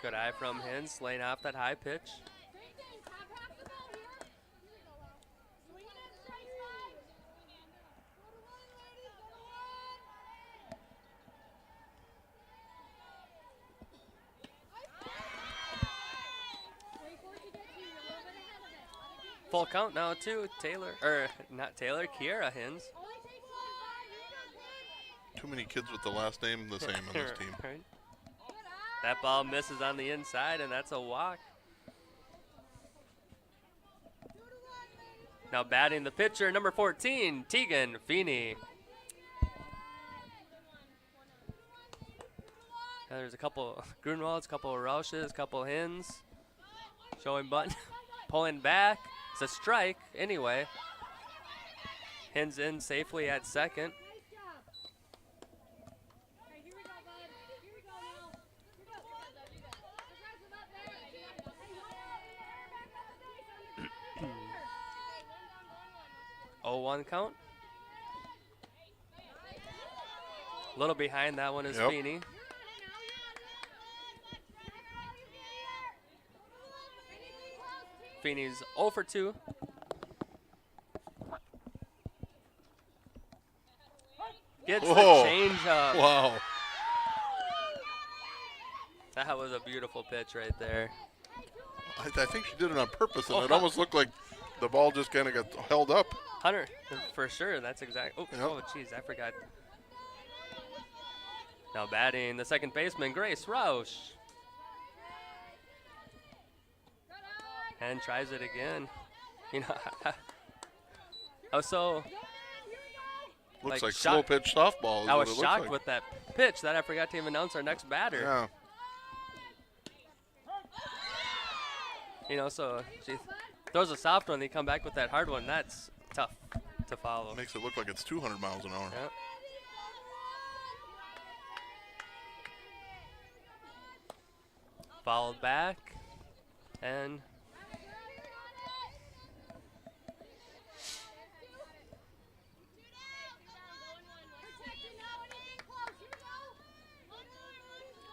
[SPEAKER 1] Good eye from Hintz, laying off that high pitch. Full count now too, Kiera Hintz.
[SPEAKER 2] Too many kids with the last name the same on this team.
[SPEAKER 1] Right. That ball misses on the inside, and that's a walk. Now batting the pitcher, number 14, Tegan Feeney. There's a couple Grunwalds, a couple Rouches, a couple Hins. Showing button, pulling back. It's a strike anyway. Hins in safely at second. Oh, 1 count. A little behind that one is Feeney. Feeney's 0 for 2. Gets the change up.
[SPEAKER 2] Wow.
[SPEAKER 1] That was a beautiful pitch right there.
[SPEAKER 2] I think she did it on purpose, and it almost looked like the ball just kind of got held up.
[SPEAKER 1] Hunter, for sure. That's exact. Oh,
[SPEAKER 2] Yep.
[SPEAKER 1] oh, jeez, I forgot. Now batting the second baseman, Grace Roush. And tries it again. You know, I was so
[SPEAKER 2] Looks like
[SPEAKER 1] shocked.
[SPEAKER 2] slow pitch softball. Is
[SPEAKER 1] I
[SPEAKER 2] what
[SPEAKER 1] was
[SPEAKER 2] it looks
[SPEAKER 1] shocked
[SPEAKER 2] like.
[SPEAKER 1] with that pitch that I forgot to even announce our next batter.
[SPEAKER 2] Yeah.
[SPEAKER 1] You know, so she throws a soft one, they come back with that hard one. That's tough to follow.
[SPEAKER 2] Makes it look like it's 200 miles an hour.
[SPEAKER 1] Yep. Fouled back, and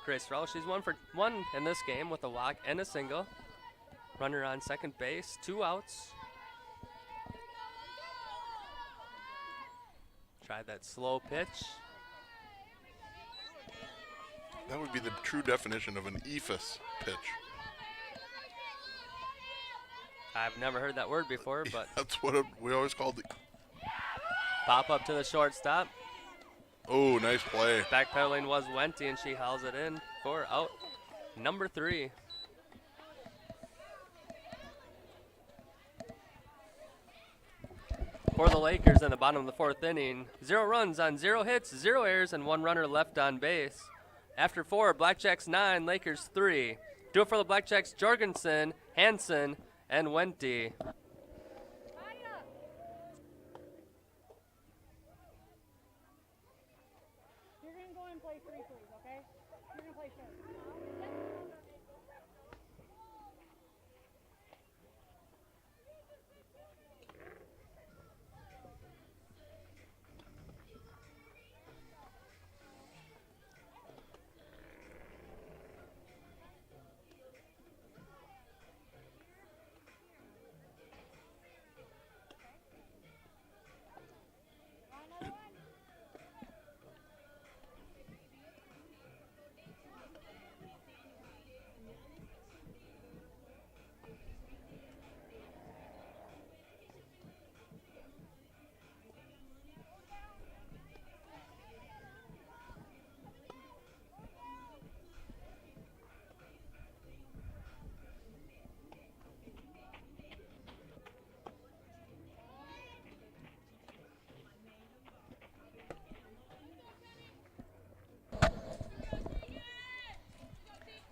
[SPEAKER 1] Grace Roush, she's 1 for 1 in this game with a walk and a single. Runner on second base, 2 outs. Tried that slow pitch.
[SPEAKER 2] That would be the true definition of an ephus pitch.
[SPEAKER 1] I've never heard that word before, but
[SPEAKER 2] That's what we always called the.
[SPEAKER 1] pop up to the shortstop.
[SPEAKER 2] Oh, nice play.
[SPEAKER 1] Backpedaling was Wenty, and she hauls it in for out number 3. For the Lakers in the bottom of the 4th inning, 0 runs on 0 hits, 0 errors, and 1 runner left on base. After 4, Blackjacks 9, Lakers 3. Do it for the Blackjacks, Jorgensen, Hansen, and Wenty.
[SPEAKER 3] You're going to go and play 3, please, okay? You're going to play short.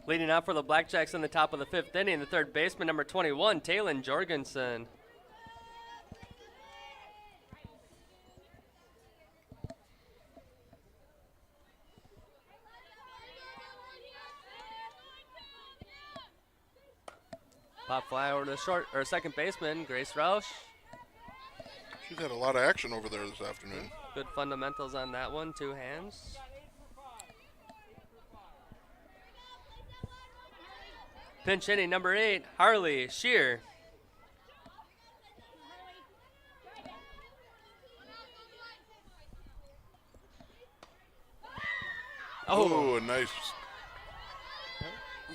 [SPEAKER 1] Leading out for the Blackjacks in the top of the 5th inning, the third baseman, number 21, Taylon Jorgensen. Pop fly over to the short or second baseman, Grace Roush.
[SPEAKER 2] She's had a lot of action over there this afternoon.
[SPEAKER 1] Good fundamentals on that one, 2 hands. Pinch hitting number 8, Harley Shear.
[SPEAKER 2] Oh, a nice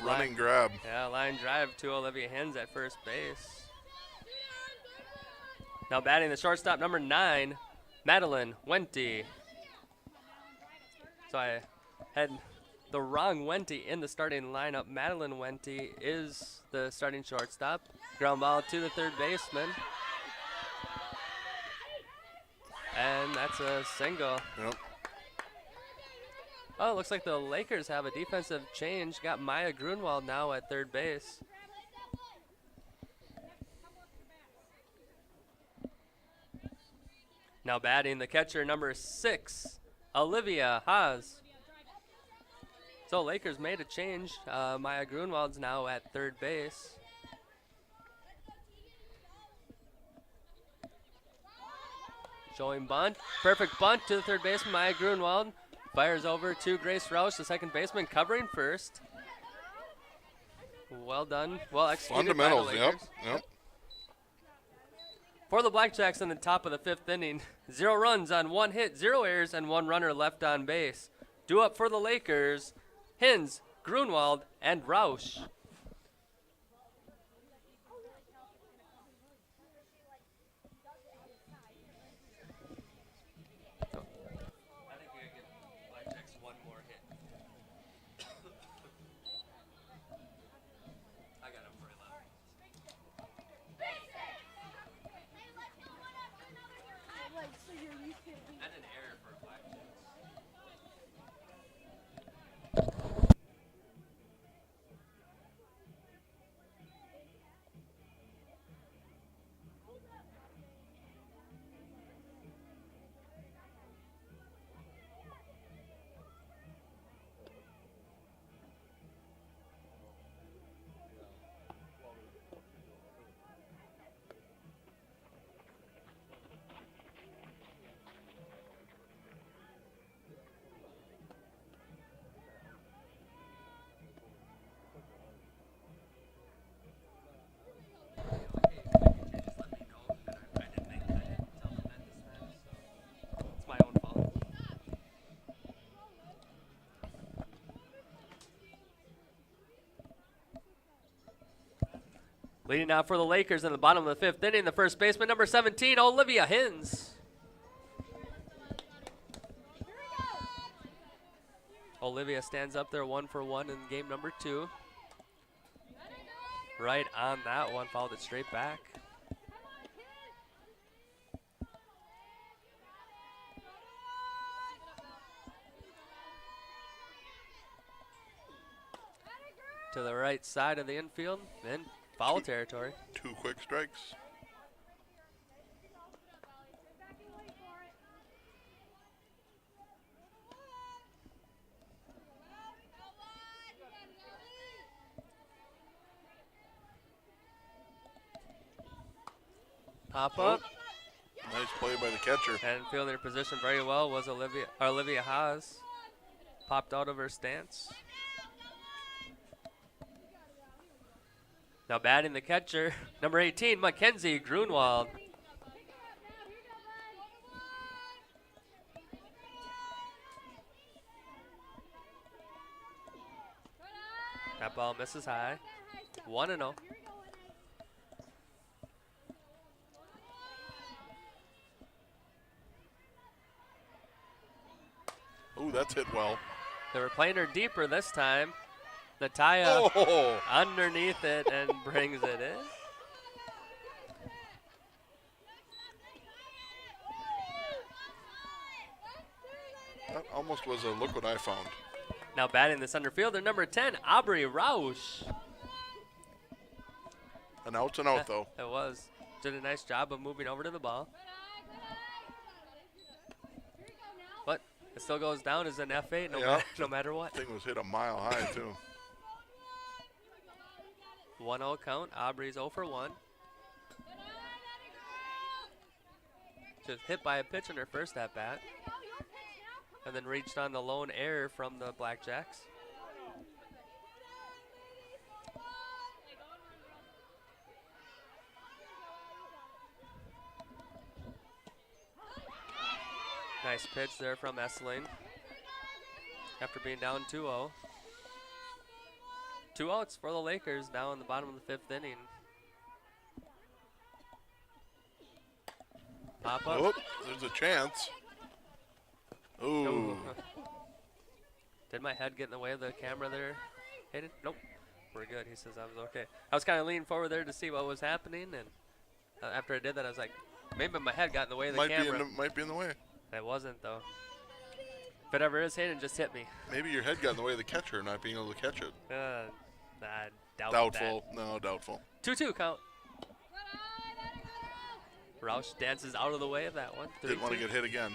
[SPEAKER 2] running grab.
[SPEAKER 1] Yeah, line drive to Olivia Hens at first base. Now batting the shortstop, number 9, Madeline Wente. So I had the wrong Wente in the starting lineup. Madeline Wente is the starting shortstop. Ground ball to the third baseman. And that's a single.
[SPEAKER 2] Yep.
[SPEAKER 1] Oh, it looks like the Lakers have a defensive change. Got Maya Grunwald now at third base. Now batting the catcher, number 6, Olivia Haas. So Lakers made a change. Maya Grunwald's now at third base. Showing bunt. Perfect bunt to the third baseman, Maya Grunwald. Fires over to Grace Roush, the second baseman, covering first. Well done. Well executed by the
[SPEAKER 2] Fundamentals, yep.
[SPEAKER 1] Lakers.
[SPEAKER 2] Yep.
[SPEAKER 1] For the Blackjacks in the top of the 5th inning, 0 runs on 1 hit, 0 errors, and 1 runner left on base. Due up for the Lakers, Hins, Grunwald, and Roush. I think we gotta give Blackjacks 1 more hit. I got him for 11. And an error for Blackjacks. Leading out for the Lakers in the bottom of the 5th inning, the first baseman, number 17, Olivia Hins. Olivia stands up there 1 for 1 in game number 2. Right on that one, followed it straight back. To the right side of the infield, in foul territory.
[SPEAKER 2] 2 quick strikes.
[SPEAKER 1] Pop up.
[SPEAKER 2] Nice play by the catcher.
[SPEAKER 1] And fielding her position very well was Olivia Haas. Popped out of her stance. Now batting the catcher, number 18, Mackenzie Grunwald. That ball misses high. 1-0.
[SPEAKER 2] Oh, that's hit well.
[SPEAKER 1] They were playing her deeper this time. Natalia underneath it and brings it in.
[SPEAKER 2] That almost was a look what I found.
[SPEAKER 1] Now batting the center fielder, number 10, Aubrey Roush.
[SPEAKER 2] An out's an out, though.
[SPEAKER 1] It was. Did a nice job of moving over to the ball. But it still goes down as an F8 no matter what.
[SPEAKER 2] Thing was hit a mile high, too.
[SPEAKER 1] 1-0 count. Aubrey's 0 for 1. Just hit by a pitch in her first at bat. And then reached on the lone error from the Blackjacks. Nice pitch there from Essling after being down 2-0. 2 outs for the Lakers now in the bottom of the 5th inning. Pop up.
[SPEAKER 2] Oh, there's a chance. Ooh.
[SPEAKER 1] Did my head get in the way of the camera there, Hayden? Nope. We're good. He says I was okay. I was kind of leaning forward there to see what was happening, and after I did that, I was like, maybe my head got in the way of the camera.
[SPEAKER 2] Might be in the way.
[SPEAKER 1] It wasn't, though. If it ever is, Hayden just hit me.
[SPEAKER 2] Maybe your head got in the way of the catcher not being able to catch it.
[SPEAKER 1] I doubt
[SPEAKER 2] Doubtful. No, doubtful.
[SPEAKER 1] 2-2 count. Roush dances out of the way of that one.
[SPEAKER 2] Didn't want to get hit again.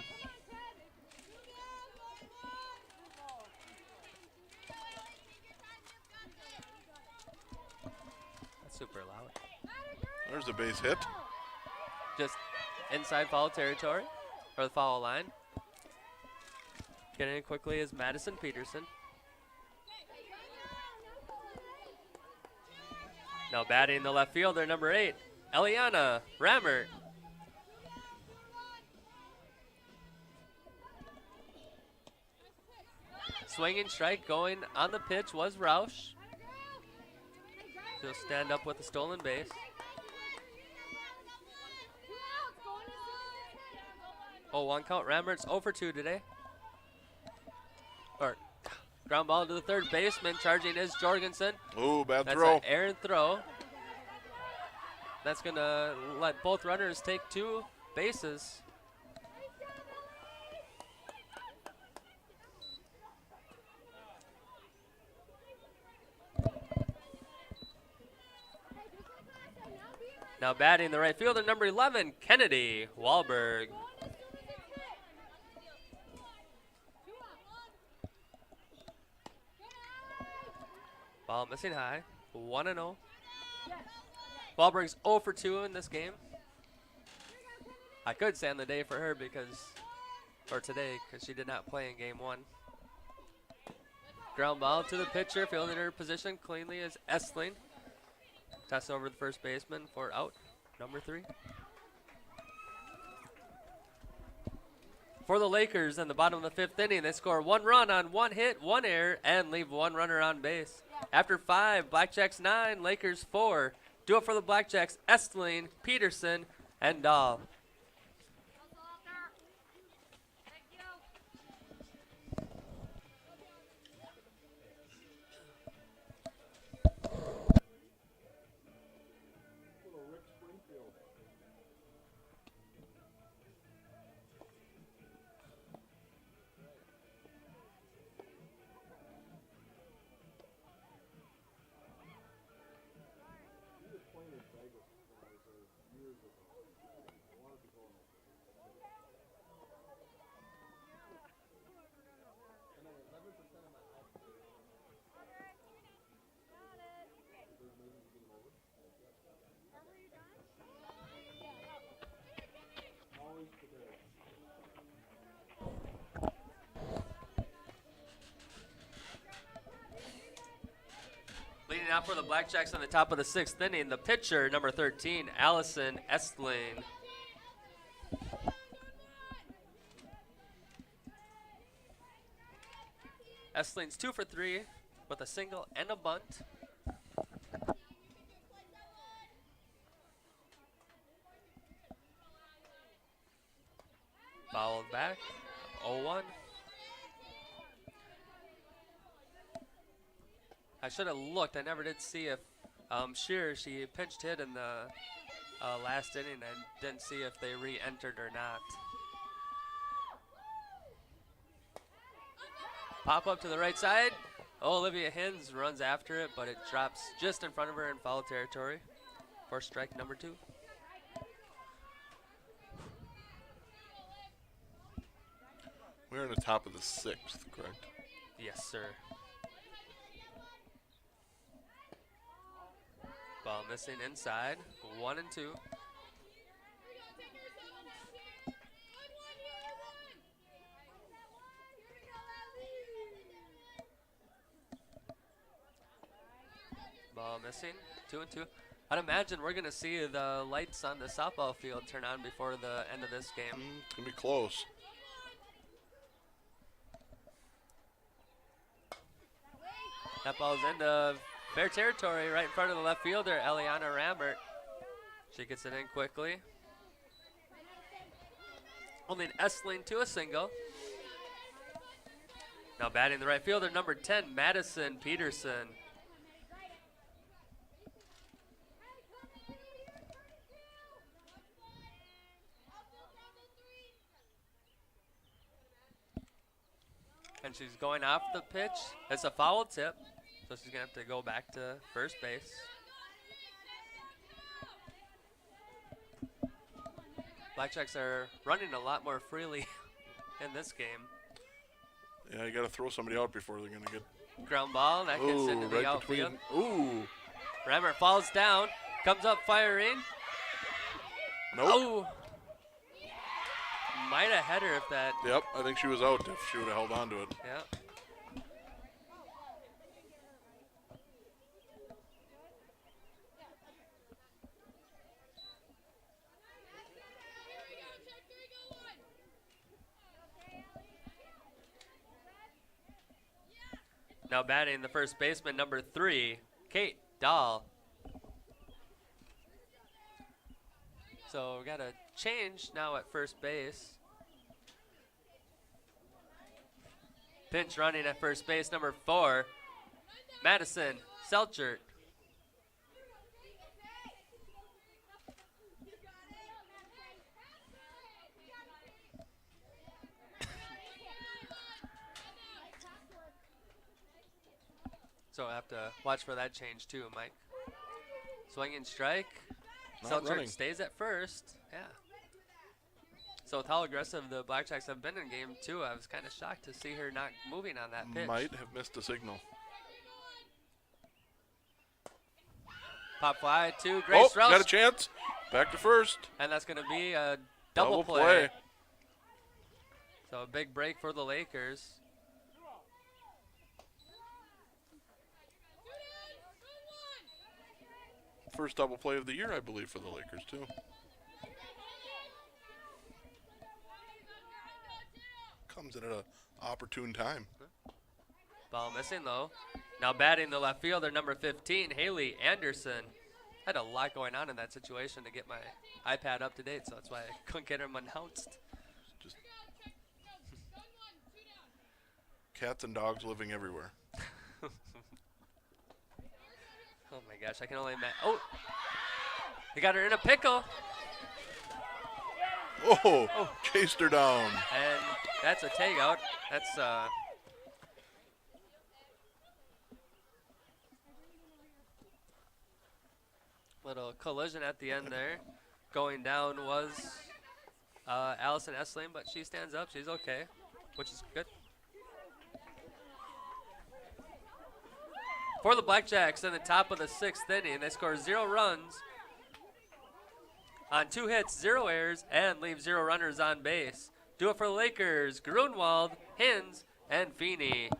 [SPEAKER 1] That's super loud.
[SPEAKER 2] There's a base hit.
[SPEAKER 1] Just inside foul territory, or the foul line. Getting in quickly is Madison Peterson. Now batting the left fielder, number 8, Eliana Rammert. Swinging strike going on the pitch was Roush. He'll stand up with a stolen base. Oh, 1 count. Rammert's 0 for 2 today. Or ground ball to the third baseman. Charging is Jorgensen.
[SPEAKER 2] Ooh, bad
[SPEAKER 1] That's
[SPEAKER 2] throw.
[SPEAKER 1] an errant throw. That's going to let both runners take 2 bases. Now batting the right fielder, number 11, Kennedy Wahlberg. Ball missing high, 1-0. Wahlberg's 0 for 2 in this game. I could say on the day for her or today, because she did not play in game 1. Ground ball to the pitcher, fielding her position cleanly is Essling. Toss over the first baseman for out, number 3. For the Lakers in the bottom of the 5th inning, they score 1 run on 1 hit, 1 error, and leave 1 runner on base. After 5, Blackjacks 9, Lakers 4. Do it for the Blackjacks, Estling, Peterson, and Dahl. Leading out for the Blackjacks on the top of the 6th inning, the pitcher, number 13, Allison Estling. Estling's 2 for 3 with a single and a bunt. Fouled back, 0-1. I should have looked. I never did see if Shearer, she pinched hit in the last inning. I didn't see if they re-entered or not. Pop up to the right side. Oh, Olivia Hins runs after it, but it drops just in front of her in foul territory for strike number 2.
[SPEAKER 2] We're in the top of the 6th, correct?
[SPEAKER 1] Yes, sir. Ball missing inside. 1 and 2. Ball missing. 2 and 2. I'd imagine we're going to see the lights on the softball field turn on before the end of this game.
[SPEAKER 2] It's going to be close.
[SPEAKER 1] That ball's into fair territory right in front of the left fielder, Eliana Rambert. She gets it in quickly. Holding Essling to a single. Now batting the right fielder, number 10, Madison Peterson. And she's going off the pitch. It's a foul tip, so she's going to have to go back to first base. Blackjacks are running a lot more freely in this game.
[SPEAKER 2] Yeah, you got to throw somebody out before they're going to get.
[SPEAKER 1] Ground ball, that gets
[SPEAKER 2] Ooh,
[SPEAKER 1] into the
[SPEAKER 2] right
[SPEAKER 1] outfield.
[SPEAKER 2] between. Ooh.
[SPEAKER 1] Rambert falls down, comes up firing.
[SPEAKER 2] Nope.
[SPEAKER 1] Oh! Might have had her if that.
[SPEAKER 2] Yep, I think she was out if she would have held on to it.
[SPEAKER 1] Yeah. Now batting the first baseman, number 3, Kate Dahl. So we got a change now at first base. Pinch running at first base, number 4, Madison Selchert. So I have to watch for that change too, Mike. Swing and strike.
[SPEAKER 2] Not
[SPEAKER 1] Selchert
[SPEAKER 2] running.
[SPEAKER 1] stays at first. Yeah. So with how aggressive the Blackjacks have been in game 2, I was kind of shocked to see her not moving on that pitch.
[SPEAKER 2] Might have missed a signal.
[SPEAKER 1] Pop fly to Grace
[SPEAKER 2] Oh,
[SPEAKER 1] Rouse.
[SPEAKER 2] got a chance. Back to first.
[SPEAKER 1] And that's going to be a double play. So a big break for the Lakers.
[SPEAKER 2] First double play of the year, I believe, for the Lakers, too. Comes in at an opportune time.
[SPEAKER 1] Ball missing though. Now batting the left fielder, number 15, Haley Anderson. Had a lot going on in that situation to get my iPad up to date, so that's why I couldn't get him announced.
[SPEAKER 2] Just cats and dogs living everywhere.
[SPEAKER 1] Oh my gosh, I can only imagine. Oh! He got her in a pickle.
[SPEAKER 2] Oh, chased her down.
[SPEAKER 1] And that's a takeout. That's little collision at the end there. Going down was Allison Essling, but she stands up. She's okay, which is good. For the Blackjacks in the top of the 6th inning, they score 0 runs on 2 hits, 0 errors, and leave 0 runners on base. Do it for the Lakers, Grunwald, Hins, and Feeney.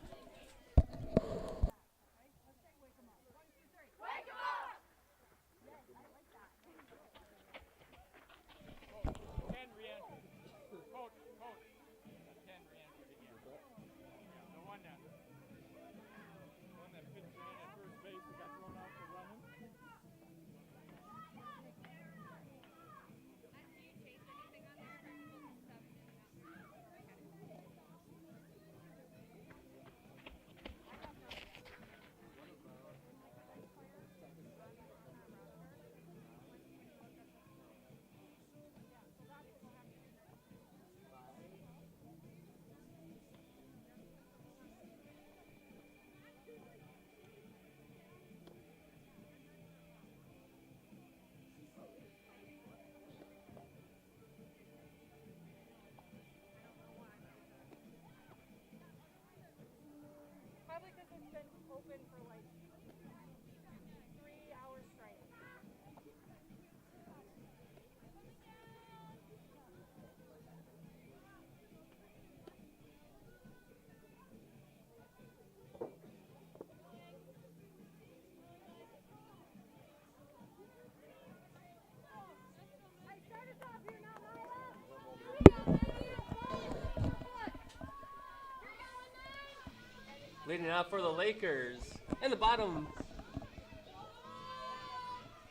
[SPEAKER 1] out for the Lakers. In the bottom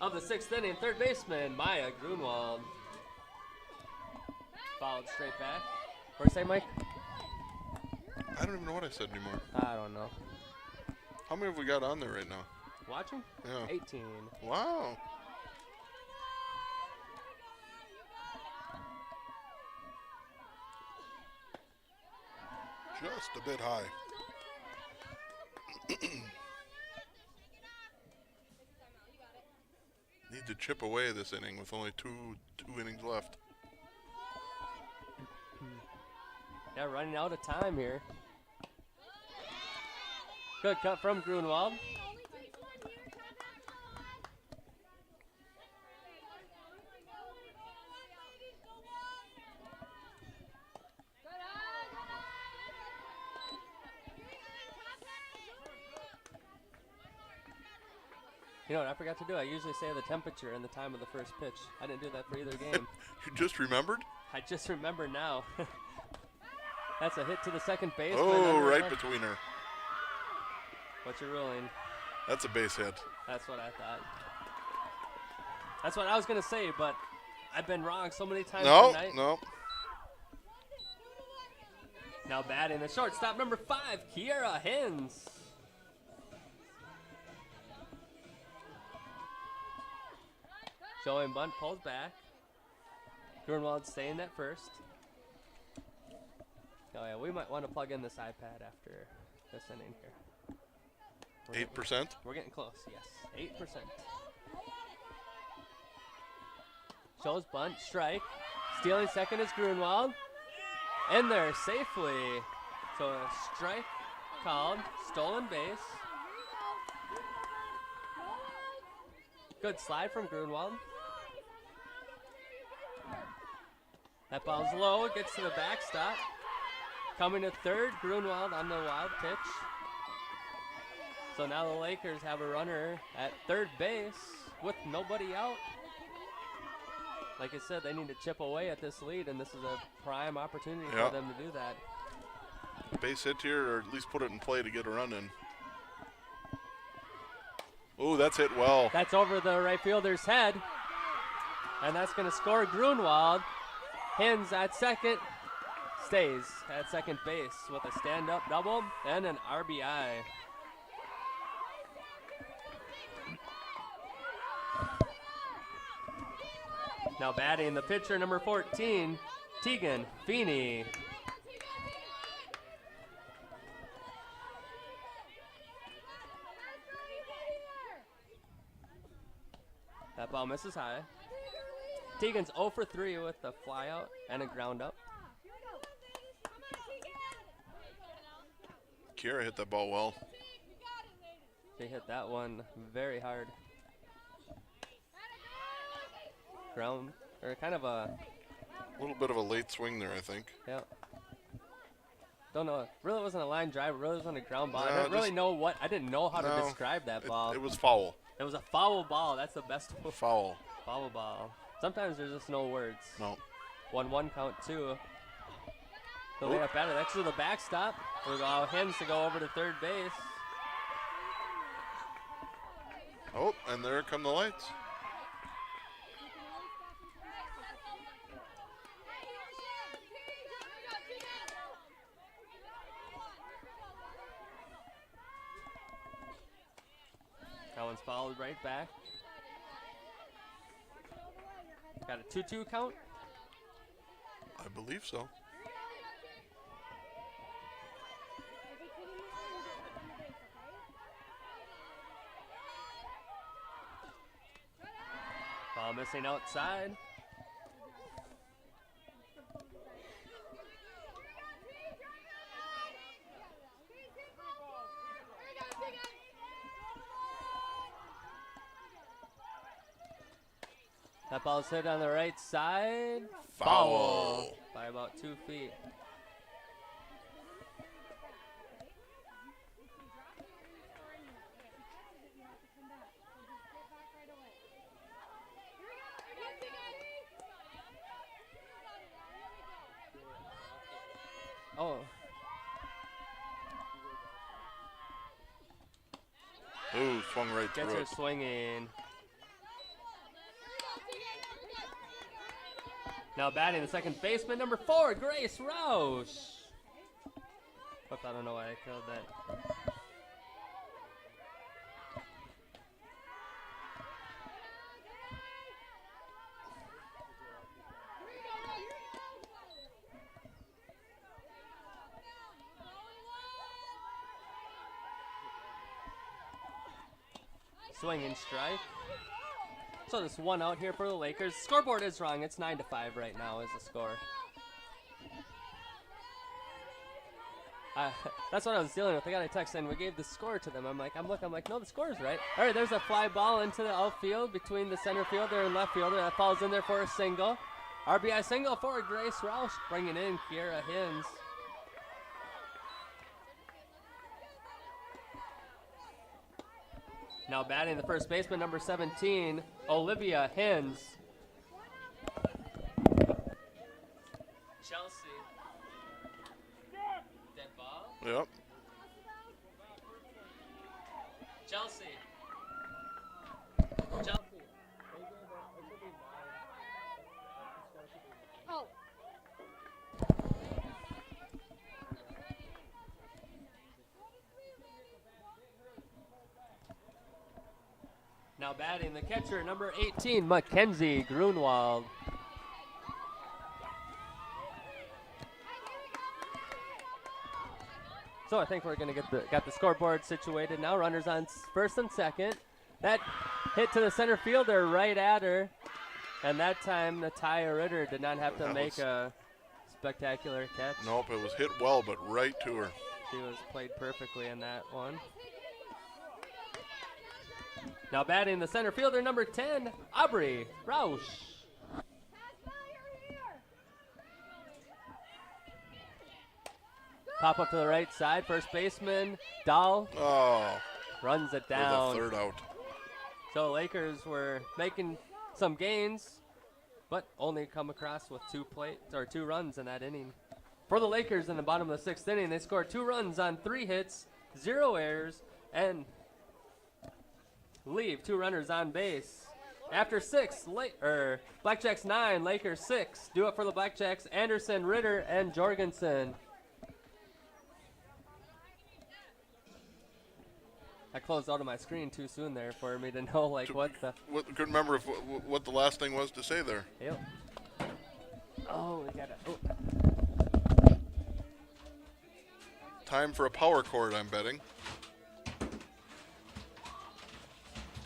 [SPEAKER 1] of the 6th inning, third baseman Maya Grunwald. Fouled straight back. What'd you say, Mike?
[SPEAKER 2] I don't even know what I said anymore.
[SPEAKER 1] I don't know.
[SPEAKER 2] How many have we got on there right now?
[SPEAKER 1] Watching?
[SPEAKER 2] Yeah.
[SPEAKER 1] 18.
[SPEAKER 2] Wow. Just a bit high. Need to chip away this inning with only two innings left.
[SPEAKER 1] Yeah, running out of time here. Good cut from Grunwald. You know what I forgot to do? I usually say the temperature and the time of the first pitch. I didn't do that for either game.
[SPEAKER 2] You just remembered?
[SPEAKER 1] I just remember now. That's a hit to the second base.
[SPEAKER 2] Oh, right between her.
[SPEAKER 1] What's your ruling?
[SPEAKER 2] That's a base hit.
[SPEAKER 1] That's what I thought. That's what I was going to say, but I've been wrong so many times tonight.
[SPEAKER 2] No.
[SPEAKER 1] Now batting the shortstop, number 5, Kiera Hens. Showing bunt, pulls back. Grunwald staying at first. Oh yeah, we might want to plug in this iPad after this inning here.
[SPEAKER 2] 8%?
[SPEAKER 1] We're getting close, yes. 8%. Shows bunt, strike. Stealing second is Grunwald. In there safely. So a strike called, stolen base. Good slide from Grunwald. That ball's low, it gets to the backstop. Coming to third, Grunwald on the wild pitch. So now the Lakers have a runner at third base with nobody out. Like I said, they need to chip away at this lead, and this is a prime opportunity for them to do that.
[SPEAKER 2] Base hit here, or at least put it in play to get a run in. Oh, that's hit well.
[SPEAKER 1] That's over the right fielder's head. And that's going to score Grunwald. Hens at second. Stays at second base with a stand-up double and an RBI. Now batting the pitcher, number 14, Tegan Feeney. That ball misses high. Tegan's 0 for 3 with a fly out and a ground up.
[SPEAKER 2] Kiera hit that ball well.
[SPEAKER 1] They hit that one very hard. Ground, or kind of a
[SPEAKER 2] little bit of a late swing there, I think.
[SPEAKER 1] Yeah. Don't know. Really wasn't a line drive. It really wasn't a ground ball.
[SPEAKER 2] No,
[SPEAKER 1] I didn't really know what. I didn't know how to describe that ball.
[SPEAKER 2] It was foul.
[SPEAKER 1] It was a foul ball. That's the best.
[SPEAKER 2] Foul.
[SPEAKER 1] Foul ball. Sometimes there's just no words.
[SPEAKER 2] No.
[SPEAKER 1] 1-1 count, 2. The layup batter. That's to the backstop. We'll allow Hens to go over to third base.
[SPEAKER 2] Oh, and there come the lights.
[SPEAKER 1] That one's fouled right back. Got a 2-2 count?
[SPEAKER 2] I believe so.
[SPEAKER 1] Ball missing outside. That ball's hit on the right side.
[SPEAKER 2] Foul.
[SPEAKER 1] By about 2 feet. Oh.
[SPEAKER 2] Ooh, swung right
[SPEAKER 1] Gets
[SPEAKER 2] through
[SPEAKER 1] her
[SPEAKER 2] it.
[SPEAKER 1] swinging. Now batting the second baseman, number 4, Grace Roush. Oops, I don't know why I killed that. Swinging strike. So there's one out here for the Lakers. Scoreboard is wrong. It's 9-5 right now is the score. That's what I was dealing with. I got a text saying we gave the score to them. I'm like, no, the score is right. All right, there's a fly ball into the outfield between the center fielder and left fielder. That falls in there for a single. RBI single for Grace Roush, bringing in Kiera Hins. Now batting the first baseman, number 17, Olivia Hins. Chelsea. Dead ball.
[SPEAKER 2] Yep.
[SPEAKER 1] Chelsea.
[SPEAKER 3] Oh.
[SPEAKER 1] Now batting the catcher, number 18, Mackenzie Grunwald. So I think we're gonna got the scoreboard situated now. Runners on first and second. That hit to the center fielder right at her, and that time Natalia Ritter did not have to make a spectacular catch.
[SPEAKER 2] Nope, it was hit well, but right to her.
[SPEAKER 1] She was played perfectly in that one. Now batting the center fielder, number 10, Aubrey Roush. Pop up to the right side, first baseman, Dahl
[SPEAKER 2] Oh,
[SPEAKER 1] runs it
[SPEAKER 2] for the
[SPEAKER 1] down.
[SPEAKER 2] third out.
[SPEAKER 1] So Lakers were making some gains, but only come across with two runs in that inning. For the Lakers in the bottom of the 6th inning, they scored 2 runs on 3 hits, 0 errors, and leave 2 runners on base. After 6, Blackjacks 9, Lakers 6. Do it for the Blackjacks, Anderson, Ritter, and Jorgensen. I closed out of my screen too soon there for me to know what the.
[SPEAKER 2] Couldn't remember what the last thing was to say there.
[SPEAKER 1] Yep. Oh, we got it. Oh.
[SPEAKER 2] Time for a power chord, I'm betting.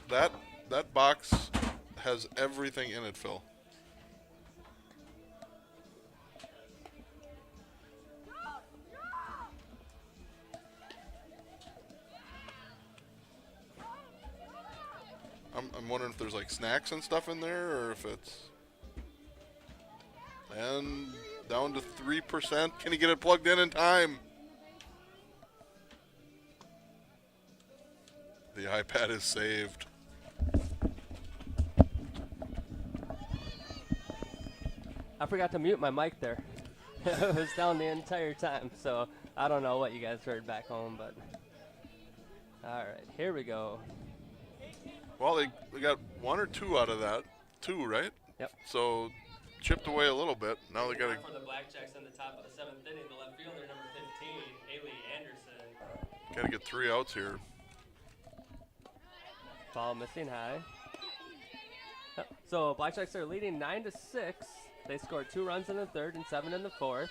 [SPEAKER 2] That box has everything in it, Phil. I'm wondering if there's like snacks and stuff in there, or if it's. And down to 3%. Can he get it plugged in time? The iPad is saved.
[SPEAKER 1] I forgot to mute my mic there. It was down the entire time, so I don't know what you guys heard back home, but. All right, here we go.
[SPEAKER 2] Well, they got 1 or 2 out of that. 2, right?
[SPEAKER 1] Yep.
[SPEAKER 2] So chipped away a little bit. Now they got to.
[SPEAKER 1] For the Blackjacks in the top of the 7th inning, the left fielder, number 15, Haley Anderson.
[SPEAKER 2] Got to get 3 outs here.
[SPEAKER 1] Ball missing high. Yep. So Blackjacks are leading 9-6. They scored 2 runs in the 3rd and 7 in the 4th.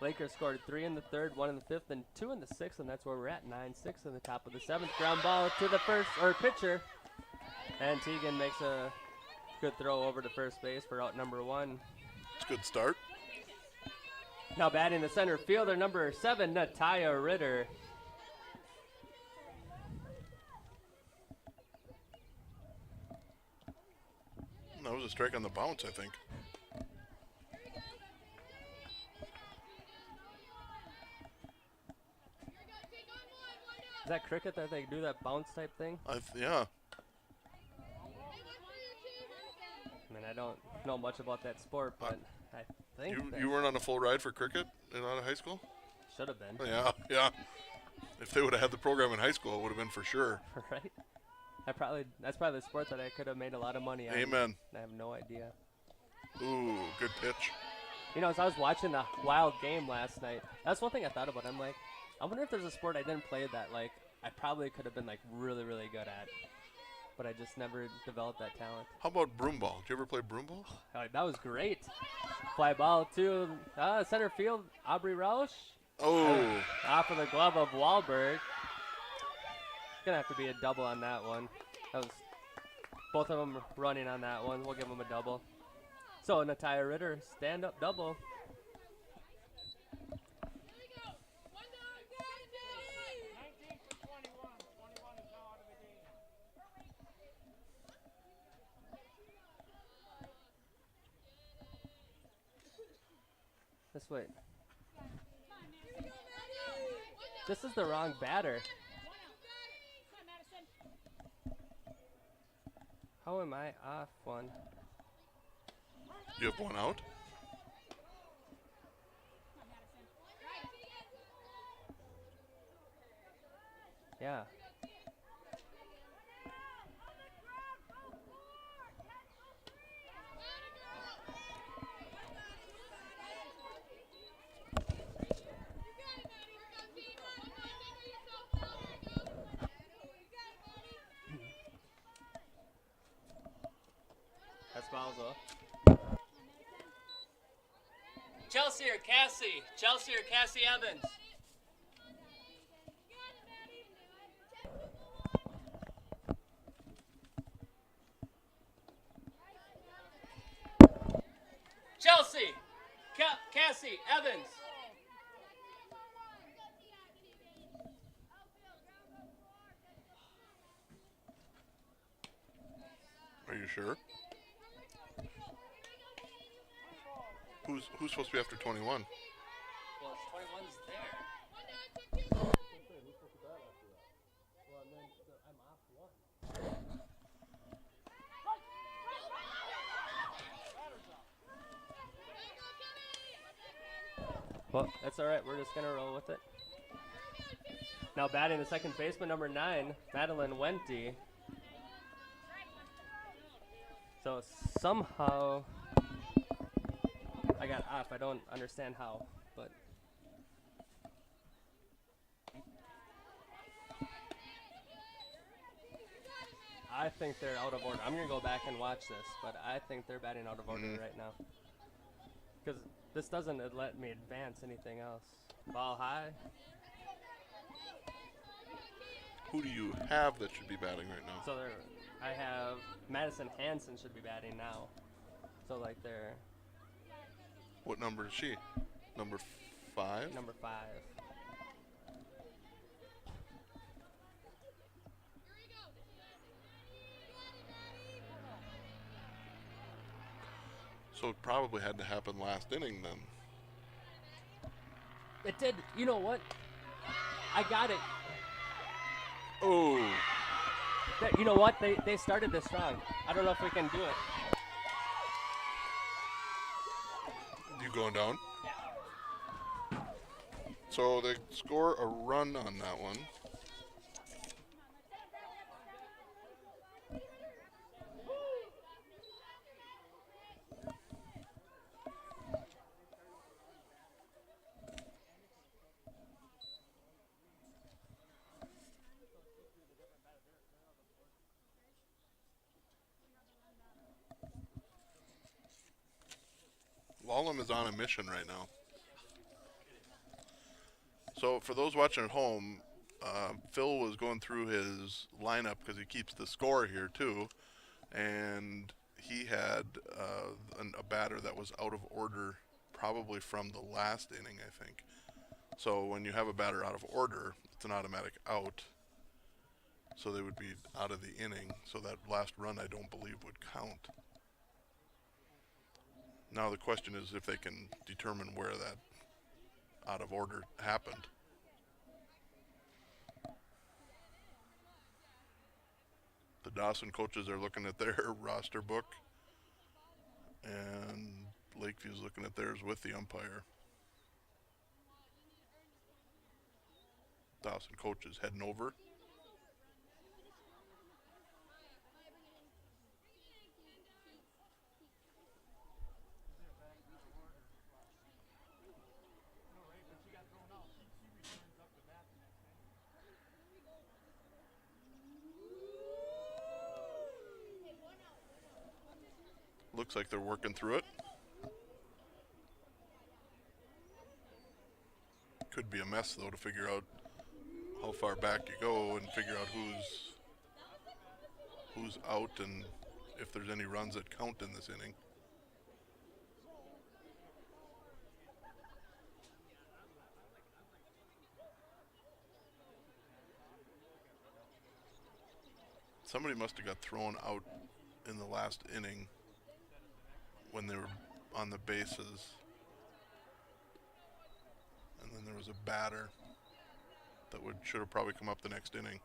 [SPEAKER 1] Lakers scored 3 in the 3rd, 1 in the 5th, and 2 in the 6th, and that's where we're at, 9-6 in the top of the 7th. Ground ball to the pitcher. And Teagan makes a good throw over to first base for out number 1.
[SPEAKER 2] It's a good start.
[SPEAKER 1] Now batting the center fielder, number 7, Natalia Ritter.
[SPEAKER 2] That was a strike on the bounce, I think.
[SPEAKER 1] Is that cricket that they do that bounce type thing?
[SPEAKER 2] Yeah.
[SPEAKER 1] I mean, I don't know much about that sport, but I think
[SPEAKER 2] You weren't on a full ride for cricket out of high school?
[SPEAKER 1] should have been.
[SPEAKER 2] Yeah, yeah. If they would have had the program in high school, it would have been for sure.
[SPEAKER 1] Right? That's probably the sport that I could have made a lot of money on.
[SPEAKER 2] Amen.
[SPEAKER 1] I have no idea.
[SPEAKER 2] Ooh, good pitch.
[SPEAKER 1] You know, as I was watching the Wild game last night, that's one thing I thought about. I'm like, I wonder if there's a sport I didn't play that, like, I probably could have been, like, really, really good at. But I just never developed that talent.
[SPEAKER 2] How about broomball? Did you ever play broomball?
[SPEAKER 1] That was great. Fly ball to center field, Aubrey Roush.
[SPEAKER 2] Oh.
[SPEAKER 1] Off of the glove of Wahlberg. Gonna have to be a double on that one. That was both of them running on that one. We'll give them a double. So Natalia Ritter, stand-up double.
[SPEAKER 4] 19 for 21. 21 is now out of the game.
[SPEAKER 1] This way. This is the wrong batter. How am I off one?
[SPEAKER 2] You have one out?
[SPEAKER 1] Yeah. That's Balzo. Chelsea or Cassie? Chelsea or Cassie Evans? Chelsea! Cassie Evans!
[SPEAKER 2] Are you sure? Who's supposed to be after 21?
[SPEAKER 1] Well, 21's there. I'm off one. Well, that's all right. We're just going to roll with it. Now batting the second baseman, number 9, Madeline Wente. So somehow I got off. I don't understand how, but I think they're out of order. I'm going to go back and watch this, but I think they're batting out of order right now. Because this doesn't let me advance anything else. Ball high.
[SPEAKER 2] Who do you have that should be batting right now?
[SPEAKER 1] So I have Madison Hansen should be batting now. So like they're
[SPEAKER 2] What number is she? Number 5?
[SPEAKER 1] number 5.
[SPEAKER 2] So it probably had to happen last inning then.
[SPEAKER 1] It did. You know what? I got it.
[SPEAKER 2] Oh.
[SPEAKER 1] You know what? They started this strong. I don't know if we can do it.
[SPEAKER 2] You going down? So they score a run on that one. Lallam is on a mission right now. So for those watching at home, Phil was going through his lineup because he keeps the score here too, and he had a batter that was out of order probably from the last inning, I think. So when you have a batter out of order, it's an automatic out. So they would be out of the inning. So that last run, I don't believe, would count. Now the question is if they can determine where that out of order happened. The Dawson coaches are looking at their roster book, and Lakeview's looking at theirs with the umpire. Dawson coaches heading over. Looks like they're working through it. Could be a mess though to figure out how far back you go and figure out who's out and if there's any runs that count in this inning. Somebody must have got thrown out in the last inning when they were on the bases. And then there was a batter that should have probably come up the next inning.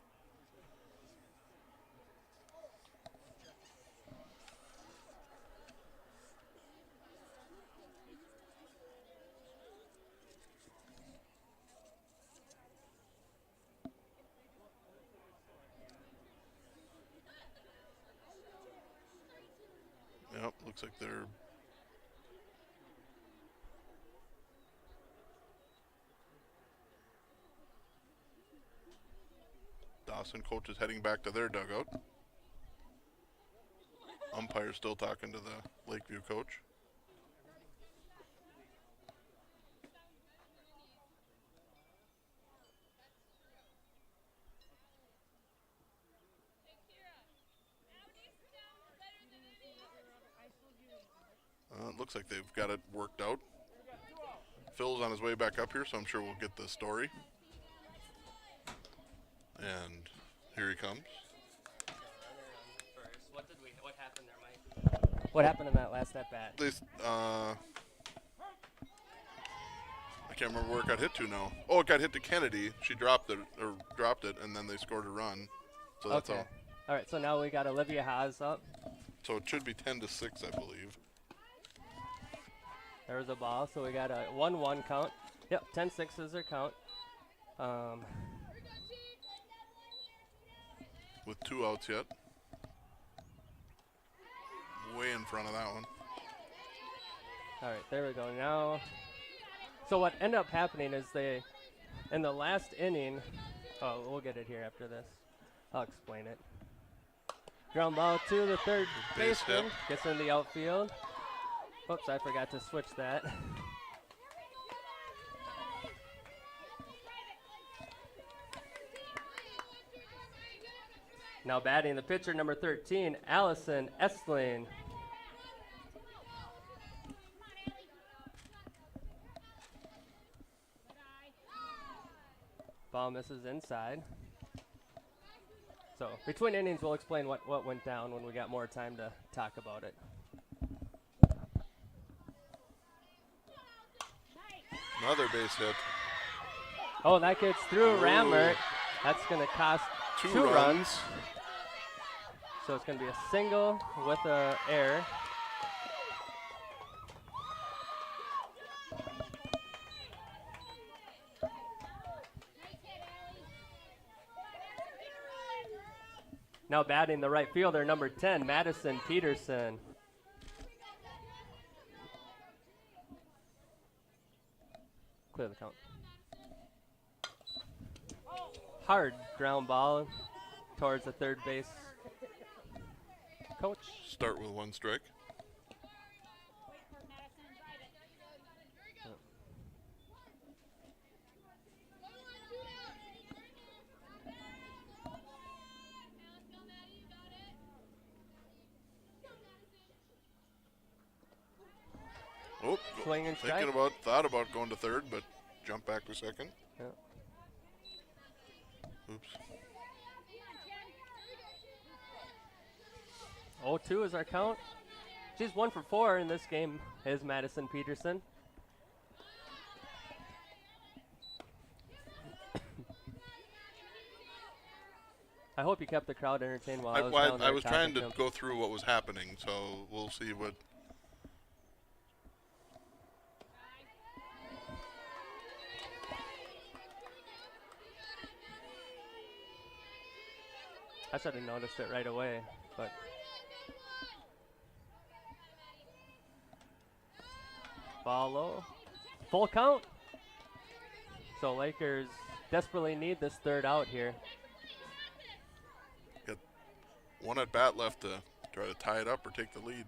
[SPEAKER 2] Yep, looks like they're Dawson coach is heading back to their dugout. Umpire's still talking to the Lakeview coach. It looks like they've got it worked out. Phil's on his way back up here, so I'm sure we'll get the story. And here he comes.
[SPEAKER 1] What happened there, Mike? What happened in that last at bat?
[SPEAKER 2] I can't remember where it got hit to now. Oh, it got hit to Kennedy. She dropped it, and then they scored a run. So that's all.
[SPEAKER 1] All right, so now we got Olivia Haas up.
[SPEAKER 2] So it should be 10-6, I believe.
[SPEAKER 1] There's a ball, so we got a 1-1 count. Yep, 10-6 is their count.
[SPEAKER 2] With 2 outs yet. Way in front of that one.
[SPEAKER 1] All right, there we go. Now, so what ended up happening is in the last inning, we'll get it here after this. I'll explain it. Ground ball to the third baseman, gets in the outfield. Oops, I forgot to switch that. Now batting the pitcher, number 13, Allison Estling. Ball misses inside. So between innings, we'll explain what went down when we got more time to talk about it.
[SPEAKER 2] Another base hit.
[SPEAKER 1] Oh, that gets through Rammert. That's going to cost two runs. So it's going to be a single with an error. Now batting the right fielder, number 10, Madison Peterson. Clear the count. Hard ground ball towards the third base coach.
[SPEAKER 2] Start with 1 strike. Oh,
[SPEAKER 1] Swing and strike.
[SPEAKER 2] Thought about going to third, but jump back to second.
[SPEAKER 1] Yeah.
[SPEAKER 2] Oops.
[SPEAKER 1] 0-2 is our count. She's 1 for 4 in this game, is Madison Peterson. I hope you kept the crowd entertained while I was down there.
[SPEAKER 2] I was trying
[SPEAKER 1] talking
[SPEAKER 2] to go through what was happening, so we'll see what.
[SPEAKER 1] I should have noticed it right away, but. Ball low. Full count. So Lakers desperately need this third out here.
[SPEAKER 2] Got one at bat left to try to tie it up or take the lead.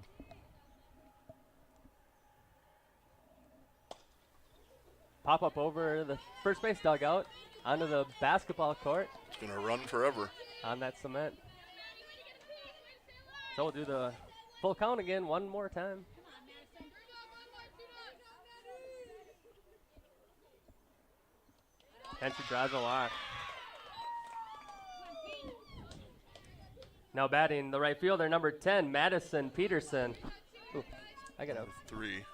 [SPEAKER 1] Pop up over the first base dugout onto the basketball court
[SPEAKER 2] It's going to run forever.
[SPEAKER 1] on that cement. So we'll do the full count again one more time. And she drives a walk. Now batting the right fielder, number 10, Madison Peterson. Ooh, I got a
[SPEAKER 2] 3.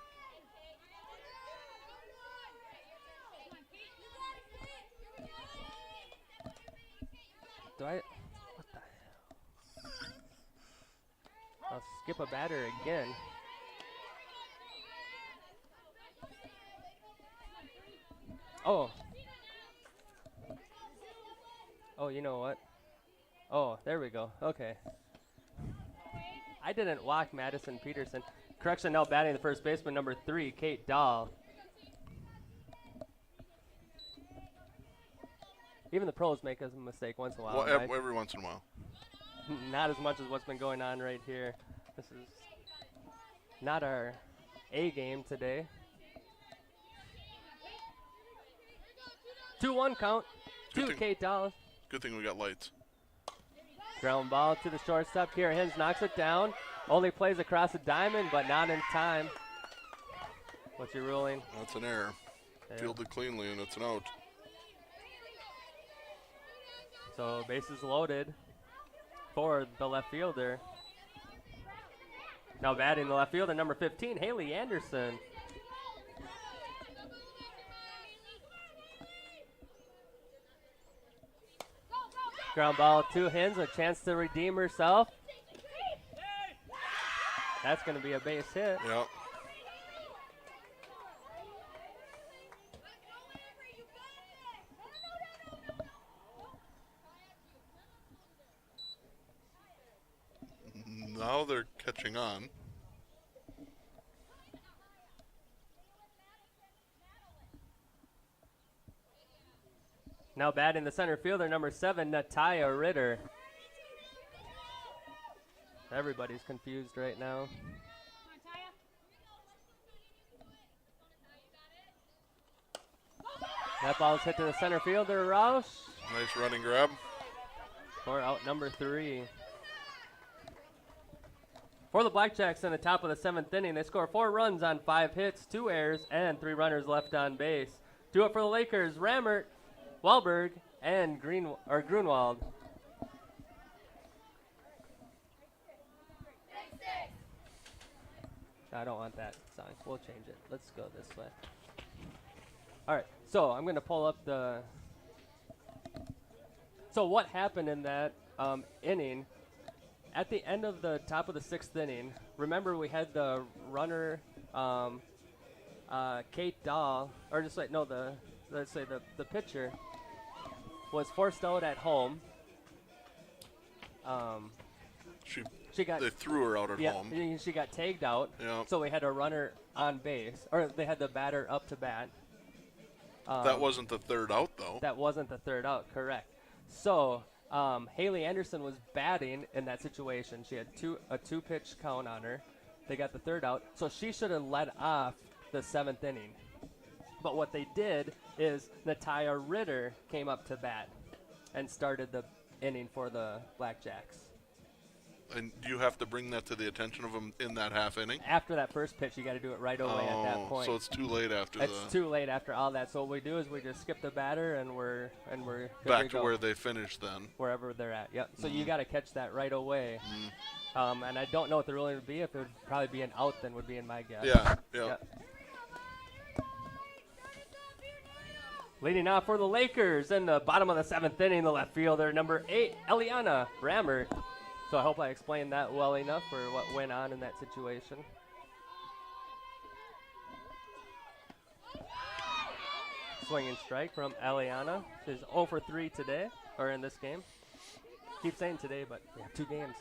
[SPEAKER 1] Do I? What the hell? I'll skip a batter again. Oh. Oh, you know what? Oh, there we go. Okay. I didn't walk Madison Peterson. Correction, now batting the first baseman, number 3, Kate Dahl. Even the pros make a mistake once in a while.
[SPEAKER 2] Well,
[SPEAKER 1] right?
[SPEAKER 2] every once in a while.
[SPEAKER 1] Not as much as what's been going on right here. This is not our A game today. 2-1 count.
[SPEAKER 2] Good
[SPEAKER 1] 2
[SPEAKER 2] thing-
[SPEAKER 1] Kate Dahl.
[SPEAKER 2] Good thing we got lights.
[SPEAKER 1] Ground ball to the shortstop. Kira Hins knocks it down. Only plays across the diamond, but not in time. What's your ruling?
[SPEAKER 2] That's an error.
[SPEAKER 1] Yeah.
[SPEAKER 2] Fielded cleanly, and it's an out.
[SPEAKER 1] So bases loaded for the left fielder. Now batting the left fielder, number 15, Haley Anderson. Ground ball to Hins, a chance to redeem herself. That's going to be a base hit.
[SPEAKER 2] Yeah. Now they're catching on.
[SPEAKER 1] Now batting the center fielder, number 7, Nataya Ritter. Everybody's confused right now. That ball's hit to the center fielder, Roush,
[SPEAKER 2] Nice running grab.
[SPEAKER 1] for out number 3. For the Blackjacks in the top of the 7th inning, they score 4 runs on 5 hits, 2 errors, and 3 runners left on base. Do it for the Lakers, Rammert, Wahlberg, and Grunwald. I don't want that song. We'll change it. Let's go this way. All right, so I'm going to pull up the... So what happened in that inning? At the end of the top of the 6th inning, remember we had the runner, Kate Dahl, or just like, no, let's say the pitcher was forced out at home. She got...
[SPEAKER 2] They threw her out at
[SPEAKER 1] Yeah,
[SPEAKER 2] home.
[SPEAKER 1] she got tagged out.
[SPEAKER 2] Yeah.
[SPEAKER 1] So we had a runner on base, or they had the batter up to bat.
[SPEAKER 2] That wasn't the third out, though.
[SPEAKER 1] That wasn't the third out, correct. So Haley Anderson was batting in that situation. She had a 2-pitch count on her. They got the third out, so she should have led off the 7th inning. But what they did is Nataya Ritter came up to bat and started the inning for the Blackjacks.
[SPEAKER 2] And do you have to bring that to the attention of them in that half inning?
[SPEAKER 1] After that first pitch, you got to do it right away at that point.
[SPEAKER 2] So it's too late after
[SPEAKER 1] It's too late after all that. So what we do is we just skip the batter and we're good
[SPEAKER 2] back
[SPEAKER 1] to
[SPEAKER 2] to
[SPEAKER 1] go.
[SPEAKER 2] where they finished then.
[SPEAKER 1] Wherever they're at. Yep. So you got to catch that right away. And I don't know what the ruling would be. If it would probably be an out, then would be in my guess.
[SPEAKER 2] Yeah.
[SPEAKER 1] Yep. Leading off for the Lakers in the bottom of the 7th inning, the left fielder, number 8, Eliana Rammer. So I hope I explained that well enough for what went on in that situation. Swinging strike from Eliana. She's 0 for 3 today, or in this game. Keep saying today, but we have 2 games.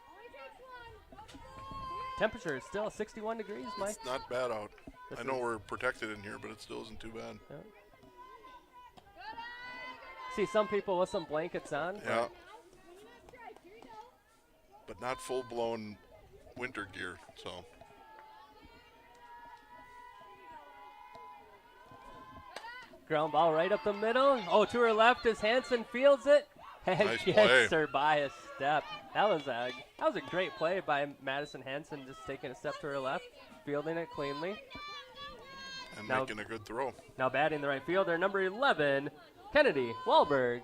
[SPEAKER 3] Only takes one.
[SPEAKER 1] Temperature is still 61 degrees, Mike.
[SPEAKER 2] It's not bad out.
[SPEAKER 1] This
[SPEAKER 2] I know
[SPEAKER 1] is-
[SPEAKER 2] we're protected in here, but it still isn't too bad.
[SPEAKER 1] Yeah. See some people with some blankets on.
[SPEAKER 2] Yeah,
[SPEAKER 3] When you not strike, here you go.
[SPEAKER 2] but not full-blown winter gear, so.
[SPEAKER 1] Ground ball right up the middle. Oh, to her left as Hanson fields it. And
[SPEAKER 2] Nice
[SPEAKER 1] gets
[SPEAKER 2] play.
[SPEAKER 1] her by a step. That was a great play by Madison Hanson, just taking a step to her left, fielding it cleanly.
[SPEAKER 2] And
[SPEAKER 1] Now-
[SPEAKER 2] making a good throw.
[SPEAKER 1] Now batting the right fielder, number 11, Kennedy Wahlberg.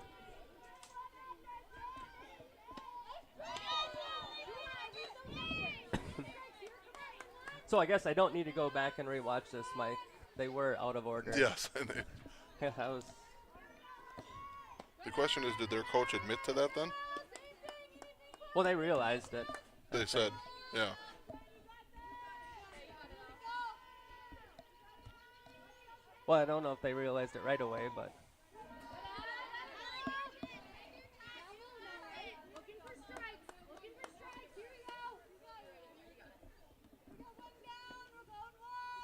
[SPEAKER 1] So I guess I don't need to go back and rewatch this, Mike. They were out of order.
[SPEAKER 2] Yes. And
[SPEAKER 1] Yeah, that was.
[SPEAKER 2] the question is, did their coach admit to that then?
[SPEAKER 1] Well, they realized it.
[SPEAKER 2] They said, yeah.
[SPEAKER 1] Well, I don't know if they realized it right away, but
[SPEAKER 3] Looking for strikes. Looking for strikes. Here we go. We're going down. We're going one.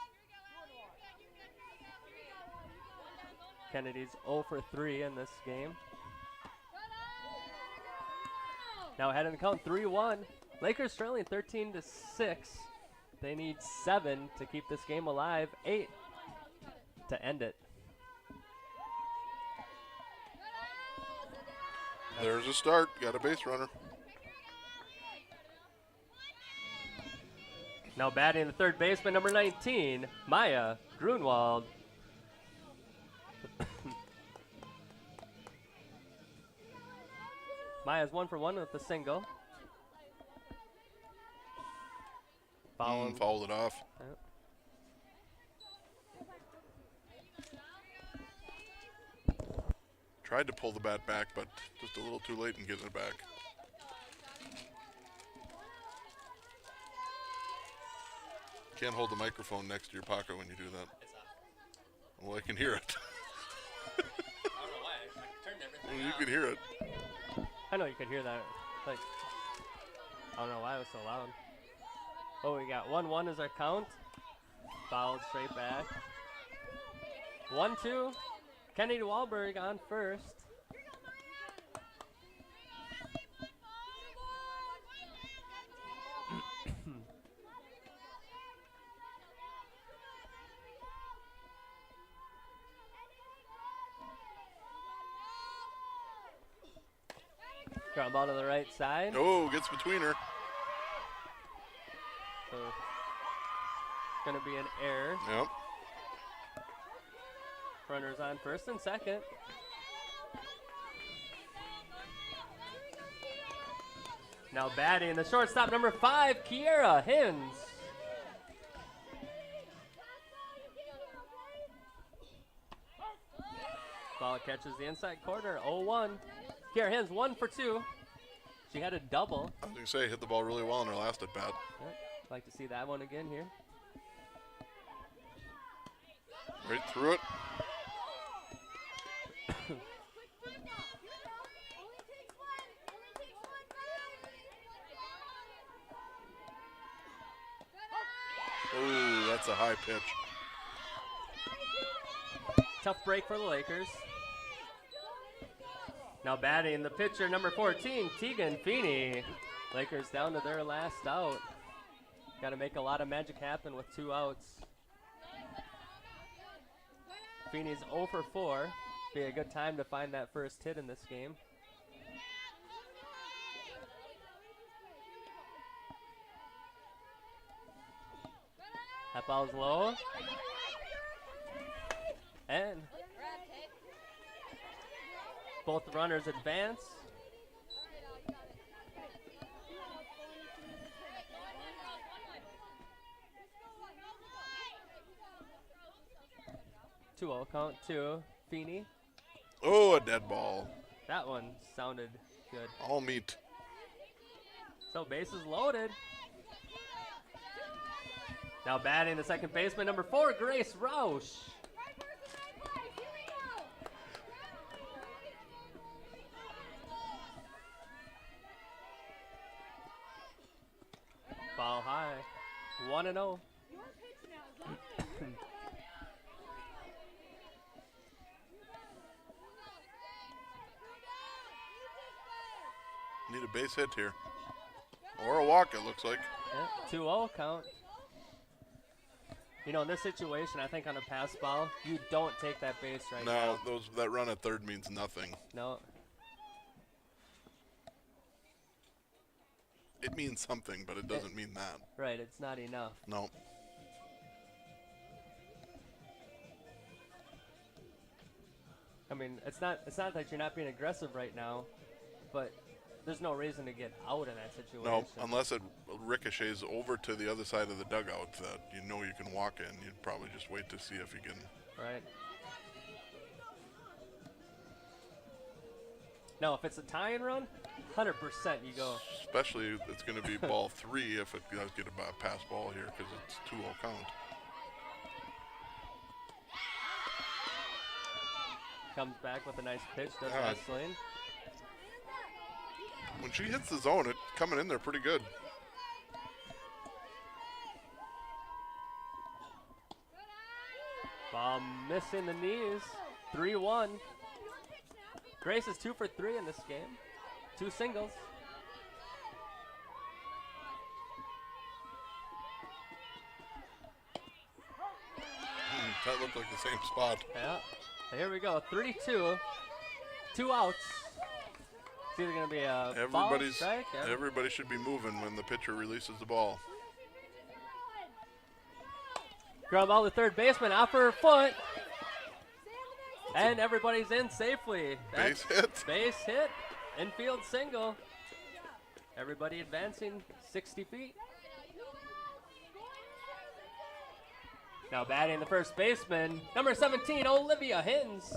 [SPEAKER 1] Kennedy's 0 for 3 in this game. Now ahead in the count, 3-1. Lakers trailing 13-6. They need 7 to keep this game alive. 8 to end it.
[SPEAKER 2] There's a start. Got a base runner.
[SPEAKER 1] Now batting the third baseman, number 19, Maya Grunwald. Maya's 1 for 1 with a single. Foul.
[SPEAKER 2] Fouled it off.
[SPEAKER 1] Yep.
[SPEAKER 2] Tried to pull the bat back, but just a little too late in getting it back. Can't hold the microphone next to your pocket when you do that. Well, I can hear it.
[SPEAKER 1] I don't know why. I turned everything
[SPEAKER 2] You can hear it.
[SPEAKER 1] I know you could hear that. Like, I don't know why it was so loud. Oh, we got 1-1 is our count. Fouled straight back. 1-2. Kennedy Wahlberg on first. Ground ball to the right side.
[SPEAKER 2] Oh, gets between her.
[SPEAKER 1] So gonna be an error.
[SPEAKER 2] Yep.
[SPEAKER 1] Runners on first and second. Now batting the shortstop, number 5, Kiera Hins. Ball catches the inside corner, 0-1. Kiera Hins 1 for 2. She had a double.
[SPEAKER 2] I was going to say, hit the ball really well in her last at bat.
[SPEAKER 1] Yep. Like to see that one again here.
[SPEAKER 2] Right through it. Oh, that's a high pitch.
[SPEAKER 1] Tough break for the Lakers. Now batting the pitcher, number 14, Tegan Feeney. Lakers down to their last out. Got to make a lot of magic happen with 2 outs. Feeney's 0 for 4. Be a good time to find that first hit in this game. That ball's low. And both runners advance. Two count to Feeney.
[SPEAKER 2] Oh, a dead ball.
[SPEAKER 1] That one sounded good.
[SPEAKER 2] All meat.
[SPEAKER 1] So bases loaded. Now batting the second baseman, number 4, Grace Roush. 1-0.
[SPEAKER 3] Your pitch now. Zone in. You're good.
[SPEAKER 2] Need a base hit here. Or a walk, it looks like.
[SPEAKER 1] Yeah, 2-0 count. You know, in this situation, I think on a pass ball, you don't take that base right now.
[SPEAKER 2] No, that run at third means nothing.
[SPEAKER 1] No.
[SPEAKER 2] It means something, but it doesn't mean that.
[SPEAKER 1] Right, it's not enough.
[SPEAKER 2] No.
[SPEAKER 1] I mean, it's not that you're not being aggressive right now, but there's no reason to get out in that situation.
[SPEAKER 2] No, unless it ricochets over to the other side of the dugout that you know you can walk in. You'd probably just wait to see if you can.
[SPEAKER 1] Right. No, if it's a tie-in run, 100% you go.
[SPEAKER 2] Especially it's going to be ball 3 if it does get a pass ball here because it's 2-0 count.
[SPEAKER 1] Comes back with a nice pitch, does
[SPEAKER 2] Yeah.
[SPEAKER 1] Wesleyan.
[SPEAKER 2] When she hits the zone, it's coming in there pretty good.
[SPEAKER 1] Ball missing the knees. 3-1. Grace is 2 for 3 in this game. 2 singles.
[SPEAKER 2] That looked like the same spot.
[SPEAKER 1] Yeah. Here we go. 3-2. 2 outs. It's either going to be a ball, strike. Yeah.
[SPEAKER 2] Everybody should be moving when the pitcher releases the ball.
[SPEAKER 1] Ground ball to third baseman. Out for her foot. And everybody's in safely.
[SPEAKER 2] Base hit.
[SPEAKER 1] Base hit. Infield single. Everybody advancing 60 feet. Now batting the first baseman, number 17, Olivia Hins.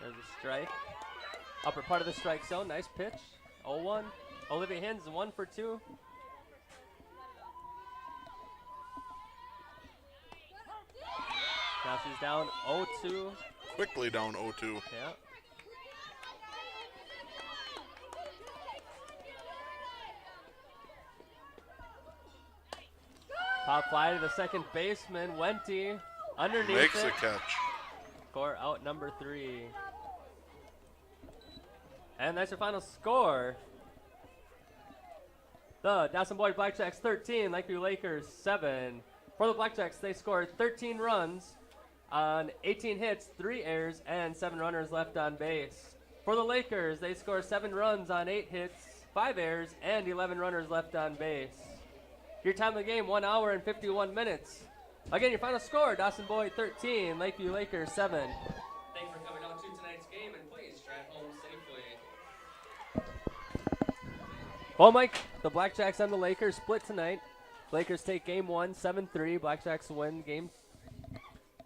[SPEAKER 1] There's a strike. Upper part of the strike zone, nice pitch. 0-1. Olivia Hins, 1 for 2. Now she's down 0-2.
[SPEAKER 2] Quickly down 0-2.
[SPEAKER 1] Yeah. Pop fly to the second baseman, Wente. Underneath
[SPEAKER 2] Makes
[SPEAKER 1] it.
[SPEAKER 2] a catch.
[SPEAKER 1] Score out number 3. And that's your final score. The Dawson-Boyd Blackjacks 13, Lakeview Lakers 7. For the Blackjacks, they scored 13 runs on 18 hits, 3 errors, and 7 runners left on base. For the Lakers, they scored 7 runs on 8 hits, 5 errors, and 11 runners left on base. Your time of the game, 1 hour and 51 minutes. Again, your final score, Dawson-Boyd 13, Lakeview Lakers 7. Thanks for coming out to tonight's game, and please drive home safely. Well, Mike, the Blackjacks and the Lakers split tonight. Lakers take game 1, 7-3. Blackjacks win game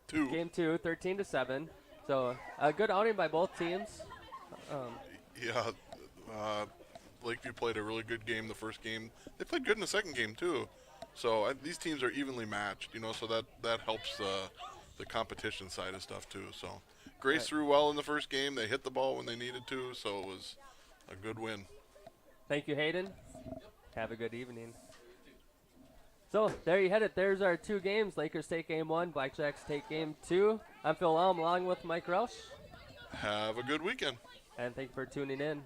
[SPEAKER 1] 2, 13-7. So a good outing by both teams.
[SPEAKER 2] Lakeview played a really good game the first game. They played good in the second game too. So these teams are evenly matched, you know, so that helps the competition side of stuff too. So Grace threw well in the first game. They hit the ball when they needed to, so it was a good win.
[SPEAKER 1] Thank you, Hayden. Have a good evening. So there you had it. There's our 2 games. Lakers take game 1. Blackjacks take game 2. I'm Phil Elm along with Mike Roush.
[SPEAKER 2] Have a good weekend.
[SPEAKER 1] And thank you for tuning in.